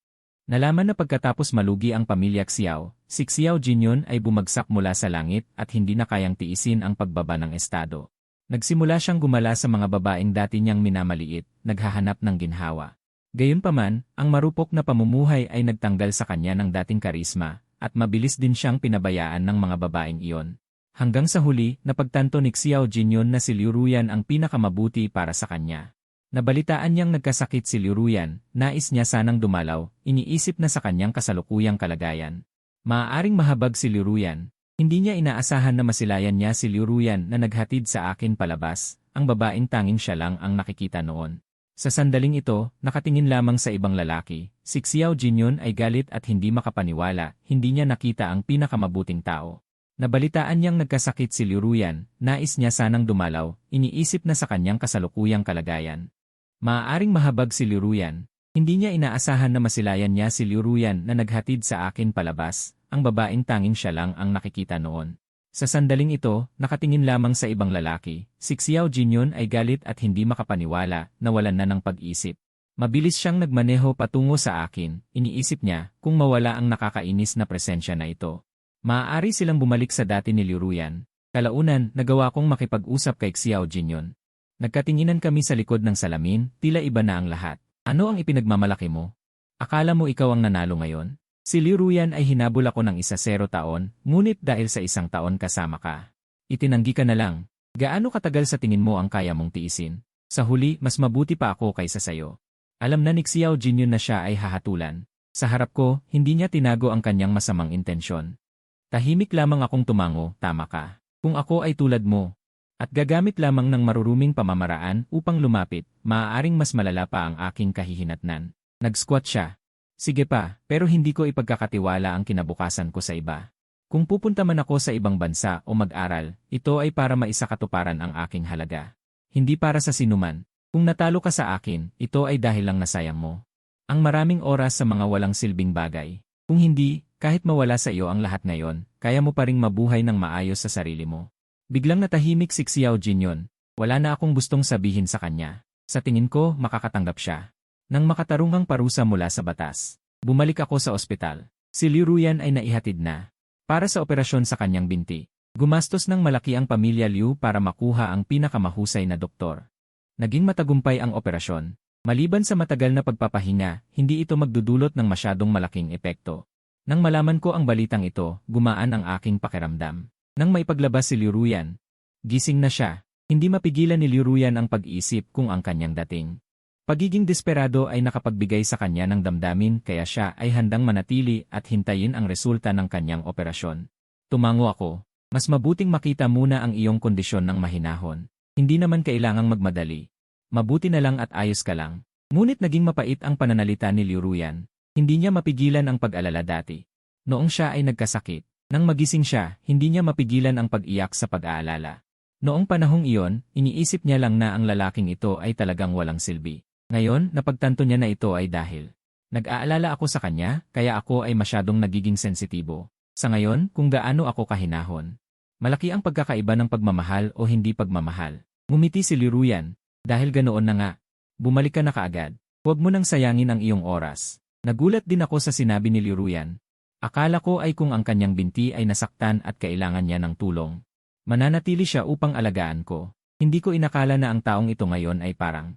[SPEAKER 1] Nalaman na pagkatapos malugi ang pamilya Xiao, si Xiao Jinyon ay bumagsak mula sa langit at hindi na kayang tiisin ang pagbaba ng estado. Nagsimula siyang gumala sa mga babaeng dati niyang minamaliit, naghahanap ng ginhawa. Gayunpaman, ang marupok na pamumuhay ay nagtanggal sa kanya ng dating karisma, at mabilis din siyang pinabayaan ng mga babaeng iyon. Hanggang sa huli, napagtanto ni Xiao Jinyon na si Liu Ruyan ang pinakamabuti para sa kanya. Nabalitaan niyang nagkasakit si Liu Ruyan, nais niya sanang dumalaw, iniisip na sa kanyang kasalukuyang kalagayan. Maaaring mahabag si Liu Ruyan. Hindi niya inaasahan na masilayan niya si Liu Ruyan na naghatid sa akin palabas, ang babaeng tanging siya lang ang nakikita noon. Sa sandaling ito, nakatingin lamang sa ibang lalaki, si Xiao Jinyon ay galit at hindi makapaniwala, hindi niya nakita ang pinakamabuting tao. Nabalitaan niyang nagkasakit si Liu Ruyan, nais niya sanang dumalaw, iniisip na sa kanyang kasalukuyang kalagayan. Maaaring mahabag si Liu Ruyan. Hindi niya inaasahan na masilayan niya si Liu Ruyan na naghatid sa akin palabas, ang babaeng tanging siya lang ang nakikita noon. Sa sandaling ito, nakatingin lamang sa ibang lalaki, si Xiao Jinyon ay galit at hindi makapaniwala, nawalan na ng pag-isip. Mabilis siyang nagmaneho patungo sa akin, iniisip niya kung mawala ang nakakainis na presensya na ito. Maaari silang bumalik sa dati ni Liu Ruyan. Kalaunan, nagawa kong makipag-usap kay Xiao Jinyon. Nagkatinginan kami sa likod ng salamin, tila iba na ang lahat. Ano ang ipinagmamalaki mo? Akala mo ikaw ang nanalo ngayon? Si Liu Ruyan ay hinabol ako ng 0 taon, ngunit dahil sa 1 taon kasama ka. Itinanggi ka na lang. Gaano katagal sa tingin mo ang kaya mong tiisin? Sa huli, mas mabuti pa ako kaysa sayo. Alam na ni Xiao Jinyon na siya ay hahatulan. Sa harap ko, hindi niya tinago ang kanyang masamang intensyon. Tahimik lamang akong tumango, tama ka. Kung ako ay tulad mo, at gagamit lamang ng maruruming pamamaraan upang lumapit, maaaring mas malala pa ang aking kahihinatnan. Nag-squat siya. Sige pa, pero hindi ko ipagkakatiwala ang kinabukasan ko sa iba. Kung pupunta man ako sa ibang bansa o mag-aral, ito ay para maisakatuparan ang aking halaga. Hindi para sa sinuman. Kung natalo ka sa akin, ito ay dahil lang nasayang mo ang maraming oras sa mga walang silbing bagay. Kung hindi, kahit mawala sa iyo ang lahat ngayon, kaya mo pa ring mabuhay ng maayos sa sarili mo. Biglang natahimik si Xiao Jinyon. Wala na akong gustong sabihin sa kanya. Sa tingin ko, makakatanggap siya. Nang makatarungang parusa mula sa batas, bumalik ako sa ospital. Si Liu Ruyan ay naihatid na para sa operasyon sa kanyang binti. Gumastos ng malaki ang pamilya Liu para makuha ang pinakamahusay na doktor. Naging matagumpay ang operasyon. Maliban sa matagal na pagpapahinga, hindi ito magdudulot ng masyadong malaking epekto. Nang malaman ko ang balitang ito, gumaan ang aking pakiramdam. Nang maipaglabas si Liu Ruyan, gising na siya. Hindi mapigilan ni Liu Ruyan ang pag-iisip kung ang kanyang dating pagiging desperado ay nakapagbigay sa kanya ng damdamin kaya siya ay handang manatili at hintayin ang resulta ng kanyang operasyon. Tumango ako. Mas mabuting makita muna ang iyong kondisyon ng mahinahon. Hindi naman kailangang magmadali. Mabuti na lang at ayos ka lang. Ngunit naging mapait ang pananalita ni Liu Ruyan. Hindi niya mapigilan ang pag-alala dati. Noong siya ay nagkasakit, nang magising siya, hindi niya mapigilan ang pag-iyak sa pag-aalala. Noong panahong iyon, iniisip niya lang na ang lalaking ito ay talagang walang silbi. Ngayon, napagtanto niya na ito ay dahil nag-aalala ako sa kanya, kaya ako ay masyadong nagiging sensitibo. Sa ngayon, kung gaano ako kahinahon. Malaki ang pagkakaiba ng pagmamahal o hindi pagmamahal. Ngumiti si Liu Ruyan. Dahil ganoon na nga. Bumalik ka na kaagad. Huwag mo nang sayangin ang iyong oras. Nagulat din ako sa sinabi ni Liu Ruyan. Akala ko ay kung ang kanyang binti ay nasaktan at kailangan niya ng tulong. Mananatili siya upang alagaan ko. Hindi ko inakala na ang taong ito ngayon ay parang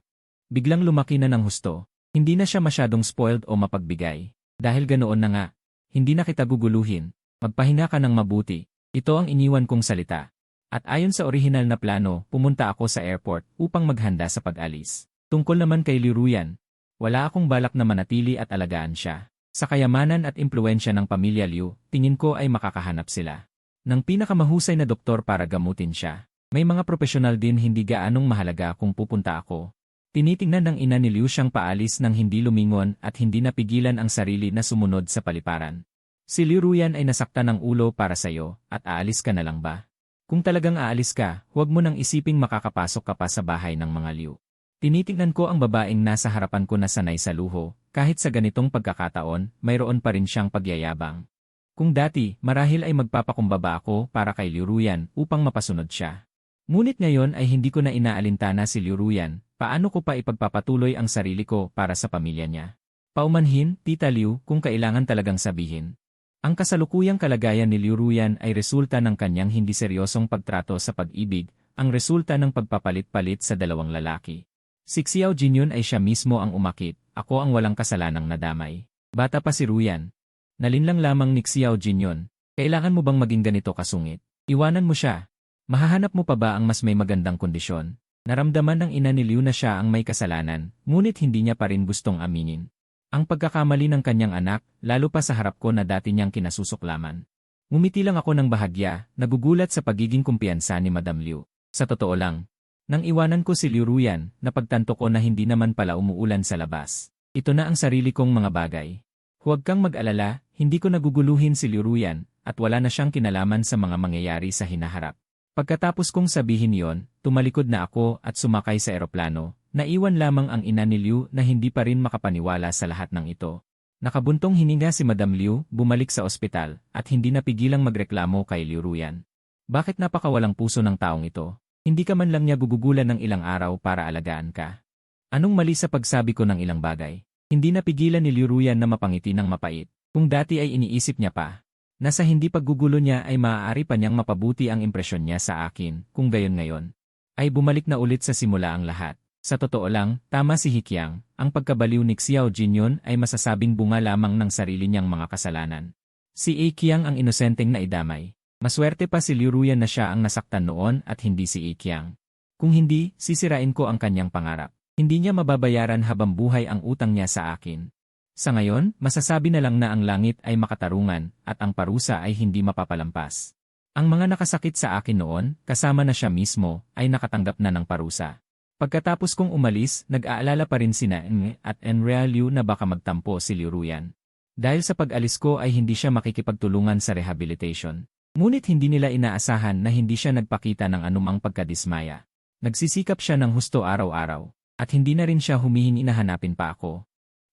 [SPEAKER 1] biglang lumaki na ng husto. Hindi na siya masyadong spoiled o mapagbigay. Dahil ganoon na nga. Hindi na kita guguluhin. Magpahinga ka ng mabuti. Ito ang iniwan kong salita. At ayon sa orihinal na plano, pumunta ako sa airport upang maghanda sa pag-alis. Tungkol naman kay Liu Ruyan, wala akong balak na manatili at alagaan siya. Sa kayamanan at impluwensya ng pamilya Liu, tingin ko ay makakahanap sila ng pinakamahusay na doktor para gamutin siya. May mga profesional din hindi gaanong mahalaga kung pupunta ako. Tinitingnan ng ina ni Liu siyang paalis nang hindi lumingon at hindi napigilan ang sarili na sumunod sa paliparan. Si Liu Ruyan ay nasaktan ng ulo para sa'yo at aalis ka na lang ba? Kung talagang aalis ka, huwag mo nang isiping makakapasok ka pa sa bahay ng mga Liu. Tinitingnan ko ang babaeng nasa harapan ko na sanay sa luho, kahit sa ganitong pagkakataon, mayroon pa rin siyang pagyayabang. Kung dati, marahil ay magpapakumbaba ako para kay Liu Ruyan upang mapasunod siya. Ngunit ngayon ay hindi ko na inaalintana si Liu Ruyan. Paano ko pa ipagpapatuloy ang sarili ko para sa pamilya niya? Paumanhin, Tita Liu, kung kailangan talagang sabihin. Ang kasalukuyang kalagayan ni Liu Ruyan ay resulta ng kanyang hindi seryosong pagtrato sa pag-ibig, ang resulta ng pagpapalit-palit sa dalawang lalaki. Si Xiao Jinyun ay siya mismo ang umakit, ako ang walang kasalanang nadamay. Bata pa si Ruyan. Nalinlang lamang ni Xiao Jinyun. Kailangan mo bang maging ganito kasungit? Iwanan mo siya. Mahahanap mo pa ba ang mas may magandang kondisyon? Naramdaman ng ina ni Liu na siya ang may kasalanan, ngunit hindi niya pa rin gustong aminin ang pagkakamali ng kanyang anak, lalo pa sa harap ko na dati niyang kinasusuklaman. Ngumiti lang ako ng bahagya, nagugulat sa pagiging kumpiyansa ni Madam Liu. Sa totoo lang, nang iwanan ko si Liu Ruyan, napagtanto ko na hindi naman pala umuulan sa labas. Ito na ang sarili kong mga bagay. Huwag kang mag-alala, hindi ko naguguluhin si Liu Ruyan, at wala na siyang kinalaman sa mga mangyayari sa hinaharap. Pagkatapos kong sabihin yon, tumalikod na ako at sumakay sa eroplano. Naiwan lamang ang ina ni Liu na hindi pa rin makapaniwala sa lahat ng ito. Nakabuntong hininga si Madam Liu, bumalik sa ospital, at hindi napigilang magreklamo kay Liu Ruyan. Bakit napakawalang puso ng taong ito? Hindi ka man lang niya gugugulan ng ilang araw para alagaan ka. Anong mali sa pagsabi ko ng ilang bagay? Hindi napigilan ni Liu Ruyan na mapangiti ng mapait. Kung dati ay iniisip niya pa, na sa hindi paggugulo niya ay maaari pa niyang mapabuti ang impresyon niya sa akin, kung gayon ngayon, ay bumalik na ulit sa simula ang lahat. Sa totoo lang, tama si Hikyang, ang pagkabaliw ni Xiao Jinyun ay masasabing bunga lamang ng sarili niyang mga kasalanan. Si Hikyang ang inosenteng naidamay. Maswerte pa si Liu Ruyan na siya ang nasaktan noon at hindi si Hikyang. Kung hindi, sisirain ko ang kanyang pangarap. Hindi niya mababayaran habang buhay ang utang niya sa akin. Sa ngayon, masasabi na lang na ang langit ay makatarungan at ang parusa ay hindi mapapalampas. Ang mga nakasakit sa akin noon, kasama na siya mismo, ay nakatanggap na ng parusa. Pagkatapos kong umalis, nag-aalala pa rin sina Ng at Enrea Liu na baka magtampo si Liu Ruyan. Dahil sa pag-alis ko ay hindi siya makikipagtulungan sa rehabilitation. Ngunit hindi nila inaasahan na hindi siya nagpakita ng anumang pagkadismaya. Nagsisikap siya ng husto araw-araw, at hindi na rin siya humihingi na hanapin pa ako.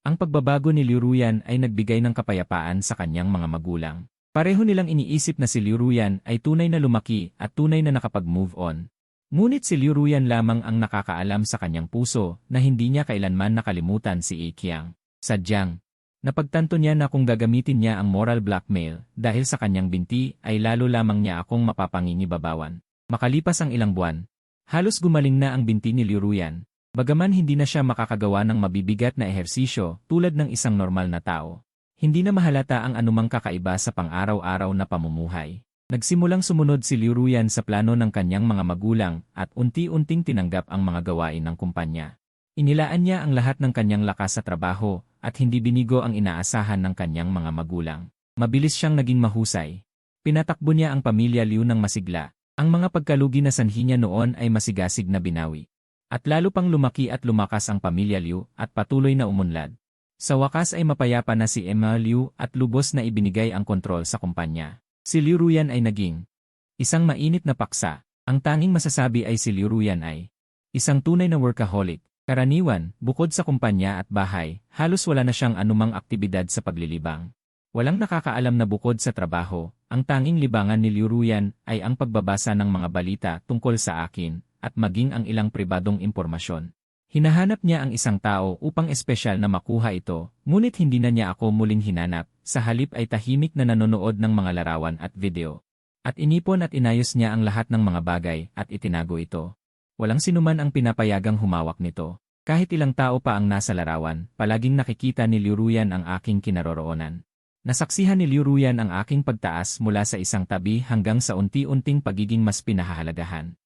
[SPEAKER 1] Ang pagbabago ni Liu Ruyan ay nagbigay ng kapayapaan sa kanyang mga magulang. Pareho nilang iniisip na si Liu Ruyan ay tunay na lumaki at tunay na nakapag-move on. Ngunit si Liu Ruyan lamang ang nakakaalam sa kanyang puso na hindi niya kailanman nakalimutan si Iqiang. Sadyang, napagtanto niya na kung gagamitin niya ang moral blackmail dahil sa kanyang binti ay lalo lamang niya akong mapapangingibabawan. Makalipas ang ilang buwan, halos gumaling na ang binti ni Liu Ruyan. Bagaman hindi na siya makakagawa ng mabibigat na ehersisyo tulad ng isang normal na tao. Hindi na mahalata ang anumang kakaiba sa pang-araw-araw na pamumuhay. Nagsimulang sumunod si Liu Ruyan sa plano ng kanyang mga magulang at unti-unting tinanggap ang mga gawain ng kumpanya. Inilaan niya ang lahat ng kanyang lakas sa trabaho at hindi binigo ang inaasahan ng kanyang mga magulang. Mabilis siyang naging mahusay. Pinatakbo niya ang pamilya Liu ng masigla. Ang mga pagkalugi na sanhi niya noon ay masigasig na binawi. At lalo pang lumaki at lumakas ang pamilya Liu at patuloy na umunlad. Sa wakas ay mapayapa na si Emma Liu at lubos na ibinigay ang kontrol sa kumpanya. Si Liu Ruyan ay naging isang mainit na paksa. Ang tanging masasabi ay si Liu Ruyan ay isang tunay na workaholic. Karaniwan, bukod sa kumpanya at bahay, halos wala na siyang anumang aktibidad sa paglilibang. Walang nakakaalam na bukod sa trabaho, ang tanging libangan ni Liu Ruyan ay ang pagbabasa ng mga balita tungkol sa akin at maging ang ilang pribadong impormasyon. Hinahanap niya ang isang tao upang espesyal na makuha ito, ngunit hindi na niya ako muling hinanap, sa halip ay tahimik na nanonood ng mga larawan at video. At inipon at inayos niya ang lahat ng mga bagay at itinago ito. Walang sinuman ang pinapayagang humawak nito. Kahit ilang tao pa ang nasa larawan, palaging nakikita ni Liu Ruyan ang aking kinaroroonan. Nasaksihan ni Liu Ruyan ang aking pagtaas mula sa isang tabi hanggang sa unti-unting pagiging mas pinahahalagahan.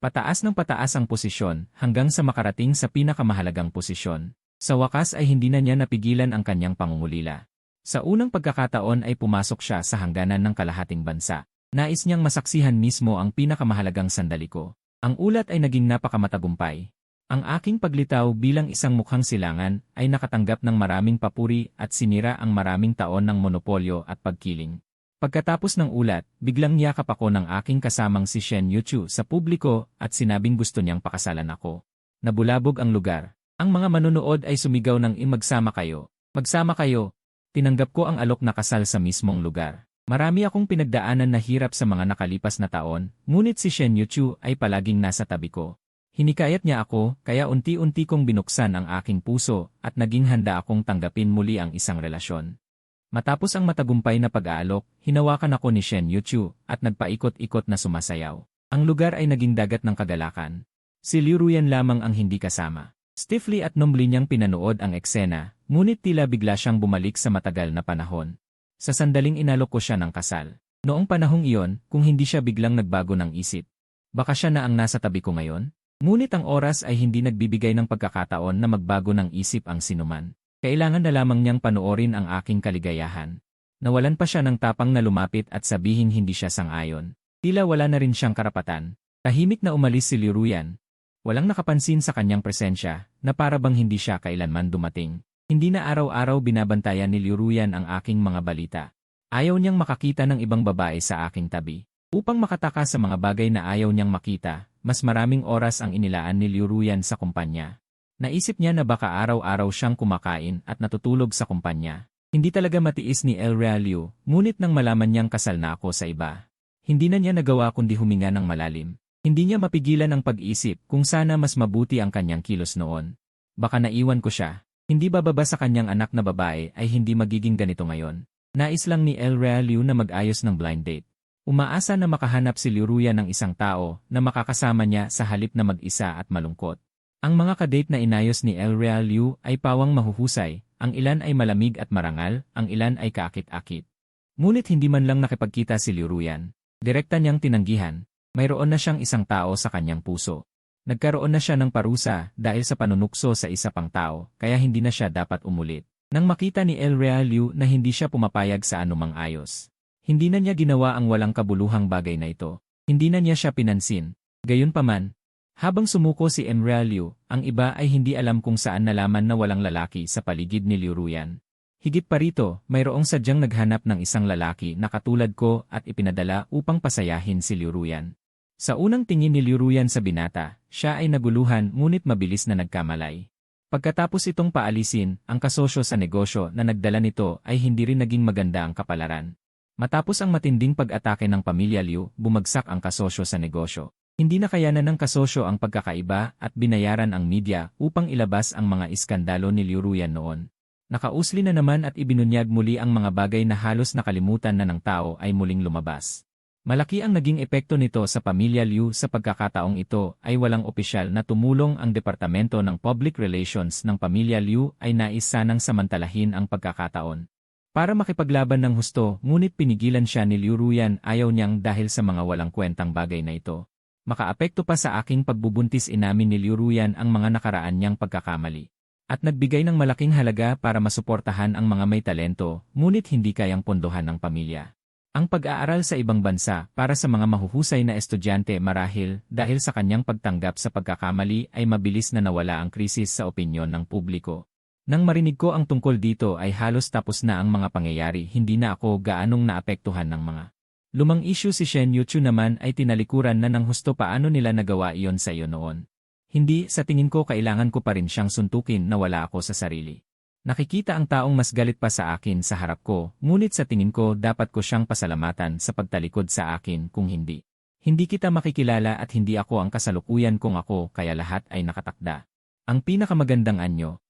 [SPEAKER 1] Pataas ng pataas ang posisyon hanggang sa makarating sa pinakamahalagang posisyon. Sa wakas ay hindi na niya napigilan ang kanyang pangungulila. Sa unang pagkakataon ay pumasok siya sa hangganan ng kalahating bansa. Nais niyang masaksihan mismo ang pinakamahalagang sandali ko. Ang ulat ay naging napakamatagumpay. Ang aking paglitaw bilang isang mukhang silangan ay nakatanggap ng maraming papuri at sinira ang maraming taon ng monopolyo at pagkiling. Pagkatapos ng ulat, biglang niyakap ako ng aking kasamang si Shen Yuchu sa publiko at sinabing gusto niyang pakasalan ako. Nabulabog ang lugar. Ang mga manonood ay sumigaw ng magsama kayo. Magsama kayo. Tinanggap ko ang alok na kasal sa mismong lugar. Marami akong pinagdaanan na hirap sa mga nakalipas na taon, ngunit si Shen Yuchu ay palaging nasa tabi ko. Hinikayat niya ako, kaya unti-unti kong binuksan ang aking puso at naging handa akong tanggapin muli ang isang relasyon. Matapos ang matagumpay na pag-aalok, hinawakan ako ni Shen Yuchu at nagpaikot-ikot na sumasayaw. Ang lugar ay naging dagat ng kagalakan. Si Liu Ruyan lamang ang hindi kasama. Stiffly at numbly niyang pinanood ang eksena, ngunit tila bigla siyang bumalik sa matagal na panahon. Sa sandaling inalok ko siya ng kasal. Noong panahong iyon, kung hindi siya biglang nagbago ng isip, baka siya na ang nasa tabi ko ngayon? Ngunit ang oras ay hindi nagbibigay ng pagkakataon na magbago ng isip ang sinuman. Kailangan na lamang niyang panoorin ang aking kaligayahan. Nawalan pa siya ng tapang na lumapit at sabihin hindi siya sang-ayon. Tila wala na rin siyang karapatan. Tahimik na umalis si Liu Ruyan. Walang nakapansin sa kanyang presensya, na para bang hindi siya kailanman dumating. Hindi na araw-araw binabantayan ni Liu Ruyan ang aking mga balita. Ayaw niyang makakita ng ibang babae sa aking tabi. Upang makataka sa mga bagay na ayaw niyang makita, mas maraming oras ang inilaan ni Liu Ruyan sa kumpanya. Naisip niya na baka araw-araw siyang kumakain at natutulog sa kumpanya. Hindi talaga matiis ni Elrea Liu, ngunit nang malaman niyang kasal na ako sa iba, hindi na niya nagawa kundi huminga ng malalim. Hindi niya mapigilan ang pag-isip kung sana mas mabuti ang kanyang kilos noon. Baka naiwan ko siya. Hindi bababa sa kanyang anak na babae ay hindi magiging ganito ngayon. Nais lang ni Elrea Liu na mag-ayos ng blind date. Umaasa na makahanap si Liu Ruyan ng isang tao na makakasama niya sa halip na mag-isa at malungkot. Ang mga kadate na inayos ni Elrea Liu ay pawang mahuhusay, ang ilan ay malamig at marangal, ang ilan ay kaakit-akit. Ngunit hindi man lang nakipagkita si Liu Ruyan. Direkta niyang tinanggihan, mayroon na siyang isang tao sa kanyang puso. Nagkaroon na siya ng parusa dahil sa panunukso sa isa pang tao, kaya hindi na siya dapat umulit. Nang makita ni Elrea Liu na hindi siya pumapayag sa anumang ayos, hindi na niya ginawa ang walang kabuluhang bagay na ito. Hindi na niya siya pinansin. Gayunpaman, habang sumuko si Elrea Liu, ang iba ay hindi alam kung saan nalaman na walang lalaki sa paligid ni Liu Ruyan. Higit pa rito, mayroong sadyang naghanap ng isang lalaki na katulad ko at ipinadala upang pasayahin si Liu Ruyan. Sa unang tingin ni Liu Ruyan sa binata, siya ay naguluhan ngunit mabilis na nagkamalay. Pagkatapos itong paalisin, ang kasosyo sa negosyo na nagdala nito ay hindi rin naging maganda ang kapalaran. Matapos ang matinding pag-atake ng pamilya Liu, bumagsak ang kasosyo sa negosyo. Hindi na kayanan ng kasosyo ang pagkakaiba at binayaran ang media upang ilabas ang mga iskandalo ni Liu Ruyan noon. Nakausli na naman at ibinunyag muli ang mga bagay na halos nakalimutan na ng tao ay muling lumabas. Malaki ang naging epekto nito sa pamilya Liu. Sa pagkakataong ito ay walang opisyal na tumulong. Ang Departamento ng Public Relations ng pamilya Liu ay nais sanang samantalahin ang pagkakataon para makipaglaban ng husto, ngunit pinigilan siya ni Liu Ruyan. Ayaw niyang dahil sa mga walang kwentang bagay na ito. Makaapekto pa sa aking pagbubuntis. Inamin ni Liu Ruyan ang mga nakaraan niyang pagkakamali at nagbigay ng malaking halaga para masuportahan ang mga may talento, ngunit hindi kayang pondohan ng pamilya. Ang pag-aaral sa ibang bansa para sa mga mahuhusay na estudyante marahil dahil sa kanyang pagtanggap sa pagkakamali ay mabilis na nawala ang krisis sa opinyon ng publiko. Nang marinig ko ang tungkol dito ay halos tapos na ang mga pangyayari. Hindi na ako gaanong naapektuhan ng mga lumang issue. Si Shen Yuchu naman ay tinalikuran na ng husto. Paano nila nagawa iyon sa iyo noon? Hindi, sa tingin ko kailangan ko pa rin siyang suntukin na wala ako sa sarili. Nakikita ang taong mas galit pa sa akin sa harap ko, ngunit sa tingin ko dapat ko siyang pasalamatan sa pagtalikod sa akin. Kung hindi, hindi kita makikilala at hindi ako ang kasalukuyan kung ako, kaya lahat ay nakatakda. Ang pinakamagandang anyo,